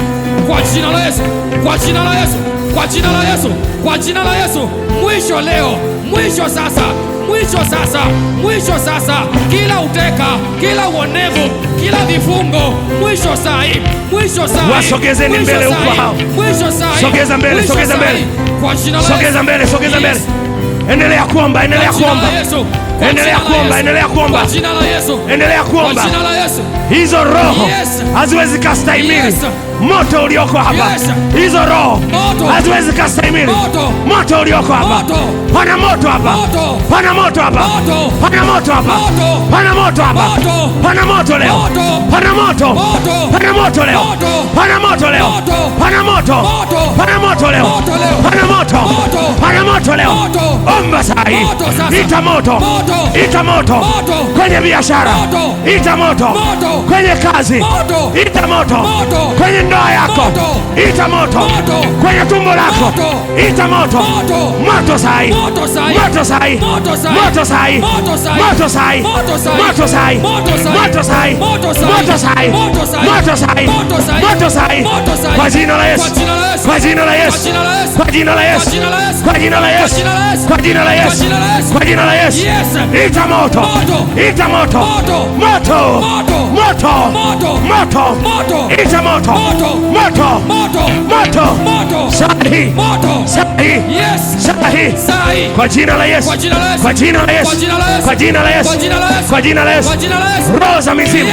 kwa jina la Yesu, kwa jina la Yesu, kwa jina la Yesu, kwa jina la Yesu. Mwisho leo, mwisho sasa, mwisho sasa, mwisho sasa. Kila uteka, kila uonevu, kila vifungo, mwisho sai, mwisho sai. Wasogezeni mbele huko hao, mwisho sai. Sogeza mbele, sogeza mbele, kwa jina la Yesu. Sogeza mbele, sogeza mbele. Endelea kuomba, endelea kuomba, endelea kuomba, endelea kuomba, kwa jina la Yesu, endelea kuomba. kwa jina la Yesu. Hizo roho haziwezi kustahimili moto ulioko hapa. Hizo roho haziwezi kustahimili moto ulioko hapa. Pana moto hapa, pana moto hapa, pana moto hapa, pana moto hapa, pana moto leo, pana moto, pana moto leo, pana moto leo, pana moto, pana moto leo, pana moto, pana moto leo. Omba sahi, ita moto, ita moto kwenye biashara, ita moto kwenye kazi, ita moto kwenye ndoa yako, ita moto kwenye tumbo lako, ita moto, moto sahi, moto sahi, moto sahi, moto sahi, moto sahi, moto sahi, moto sahi, moto sahi, moto sahi, kwa jina la Yesu, kwa jina la Yesu, kwa jina la Yesu, kwa jina la Yesu, kwa jina la Yesu, kwa jina la Yesu. Ita moto, ita moto, moto, moto, moto, ita moto, moto, moto, sahi, sahi, sahi, kwa jina la Yesu, kwa jina la Yesu, kwa jina la Yesu, kwa jina la Yesu. Roho za mizimu,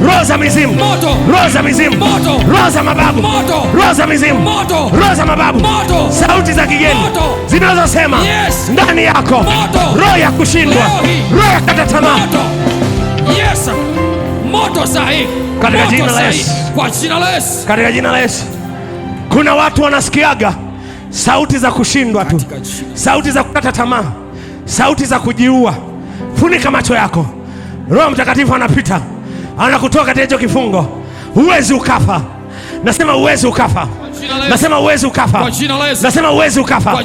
roho za mizimu, roho za mizimu, roho za mababu, roho za mizimu, roho za mababu, sauti za kigeni zinazosema ndani yako, roho ya kushindwa, roho ya kata tamaa, moto sahi, katika jina la Yesu, kwa jina la Yesu, katika jina la Yesu. Kuna watu wanasikiaga sauti za kushindwa tu, sauti za kukata tamaa, sauti za kujiua. Funika macho yako, Roho Mtakatifu anapita, anakutoa katika hicho kifungo. Huwezi ukafa, nasema huwezi ukafa, nasema huwezi ukafa, nasema huwezi ukafa,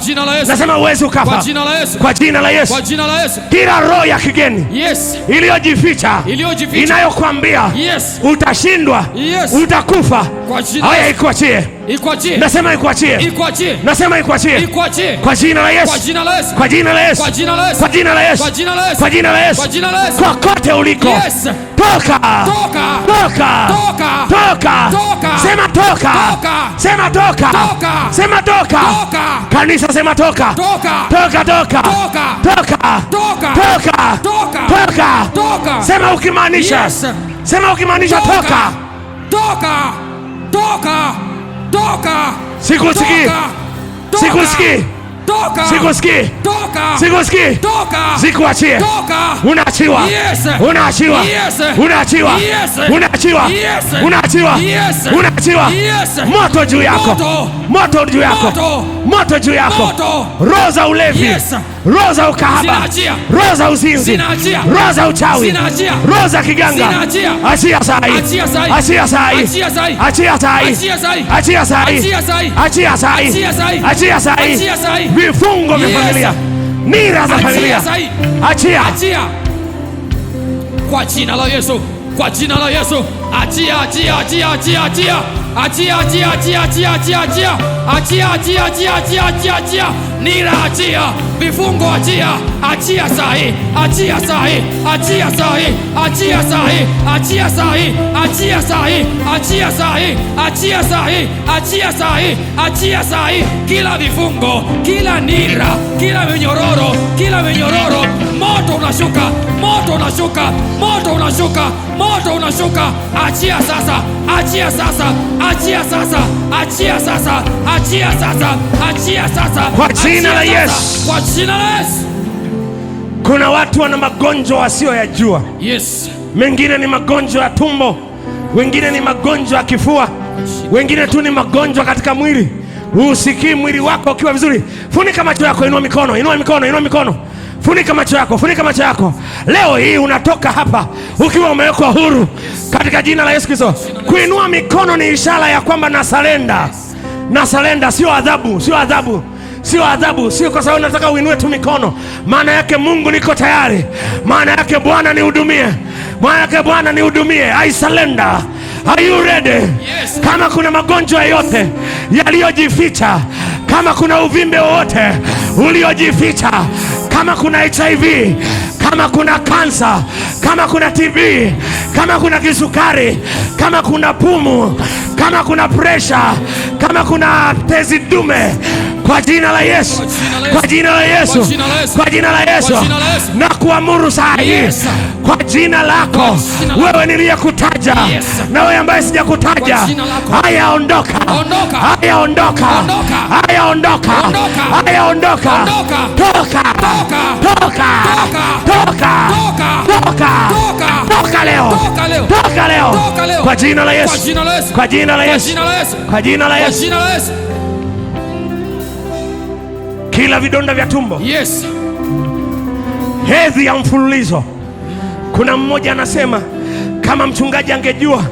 nasema huwezi ukafa, kwa jina la Yesu, kila roho ya kigeni iliyojificha inayokuambia utashindwa, utakufa, haya ikuachie, nasema ikuachie, nasema ikuachie, kwa jina la Yesu, kwa jina la Yesu, kwa jina la Yesu, kwa jina la Yesu, kokote uliko, toka, toka, toka, sema toka, sema toka, sema toka, kanisa sema toka, toka, toka, toka, toka, toka, sema ukimaanisha, sema ukimaanisha toka, toka, toka, toka, Sikusikii. Toka. Sikusikii. Toka. Sikusikii. Toka. Sikusikii. Toka. Sikuachie. Toka. Unaachiwa. Yes. Unaachiwa. Yes. Unaachiwa. Yes. Unaachiwa. Yes. Unaachiwa. Yes. Unaachiwa. Yes. Moto juu yako. Moto. Moto juu yako. Moto. Moto juu yako. Moto. Roho za ulevi. Yes. Roho za ukahaba. Zinaachia. Roho za uzinzi. Zinaachia. Roho za uchawi. Zinaachia. Roho za kiganga. Zinaachia. Achia sai. Achia sai. Achia sai. Achia sai. Achia sai. Achia sai. Achia sai. Achia sai. Achia sai. Achia sai. Achia sai. Achia sai. Vifungo vya Yes. familia. Nira za familia. Achia sai. Achia. Achia. Kwa jina la Yesu. Kwa jina la Yesu. Achia, achia, achia, achia, achia. Achia, achia, achia, achia, achia, achia. Achia, achia, achia, achia, achia, achia. Nira achia. Vifungo achia. Achia sahi. Achia sahi. Achia sahi. Achia sahi. Achia sahi. Achia sahi. Achia sahi. Achia sahi. Achia sahi. Achia sahi. Kila vifungo, kila nira, kila minyororo, kila minyororo. Moto unashuka. Moto unashuka. Moto unashuka. Moto unashuka. Achia sasa. Achia sasa. Achia sasa. Achia sasa. Achia sasa. Achia sasa. Kwa jina la Achia Yesu. sasa. Kwa jina la Yesu. Kuna watu wana magonjwa wasioyajua. Yes. Mengine ni magonjwa ya tumbo, wengine ni magonjwa ya kifua, wengine tu ni magonjwa katika mwili. Usikii mwili wako ukiwa vizuri. Funika macho yako, inua mikono, inua mikono, inua mikono. Funika macho yako, funika macho yako. Leo hii unatoka hapa ukiwa umewekwa huru katika jina la Yesu Kristo. Kuinua mikono ni ishara ya kwamba nasalenda. Nasalenda, sio adhabu, sio adhabu. Sio adhabu, sio kwa sababu nataka uinue tu mikono. Maana yake Mungu niko tayari. Maana yake Bwana nihudumie. Maana yake Bwana nihudumie. I surrender. Are you ready? Yes. Kama kuna magonjwa yote yaliyojificha, kama kuna uvimbe wowote uliojificha, kama kuna HIV, kama kuna kansa, kama kuna TB, kama kuna kisukari, kama kuna pumu, kama kuna presha, kama kuna tezi dume, kwa jina la Yesu, kwa jina la Yesu, kwa jina la Yesu, na kuamuru saa hii kwa jina lako wewe niliyekutaja na wewe ambaye sijakutaja, haya ondoka, haya ondoka, haya ondoka, haya ondoka, toka, toka, toka, toka, toka leo, toka leo, kwa jina la Yesu, kwa jina la Yesu, kwa jina la Yesu. Kila vidonda vya tumbo, Yes. hedhi ya mfululizo. Kuna mmoja anasema kama mchungaji angejua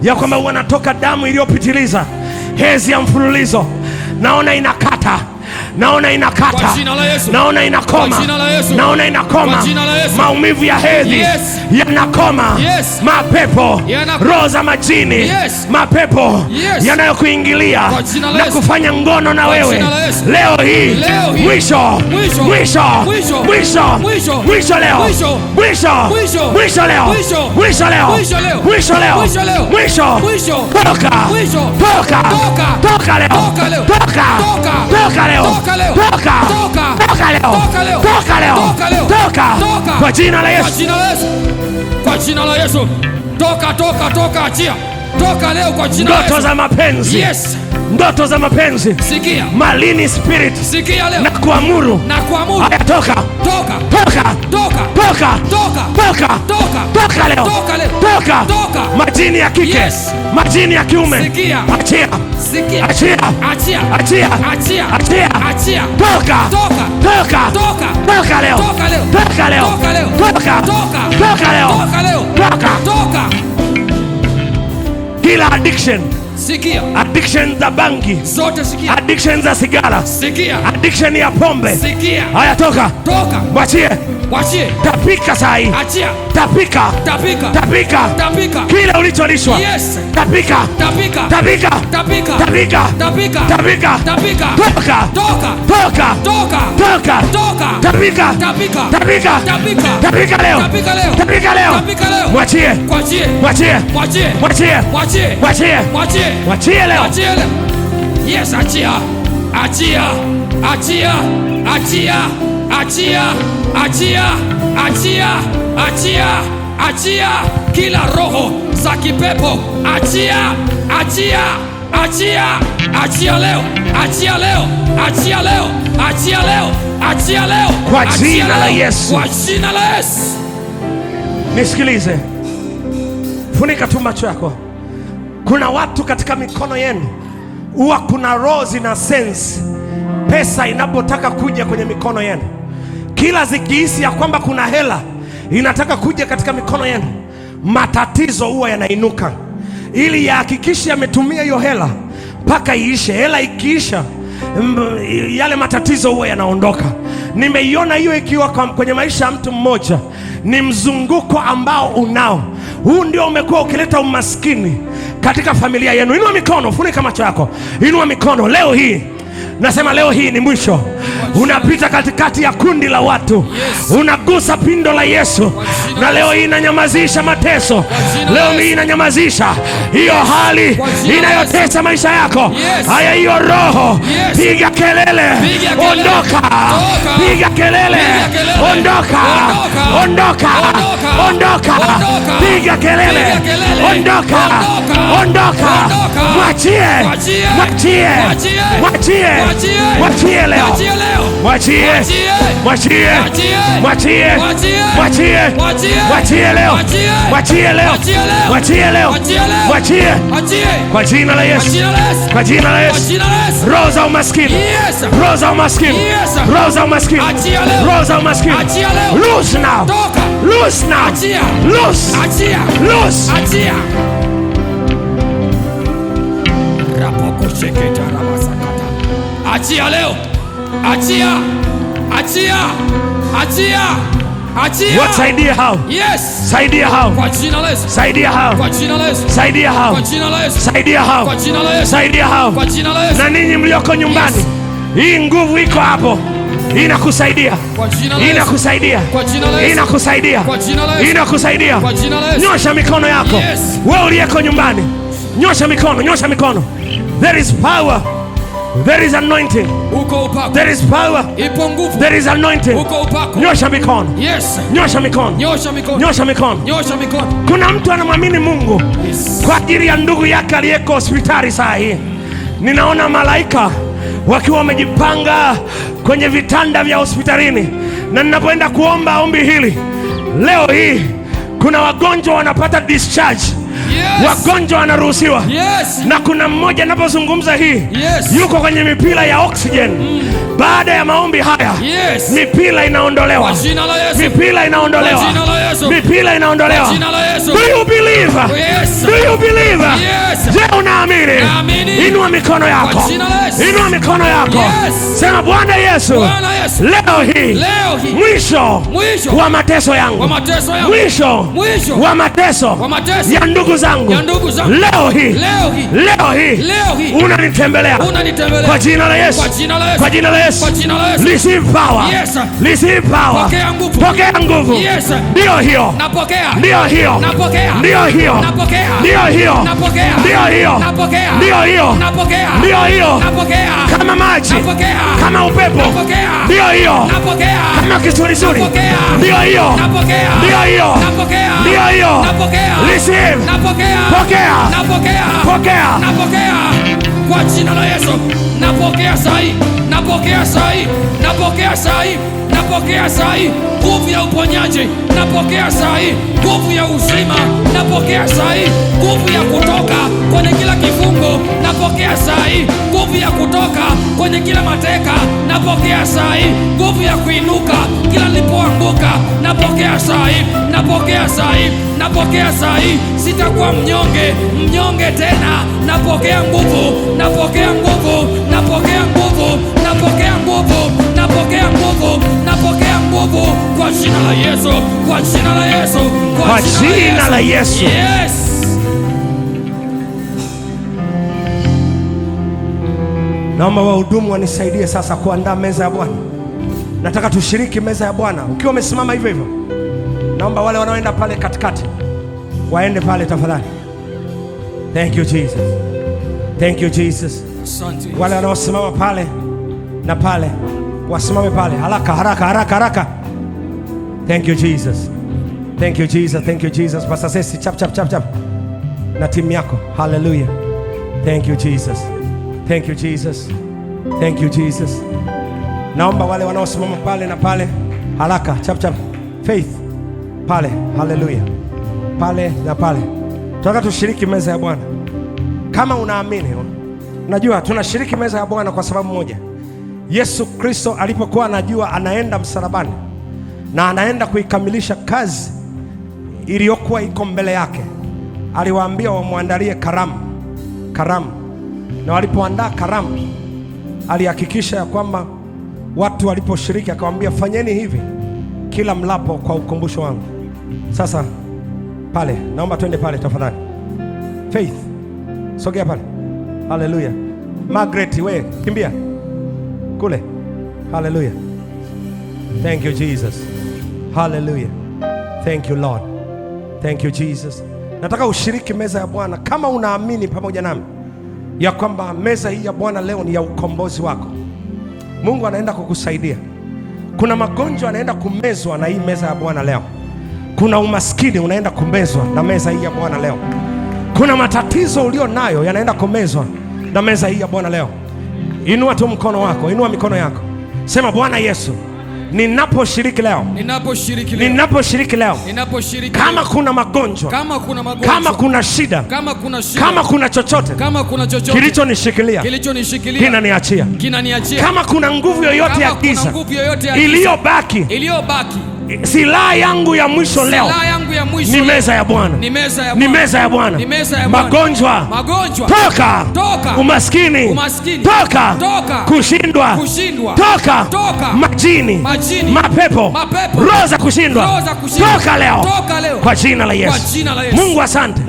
ya kwamba wanatoka damu iliyopitiliza, hedhi ya mfululizo, naona inakata, naona inakata, Kwa jina la Yesu. naona inakoma, Kwa jina la Yesu. naona inakoma, Kwa jina la Yesu. maumivu ya hedhi Yes. yanakoma, Yes. mapepo, Yanakoma. roho za majini, Yes. mapepo Yes. yanayokuingilia Kwa jina la na Yesu. kufanya ngono na Kwa wewe jina la Yesu. leo hii, Leo hii. mwisho, Mwisho. mwisho, Mwisho. mwisho, Mwisho. mwisho leo, Mwisho. mwisho, Mwisho. mwisho leo, Mwisho. mwisho leo, Mwisho leo. mwisho leo, Mwisho leo. mwisho, Mwisho. toka, Mwisho. toka, Toka. toka leo, Toka leo. toka, Toka. toka leo, Toka leo. toka, Toka. toka leo, Toka leo. toka leo, Toka leo. toka, Toka. kwa jina la Kwa Yesu. jina la Yesu. Kwa jina la Yesu. Toka, toka, toka, achia. Toka leo kwa jina la Ndoto Yesu. za mapenzi, Yes. ndoto za mapenzi, Sikia. malini spirit, Sikia leo. na kuamuru Na kuamuru. haya, toka, Toka. toka, Toka. toka, Toka. toka, Toka. toka leo, Toka leo. toka, Toka. majini ya kike, Yes. majini ya kiume, Sikia. achia, Sikia. achia, Achia. achia, Achia. achia, Achia. toka, Toka. toka, Toka. toka leo, Toka leo. toka leo, Toka leo. toka, Toka. toka leo, Toka leo. toka. Toka. Kila addiction, Sikia. addiction za bangi, Zote sikia. addiction za sigara, Sikia. addiction ya pombe, Sikia. haya toka, Toka. mwachie, Wachie. tapika sahi, Achia. tapika, Tapika. tapika, Tapika. kile ulicholishwa, Yes. tapika, Tapika. tapika, Tapika. tapika, Tapika. tapika, Tapika. toka, Toka. toka, Toka. toka, Toka. tapika, Tapika. tapika, Tapika. tapika leo, Tapika leo. tapika leo, Tapika leo. mwachie, Mwachie. mwachie, Mwachie. mwachie, Mwachie. mwachie, Mwachie. mwachie leo, Achia leo. Yes, achia. Achia. Achia. Achia. Achia. Achia. Achia. Achia. Achia. Kila roho za kipepo. Achia. Achia. Achia. Achia leo. achia leo, achia leo, achia leo, achia leo, Kwa achia jina la leo. Yesu. Kwa jina la Yesu. Nisikilize, funika tu macho yako. Kuna watu katika mikono yenu huwa kuna roho zina sense pesa inapotaka kuja kwenye mikono yenu. Kila zikihisi ya kwamba kuna hela inataka kuja katika mikono yenu, matatizo huwa yanainuka, ili yahakikishe yametumia hiyo hela mpaka iishe. Hela ikiisha, yale matatizo huwa yanaondoka. Nimeiona hiyo ikiwa kwenye maisha ya mtu mmoja. Ni mzunguko ambao unao. Huu ndio umekuwa ukileta umaskini katika familia yenu. Inua mikono, funika macho yako, inua mikono. Leo hii nasema, leo hii ni mwisho. Unapita katikati ya kundi la watu, unagusa pindo la Yesu, na leo hii inanyamazisha mateso. Leo hii inanyamazisha hiyo hali inayotesa maisha yako. Haya, hiyo roho, piga kelele, ondoka! Piga kelele, ondoka! Ondoka! Ondoka! Piga kelele, ondoka! Ondoka! Mwachie! Mwachie! Mwachie! Mwachie leo! Mwachie! Mwachie! Mwachie! Mwachie! Mwachie leo! Mwachie leo! Mwachie leo! Mwachie! Kwa jina la Yesu! Kwa jina la Yesu! Roho za umaskini! Roho za umaskini! Roho za umaskini! Roho za umaskini! Loose now! Loose now! Loose! Loose! Achia leo, achia, achia, achia, achia. Wasaidie hao. Yes. Saidia hao. Kwa jina la Yesu. Saidia hao. Kwa jina la Yesu. Saidia hao. Kwa jina la Yesu. Saidia hao. Kwa jina la Yesu. Saidia hao. Kwa jina la Yesu. Na ninyi mlioko nyumbani, hii nguvu iko hapo, inakusaidia. Kwa jina la Yesu. Inakusaidia. Kwa jina la Yesu. Inakusaidia. Kwa jina la Yesu. Inakusaidia. Kwa jina la Yesu. Nyosha mikono yako. Yes. Wewe uliyeko nyumbani, nyosha mikono, nyosha mikono. There is power. There is anointing. Uko upako. There is power. Ipo nguvu. There is anointing. Uko upako. Nyosha mikono. Yes. Nyosha mikono. Nyosha mikono. Nyosha mikono. Nyosha mikono. Kuna mtu anamwamini Mungu Yes. kwa ajili ya ndugu yake aliyeko hospitali saa hii. Ninaona malaika wakiwa wamejipanga kwenye vitanda vya hospitalini, na ninapoenda kuomba ombi hili leo hii, kuna wagonjwa wanapata discharge. Yes. Wagonjwa wanaruhusiwa. Yes. Na kuna mmoja ninapozungumza hii, Yes. yuko kwenye mipira ya oxygen. Baada ya maombi haya, Yes. mipira inaondolewa. Kwa jina la Yesu. Mipira inaondolewa. Kwa jina la Yesu. Mipira inaondolewa. Kwa jina la Yesu. Do you believe? Yes. Do you believe? Yes. Je, unaamini? Naamini. Inua mikono yako. Kwa jina la Yesu. Inua mikono yako. Yes. Sema, Bwana Yesu, Bwana Yesu. leo hii, Leo hii. mwisho Mwisho. wa mateso yangu. Wa mateso yangu. Mwisho Mwisho. wa mateso Wa mateso. ya ndugu zangu. Ya ndugu zangu. Leo hii. Leo hii. Leo hii. Leo hii. Unanitembelea. Unanitembelea. Kwa jina la Yesu. Kwa jina la Yesu. Kwa jina la Yesu. Kwa jina la Yesu. Receive power. Yes. Receive power. Pokea nguvu. Pokea nguvu. Yes. Ndio hiyo. Napokea. Ndio hiyo. Napokea. Ndio hiyo. Napokea. Ndio hiyo. Napokea. Ndio hiyo. Napokea. Ndio hiyo. Napokea. Ndio hiyo. Napokea. Kama maji. Napokea. Kama upepo. Napokea. Ndio hiyo. Napokea. Kama kisulisuli. Napokea. Ndio hiyo. Napokea. Ndio hiyo. Napokea. Ndio hiyo. Napokea. Receive. Napokea. Pokea. Napokea. Pokea. Napokea. Kwa jina la Yesu. Napokea sahi. Napokea sahi. Napokea sahi. Napokea sahi. Nguvu ya uponyaji. Napokea sahi. Nguvu ya uzima. Napokea sahi. Nguvu ya kutoka kwenye kila kifungo. Napokea sahi. Nguvu ya kutoka kwenye kila mateka. Napokea sahi. Nguvu ya kuinuka kila nilipoanguka. Napokea sahi. Napokea sahi. Napokea sahi. Sitakuwa mnyonge tena. Napokea nguvu. Napokea nguvu. Napokea nguvu. Napokea nguvu. Napokea nguvu. Napokea nguvu kwa jina la Yesu. Kwa jina la Yesu. Kwa jina la Yesu. Yes. Naomba wahudumu wanisaidie sasa kuandaa meza ya Bwana. Nataka tushiriki meza ya Bwana. Ukiwa umesimama hivyo hivyo, naomba wale wanaoenda pale katikati waende pale tafadhali. Thank you Jesus. Thank you Jesus. Asante. Wale wanaosimama pale na pale wasimame pale haraka haraka haraka haraka. Thank you Jesus. Thank you Jesus. Thank you Jesus. Pastor Sesi, chap chap chap chap. Na timu yako. Hallelujah. Thank you Jesus. Thank you Jesus. Thank you Jesus. Naomba wale wanaosimama pale na pale haraka, chap chap. Faith pale, haleluya, pale na pale. Tunataka tushiriki meza ya Bwana. Kama unaamini, najua tunashiriki meza ya Bwana kwa sababu moja. Yesu Kristo alipokuwa anajua anaenda msalabani na anaenda kuikamilisha kazi iliyokuwa iko mbele yake, aliwaambia wamwandalie karamu. Na walipoandaa karamu, alihakikisha ya kwamba watu waliposhiriki, akawaambia fanyeni hivi kila mlapo kwa ukumbusho wangu. Sasa pale, naomba twende pale tafadhali. Faith, sogea pale. Haleluya. Margaret, we kimbia kule. Haleluya. Thank you Jesus. Haleluya. Thank you Lord. Thank you Jesus. Nataka ushiriki meza ya Bwana kama unaamini pamoja nami ya kwamba meza hii ya Bwana leo ni ya ukombozi wako. Mungu anaenda kukusaidia. Kuna magonjwa anaenda kumezwa na hii meza ya Bwana leo. Kuna umaskini unaenda kumezwa na meza hii ya Bwana leo. Kuna matatizo ulio nayo yanaenda kumezwa na meza hii ya Bwana leo. Inua tu mkono wako, inua mikono yako. Sema Bwana Yesu, ninaposhiriki leo, kama kuna magonjwa, kama kuna shida, kama kuna chochote kilichonishikilia, kinaniachia. Kama kuna nguvu yoyote ya giza iliyobaki, silaha yangu ya mwisho leo ni meza ya Bwana. Ni meza ya Bwana. Magonjwa toka, umaskini toka, kushindwa toka, majini, mapepo, roho za kushindwa toka leo kwa jina la Yesu. Mungu asante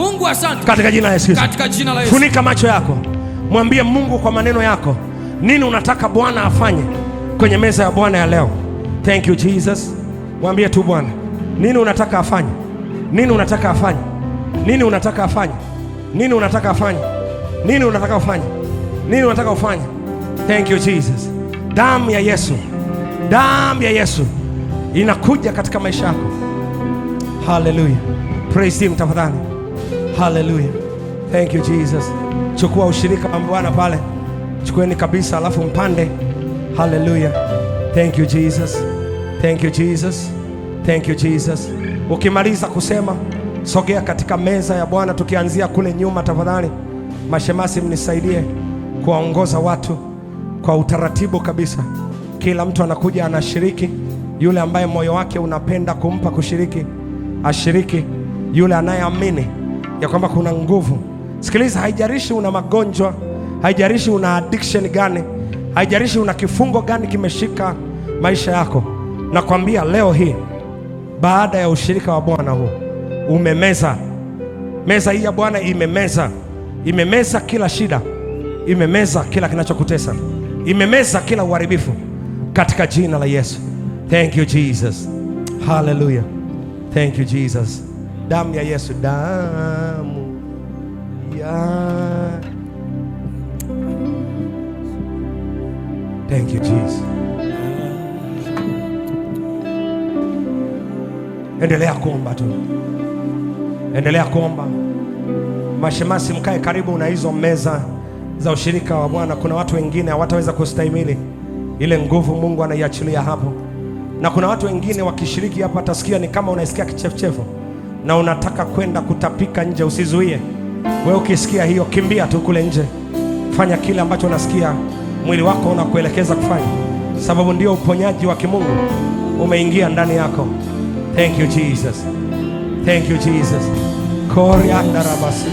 katika jina la Yesu. Funika macho yako, mwambie Mungu kwa maneno yako nini unataka Bwana afanye kwenye meza ya Bwana ya leo. Thank you Jesus. Mwambie tu Bwana, nini unataka afanye? Nini unataka afanye? Nini unataka afanye? Nini unataka afanye? Nini unataka afanye? Nini unataka ufanye? Thank you Jesus. Damu ya Yesu, damu ya Yesu inakuja katika maisha yako. Hallelujah. Praise him tafadhali. Hallelujah. Thank you Jesus. Chukua ushirika wa Bwana pale. Chukueni kabisa alafu mpande. Hallelujah. Thank you Jesus. Thank you Jesus. Thank you Jesus. Ukimaliza kusema, sogea katika meza ya Bwana, tukianzia kule nyuma tafadhali. Mashemasi mnisaidie kuwaongoza watu kwa utaratibu kabisa. Kila mtu anakuja anashiriki. Yule ambaye moyo wake unapenda kumpa kushiriki, ashiriki. Yule anayeamini ya kwamba kuna nguvu. Sikiliza, haijalishi una magonjwa, haijalishi una addiction gani, haijalishi una kifungo gani kimeshika maisha yako. Nakwambia leo hii, baada ya ushirika wa Bwana huu, umemeza. Meza hii ya Bwana imemeza kila shida, imemeza kila kinachokutesa, imemeza kila uharibifu katika jina la Yesu. Thank you Jesus. Hallelujah. Thank you Jesus. Damu ya Yesu, damu ya... Thank you Jesus. Endelea kuomba tu. Endelea kuomba. Mashemasi mkae karibu na hizo meza za ushirika wa Bwana. Kuna watu wengine hawataweza kustahimili ile nguvu Mungu anaiachilia hapo. Na kuna watu wengine wakishiriki hapa atasikia ni kama unaisikia kichefuchefu na unataka kwenda kutapika nje. Usizuie. Wewe ukisikia hiyo, kimbia tu kule nje. Fanya kile ambacho unasikia mwili wako unakuelekeza kufanya, sababu ndio uponyaji wa kimungu umeingia ndani yako. Thank you Jesus. Thank you Jesus. Korianda rabasi.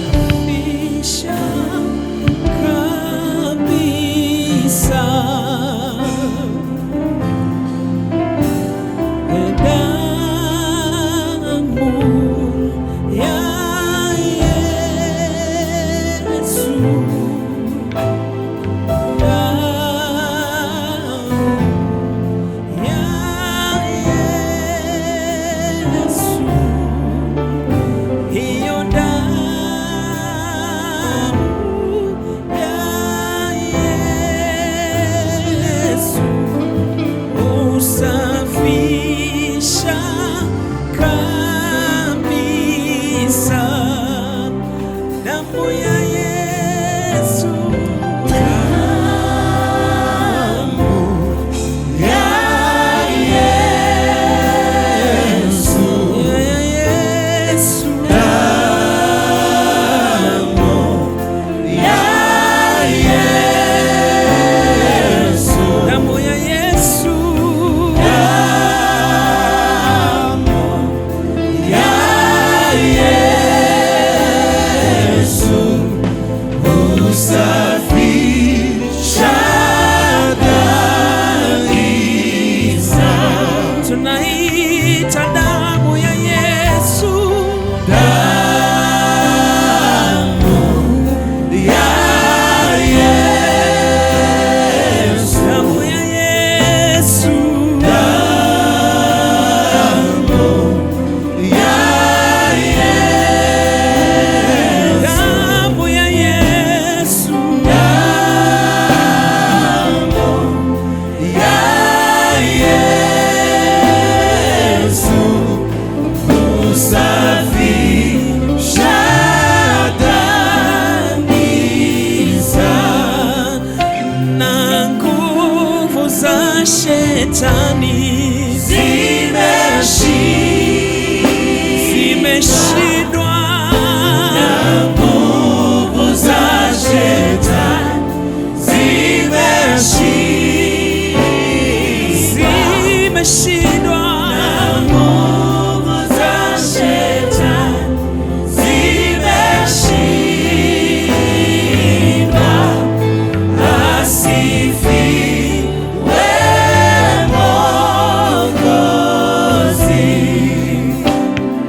naita damu ya Yesu, damu ya Yesu, damu ya Yesu, damu ya Yesu, damu ya Yesu, Shetani zimeshindwa na nguvu za Shetani, zimeshindwa na nguvu za Shetani, zimeshindwa. Asifiwe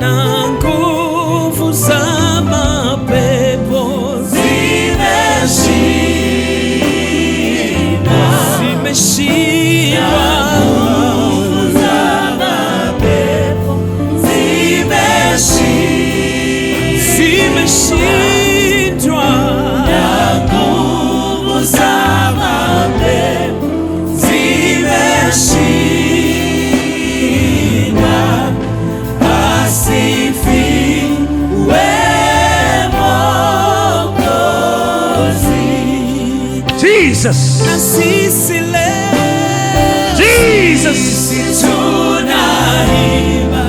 na nguvu za mapepo zimeshindwa, zimeshindwa na nguvu za mapepo zimeshindwa. Asifiwe Mwokozi. Jesus. Na sisi leo Jesus. tunaimba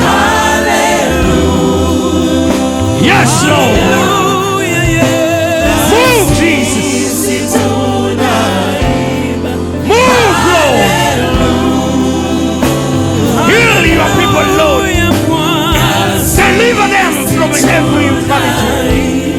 hallelujah. Yes, Lord. Hallelujah, yes. Move, Jesus. Sisi tunaimba Move, Lord. Heal your people, Lord. Deliver them from every infirmity.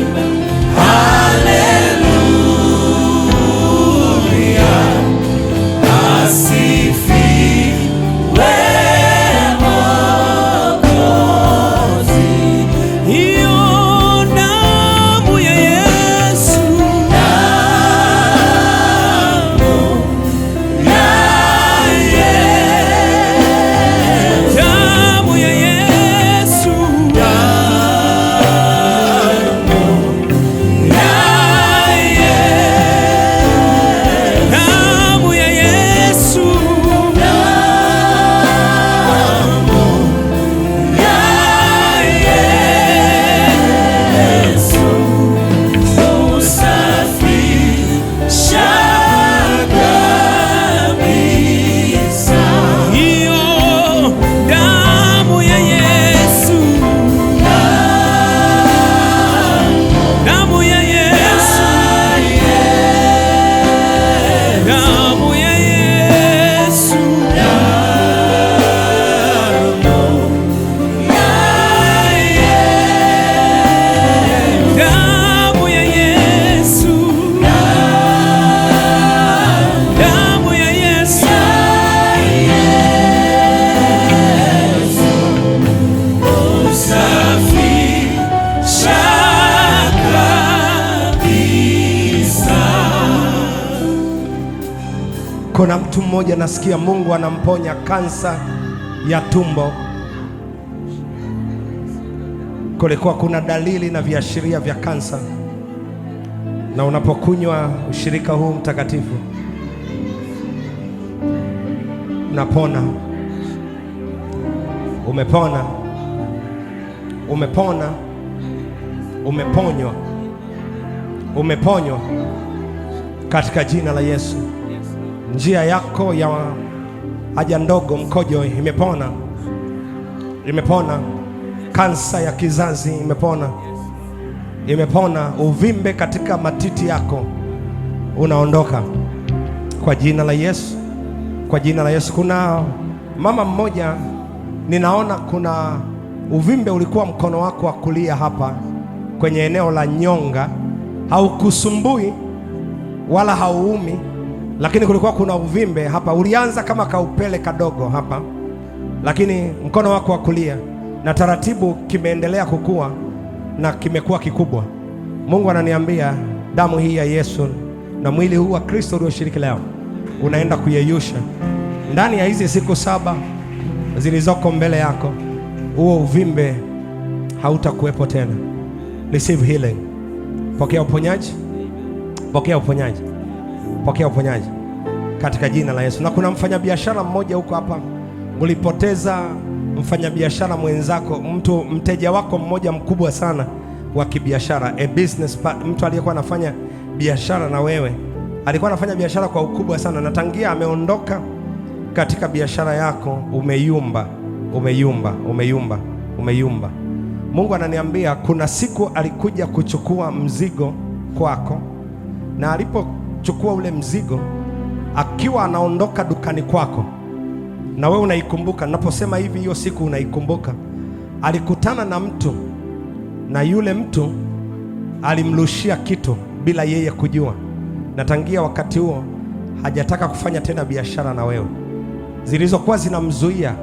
Kuna mtu mmoja nasikia Mungu anamponya kansa ya tumbo. Kulikuwa kuna dalili na viashiria vya kansa, na unapokunywa ushirika huu mtakatifu unapona. Umepona, umepona, umeponywa, umeponywa katika jina la Yesu. Njia yako ya haja ndogo, mkojo, imepona, imepona. Kansa ya kizazi imepona, imepona. Uvimbe katika matiti yako unaondoka kwa jina la Yesu, kwa jina la Yesu. Kuna mama mmoja ninaona kuna uvimbe ulikuwa mkono wako wa kulia hapa kwenye eneo la nyonga, haukusumbui wala hauumi, lakini kulikuwa kuna uvimbe hapa. Ulianza kama kaupele kadogo hapa, lakini mkono wako wa kulia, na taratibu kimeendelea kukua na kimekuwa kikubwa. Mungu ananiambia damu hii ya Yesu na mwili huu wa Kristo ulioshiriki leo unaenda kuyeyusha ndani ya hizi siku 7 zilizoko mbele yako. Huo uvimbe hautakuwepo tena. Receive healing. Pokea uponyaji, pokea uponyaji, pokea uponyaji katika jina la Yesu. Na kuna mfanyabiashara mmoja huko hapa, ulipoteza mfanyabiashara mwenzako, mteja wako mmoja mkubwa sana wa kibiashara, mtu aliyekuwa anafanya biashara na wewe, alikuwa anafanya biashara kwa ukubwa sana, na tangia ameondoka katika biashara yako umeyumba, umeyumba, umeyumba, umeyumba. Mungu ananiambia kuna siku alikuja kuchukua mzigo kwako, na alipochukua ule mzigo akiwa anaondoka dukani kwako, na wewe unaikumbuka. Naposema hivi, hiyo siku unaikumbuka. Alikutana na mtu, na yule mtu alimrushia kitu bila yeye kujua, na tangia wakati huo hajataka kufanya tena biashara na wewe. Zilizokuwa zinamzuia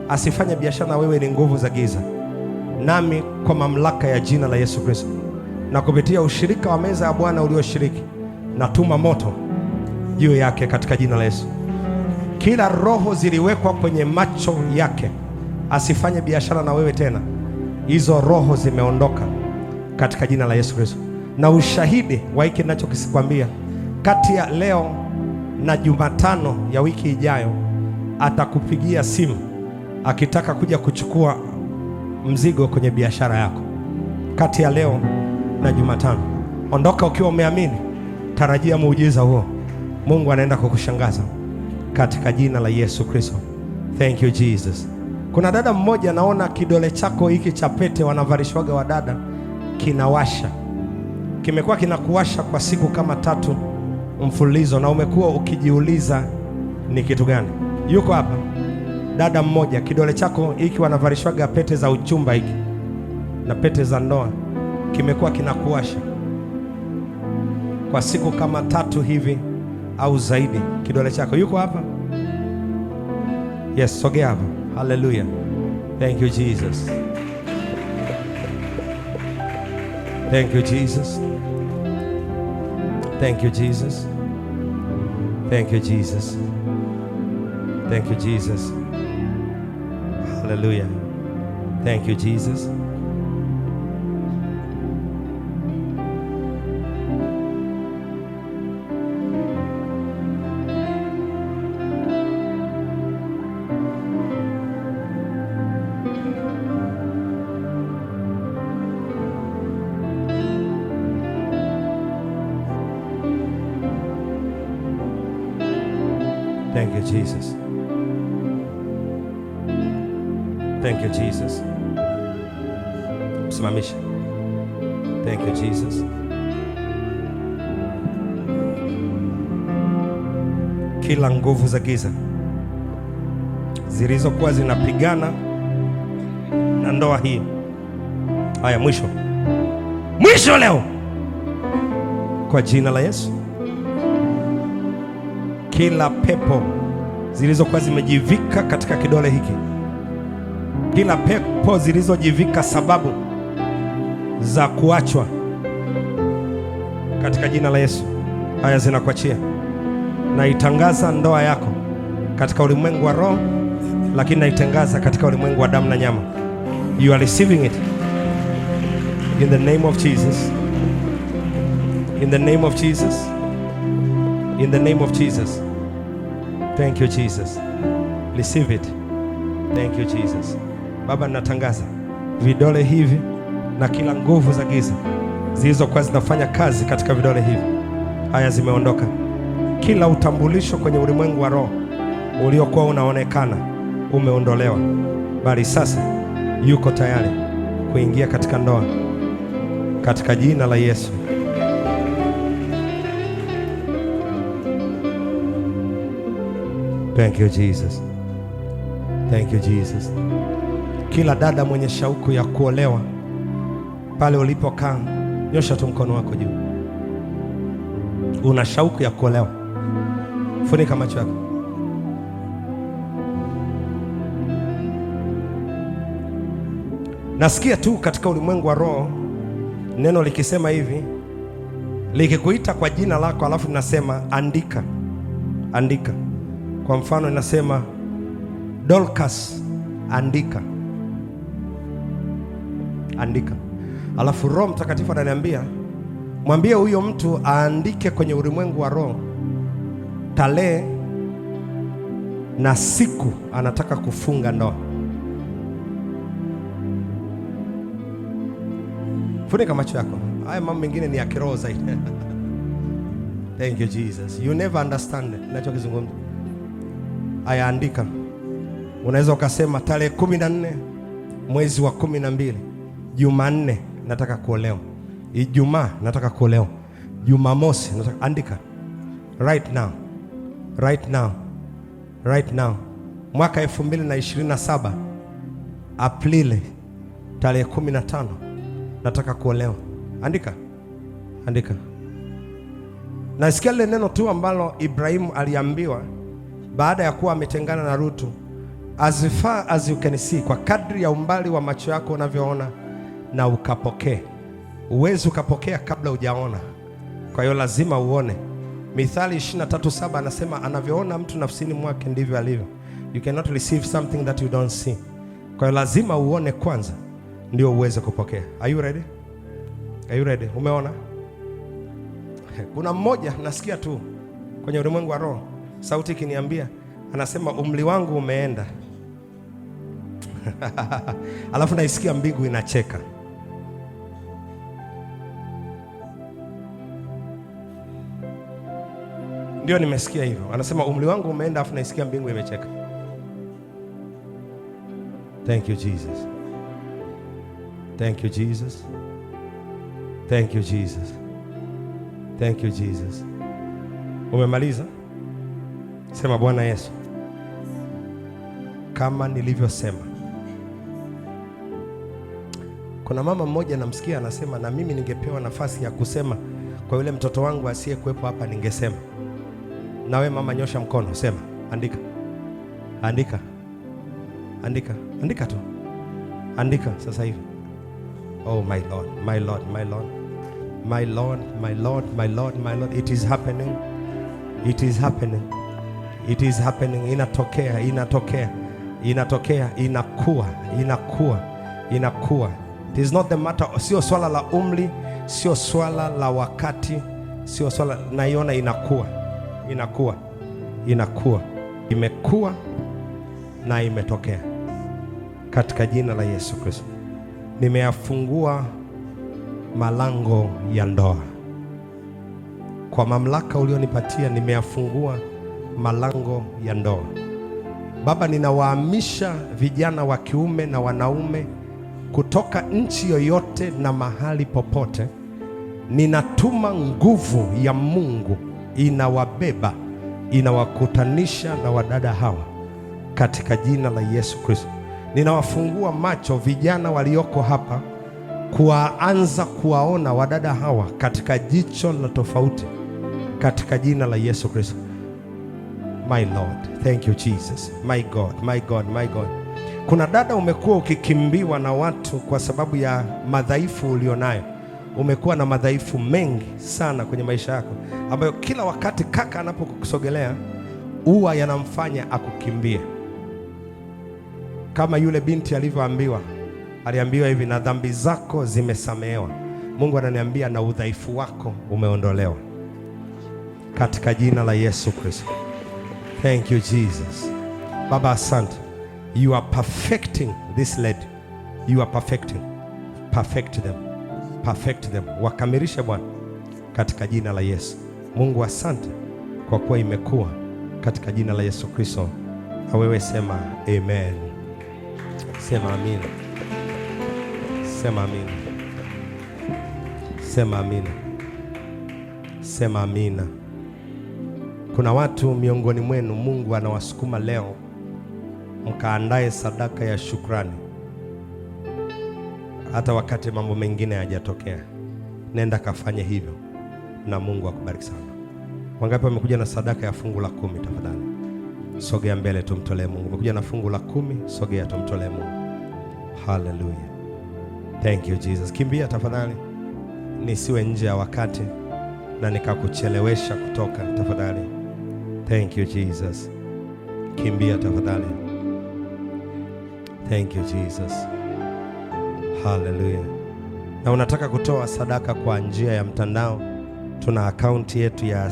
asifanye biashara na wewe ni nguvu za giza. Nami kwa mamlaka ya jina la Yesu Kristo na kupitia ushirika wa meza ya Bwana ulioshiriki, natuma moto juu yake katika jina la Yesu. Kila roho ziliwekwa kwenye macho yake asifanye biashara na wewe tena, hizo roho zimeondoka katika jina la Yesu Kristo. Na ushahidi wa hiki ninachokikwambia, kati ya leo na Jumatano ya wiki ijayo atakupigia simu akitaka kuja kuchukua mzigo kwenye biashara yako. Kati ya leo na Jumatano, ondoka ukiwa umeamini, tarajia muujiza huo. Mungu anaenda kukushangaza katika jina la Yesu Kristo. Thank you Jesus. Kuna dada mmoja, naona kidole chako hiki cha pete wanavarishwaga wa dada kinawasha, kimekuwa kinakuwasha kwa siku kama 3 mfululizo, na umekuwa ukijiuliza ni kitu gani. Yuko hapa dada mmoja, kidole chako hiki wanavarishwaga pete za uchumba hiki na pete za ndoa, kimekuwa kinakuwasha kwa siku kama 3 hivi au zaidi. Kidole chako, yuko hapa? Yes, sogea hapa. Hallelujah. Thank you Jesus. Thank you Jesus. Thank you Jesus. Thank you Jesus. Thank you Jesus. Hallelujah. Thank you Jesus. Thank you Jesus. Thank you Jesus. Simamisha. Thank you Jesus. Kila nguvu za giza zilizokuwa zinapigana na ndoa hii, haya mwisho, mwisho leo kwa jina la Yesu. Kila pepo zilizokuwa zimejivika katika kidole hiki, kila pepo zilizojivika sababu za kuachwa, katika jina la Yesu, haya zinakuachia. Naitangaza ndoa yako katika ulimwengu wa roho, lakini naitangaza katika ulimwengu wa damu na nyama. You are receiving it in the name of Jesus. In the name of Jesus. In the name of Jesus. Thank you Jesus. Receive it. Thank you Jesus. Baba, natangaza vidole hivi na kila nguvu za giza zilizokuwa zinafanya kazi katika vidole hivi, haya zimeondoka. Kila utambulisho kwenye ulimwengu wa roho uliokuwa unaonekana umeondolewa, bali sasa yuko tayari kuingia katika ndoa katika jina la Yesu. Thank you Jesus. Thank you Jesus. Kila dada mwenye shauku ya kuolewa, pale ulipokaa, nyosha tu mkono wako juu. Una shauku ya kuolewa, funika macho yako. Nasikia tu katika ulimwengu wa roho neno likisema hivi, likikuita kwa jina lako, alafu linasema andika, andika. Kwa mfano inasema Dorcas, andika, andika. Alafu Roho Mtakatifu ananiambia mwambie huyo mtu aandike kwenye ulimwengu wa roho tarehe na siku anataka kufunga ndoa. Funika macho yako. Haya mambo mengine ni ya kiroho zaidi. Thank you Jesus. You never understand ninachokizungumza. Aya, andika. Unaweza ukasema tarehe 14 mwezi wa 12 Jumanne nataka kuolewa. Ijumaa nataka kuolewa. Jumamosi nataka, andika. Right now. Right now. Right now. Mwaka 2027 Aprili tarehe 15 nataka kuolewa. Andika. Andika. Nasikia lile neno tu ambalo Ibrahimu aliambiwa baada ya kuwa ametengana na Rutu, as far as you can see, kwa kadri ya umbali wa macho yako unavyoona, na ukapokee. Uwezi ukapokea kabla hujaona, kwa hiyo lazima uone. Mithali 23:7 anasema anavyoona mtu nafsini mwake ndivyo alivyo. You cannot receive something that you don't see. Kwa hiyo lazima uone kwanza ndio uweze kupokea. Are you ready? Are you ready? Umeona? Kuna mmoja nasikia tu kwenye ulimwengu wa roho sauti ikiniambia, anasema umri wangu umeenda. Alafu naisikia mbingu inacheka. Ndio nimesikia hivyo. Anasema umri wangu umeenda, alafu naisikia mbingu imecheka. Thank you Jesus. Thank you Jesus. Thank you Jesus. Thank you Jesus. Umemaliza? Sema Bwana Yesu, kama nilivyosema. Kuna mama mmoja namsikia anasema, na mimi ningepewa nafasi ya kusema kwa yule mtoto wangu asiyekuwepo hapa ningesema. Na wewe mama, nyosha mkono, sema, andika. Andika. Andika. Andika tu. Andika sasa hivi. Oh my Lord, my Lord, my Lord. My Lord, my Lord, my Lord, my Lord. It is happening. It is happening. It is happening. Inatokea, inatokea, inatokea, inakuwa, inakuwa, inakuwa. It is not the matter, sio swala la umri, sio swala la wakati, sio swala, naiona inakuwa, inakuwa, inakuwa, imekuwa na imetokea katika jina la Yesu Kristo. Nimeyafungua malango ya ndoa kwa mamlaka ulionipatia. Nimeyafungua malango ya ndoa. Baba, ninawahamisha vijana wa kiume na wanaume kutoka nchi yoyote na mahali popote. Ninatuma nguvu ya Mungu inawabeba, inawakutanisha na wadada hawa katika jina la Yesu Kristo. Ninawafungua macho vijana walioko hapa kuanza kuwaona wadada hawa katika jicho la tofauti katika jina la Yesu Kristo. My Lord, thank you Jesus. My God, my God, my God. Kuna dada umekuwa ukikimbiwa na watu kwa sababu ya madhaifu ulionayo. Umekuwa na madhaifu mengi sana kwenye maisha yako ambayo kila wakati kaka anapokusogelea huwa yanamfanya akukimbie. Kama yule binti alivyoambiwa, aliambiwa hivi, na dhambi zako zimesamehewa. Mungu ananiambia na udhaifu wako umeondolewa katika jina la Yesu Kristo. Thank you Jesus. Baba, asante. You are perfecting this lady. You are perfecting. Perfect them. Perfect them. Wakamilishe Bwana katika jina la Yesu. Mungu asante kwa kuwa imekuwa katika jina la Yesu Kristo. Na wewe sema amen. Sema amina. Sema amina. Sema amina. Sema amina. Kuna watu miongoni mwenu Mungu anawasukuma leo mkaandae sadaka ya shukrani, hata wakati mambo mengine hayajatokea. Nenda kafanye hivyo na Mungu akubariki sana. Wangapi wamekuja na sadaka ya fungu la 10? Tafadhali sogea mbele tumtolee Mungu. Umekuja na fungu la 10, sogea tumtolee Mungu. Hallelujah. Thank you Jesus. Kimbia tafadhali, nisiwe nje ya wakati na nikakuchelewesha kutoka tafadhali. Thank you Jesus. Kimbia tafadhali. Thank you Jesus. Hallelujah. Na unataka kutoa sadaka kwa njia ya mtandao, tuna akaunti yetu ya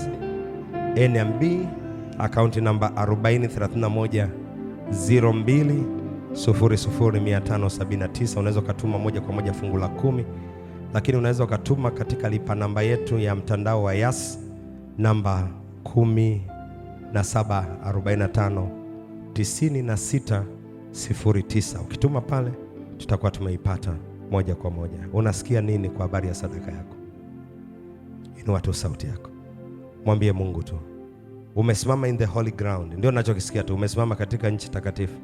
NMB, akaunti namba 403102000579. Unaweza ukatuma moja kwa moja fungu la 10, lakini unaweza ukatuma katika lipa namba yetu ya mtandao wa Yas namba 17459609. Ukituma pale tutakuwa tumeipata moja kwa moja. Unasikia nini kwa habari ya sadaka yako? Inua tu sauti yako, mwambie Mungu tu. Umesimama in the holy ground, ndio ninachokisikia tu. Umesimama katika nchi takatifu.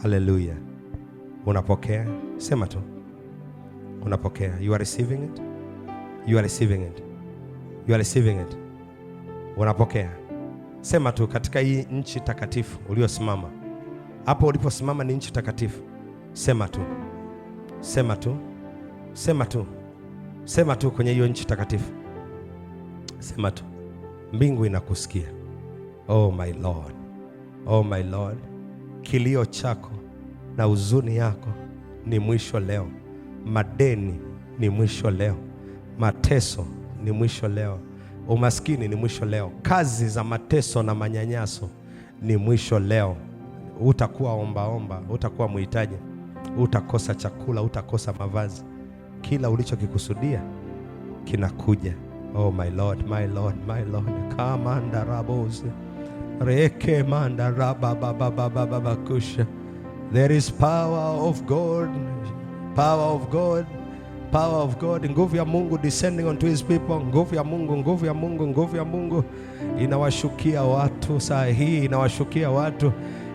Hallelujah. Unapokea? Sema tu. Unapokea. You are receiving it. You are receiving it. You are receiving it. Unapokea. Sema tu, katika hii nchi takatifu uliosimama. Hapo uliposimama ni nchi takatifu. Sema tu. Sema tu. Sema tu. Sema tu kwenye hiyo nchi takatifu. Sema tu. Mbingu inakusikia. Oh my Lord. Oh my Lord. Kilio chako na huzuni yako ni mwisho leo. Madeni ni mwisho leo. Mateso ni mwisho leo. Umaskini ni mwisho leo. Kazi za mateso na manyanyaso ni mwisho leo. Utakuwa ombaomba, utakuwa muhitaji, utakosa chakula, utakosa mavazi. Kila ulichokikusudia kinakuja. Oh my Lord, my Lord, my Lord. Kamanda rabos reke manda rababa kusha. There is power of God, power of God, power of God. Nguvu ya Mungu descending onto his people. Nguvu ya Mungu, nguvu ya Mungu, nguvu ya Mungu inawashukia watu saa hii, inawashukia watu,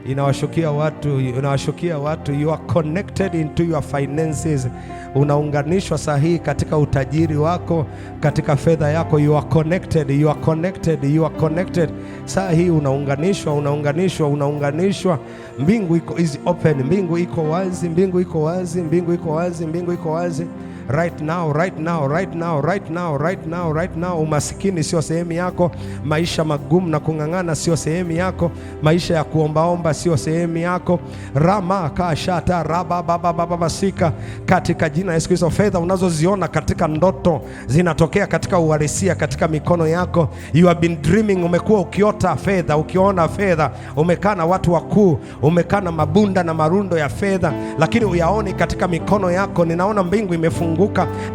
inawashukia watu, inawashukia watu. You are connected into your finances. Unaunganishwa sahihi katika utajiri wako, katika fedha yako. You are connected, you are connected, you are connected. Sahihi unaunganishwa, unaunganishwa, unaunganishwa. Mbingu iko is open, mbingu iko wazi, mbingu iko wazi, mbingu iko wazi, mbingu iko wazi. Right now, right now, right now, right now, right now, right now. Umasikini sio sehemu yako. Maisha magumu na kung'ang'ana sio sehemu yako. Maisha ya kuombaomba sio sehemu yako. Rama kashata raba baba baba sika, katika jina la Yesu Kristo. Fedha unazoziona katika ndoto zinatokea katika uhalisia, katika mikono yako. You have been dreaming, umekuwa ukiota fedha, ukiona fedha. Umekaa na watu wakuu, umekaa na mabunda na marundo ya fedha, lakini uyaoni katika mikono yako. Ninaona mbingu imefunguka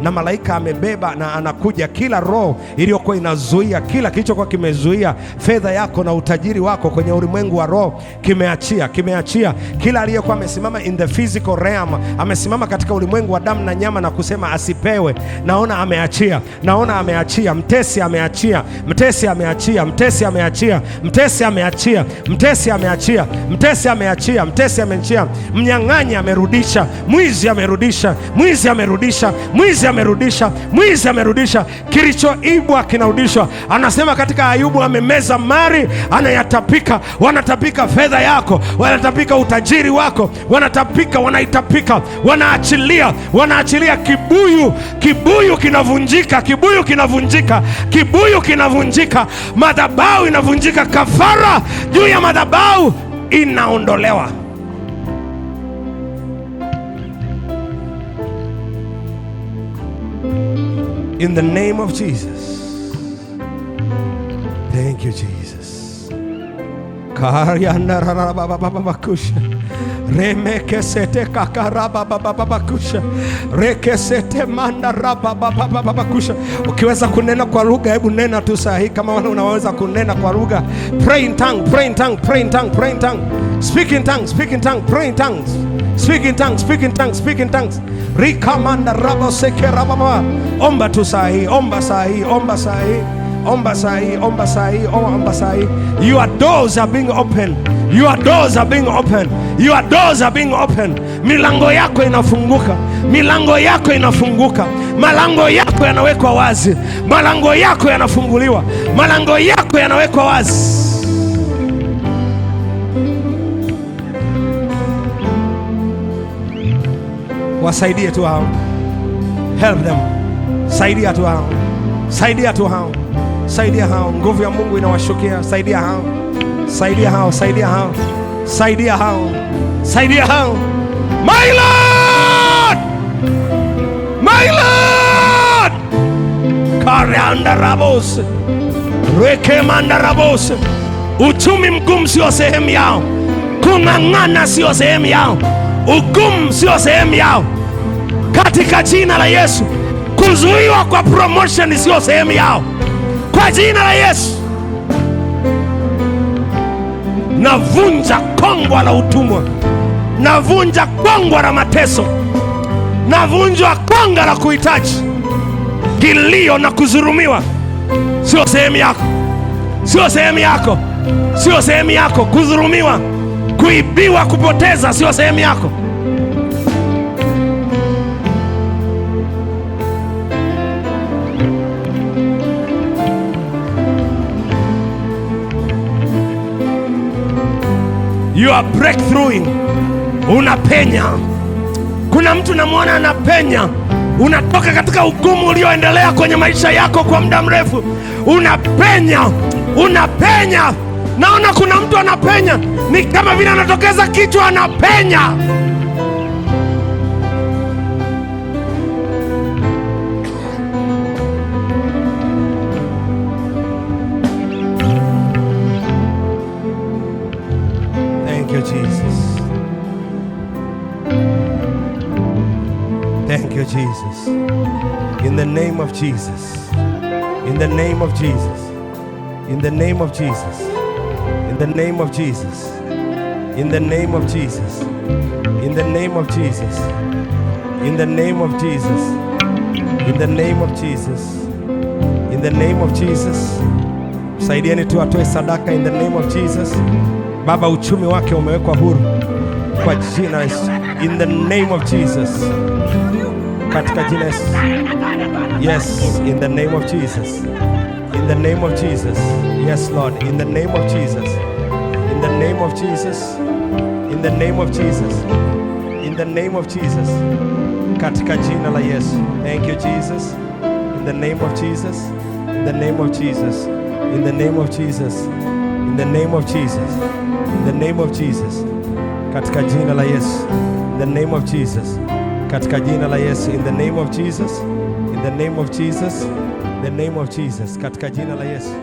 na malaika amebeba na anakuja. Kila roho iliyokuwa inazuia, kila kilichokuwa kimezuia fedha yako na utajiri wako kwenye ulimwengu wa roho kimeachia, kimeachia. Kila aliyekuwa amesimama in the physical realm, amesimama katika ulimwengu wa damu na nyama na kusema asipewe, naona ameachia, naona ameachia. Mtesi ameachia, mtesi ameachia, mtesi ameachia, mtesi ameachia, mtesi ameachia, mtesi ameachia, mtesi ameachia. Mnyang'anyi amerudisha, mwizi amerudisha, mwizi amerudisha, mwizi amerudisha, mwizi amerudisha. Kilichoibwa kinarudishwa. Anasema katika Ayubu, amemeza mari, anayatapika. Wanatapika fedha yako, wanatapika utajiri wako, wanatapika, wanaitapika, wanaachilia, wanaachilia. Kibuyu, kibuyu kinavunjika, kibuyu kinavunjika, kibuyu kinavunjika. Madhabahu inavunjika, kafara juu ya madhabahu inaondolewa. In the name of Jesus. Thank you, Jesus. Karianda rabababakusha. Remekesete kakarabababakusha. Rekesete manda rabababakusha. Ukiweza kunena kwa lugha, hebu nena tu sahihi kama unaweza kunena kwa lugha. Pray in tongue, pray in tongue, pray in tongue, pray in tongue. Speak in tongues, speak in tongues, pray in tongues. Speak in tongues, speak in tongues, speak in tongues. Rikamanda rabo seke rababa. Omba tu sahi, omba sahi, omba sahi, omba sahi, omba sahi, omba sahi. Your doors are being opened. Your doors are being opened. Your doors are being opened. Milango yako inafunguka. Milango yako inafunguka. Malango yako yanawekwa wazi. Malango yako yanafunguliwa. Malango yako yanawekwa wazi. Wasaidie tu hao. Help them. Saidia tu hao. Saidia tu hao. Saidia hao. Nguvu ya Mungu inawashukia. Saidia hao. Saidia hao. Saidia hao. Saidia hao. Saidia hao. My Lord! My Lord! Karianda rabos. Rekemanda rabos. Uchumi mgumu sio sehemu yao. Kung'ang'ana sio sehemu yao. Ugumu sio sehemu yao. Katika jina la Yesu. Kuzuiwa kwa promotion sio sehemu yao. Kwa jina la Yesu. Navunja kongwa la utumwa. Navunja kongwa la mateso. Navunja konga la kuhitaji. Kilio na kuzurumiwa sio sehemu yako. Sio sehemu yako. Sio sehemu yako. Kuzurumiwa, kuibiwa, kupoteza sio sehemu yako. You are breakthroughing. Unapenya. Kuna mtu namwona anapenya. Unatoka katika ugumu ulioendelea kwenye maisha yako kwa muda mrefu. Unapenya. Unapenya. Naona kuna mtu anapenya. Ni kama vile anatokeza kichwa, anapenya. Thank you, Jesus. Thank you, Jesus. In the name of Jesus. In the name of Jesus. In the name of Jesus. In the name of Jesus. In the name of Jesus. In the name of Jesus. In the name of Jesus. In the name of Jesus. In the name of Jesus. Saidieni tu atoe sadaka in the name of Jesus. Baba, uchumi wake umewekwa huru kwa jina la Yesu. In the name of Jesus. Katika jina la Yesu. Yes, in the name of Jesus. In the name of Jesus. Yes, Lord, in the name of Jesus. In the name of Jesus. In the name of Jesus. In the name of Jesus. Katika jina la Yesu. Thank you, Jesus. In the name of Jesus. In the name of Jesus. In the name of Jesus. In the name of Jesus. In the name of Jesus. Katika jina la Yesu. In the name of Jesus. Katika jina la Yesu. In the name of Jesus. In the name of Jesus. In the name of Jesus. Katika jina la Yesu.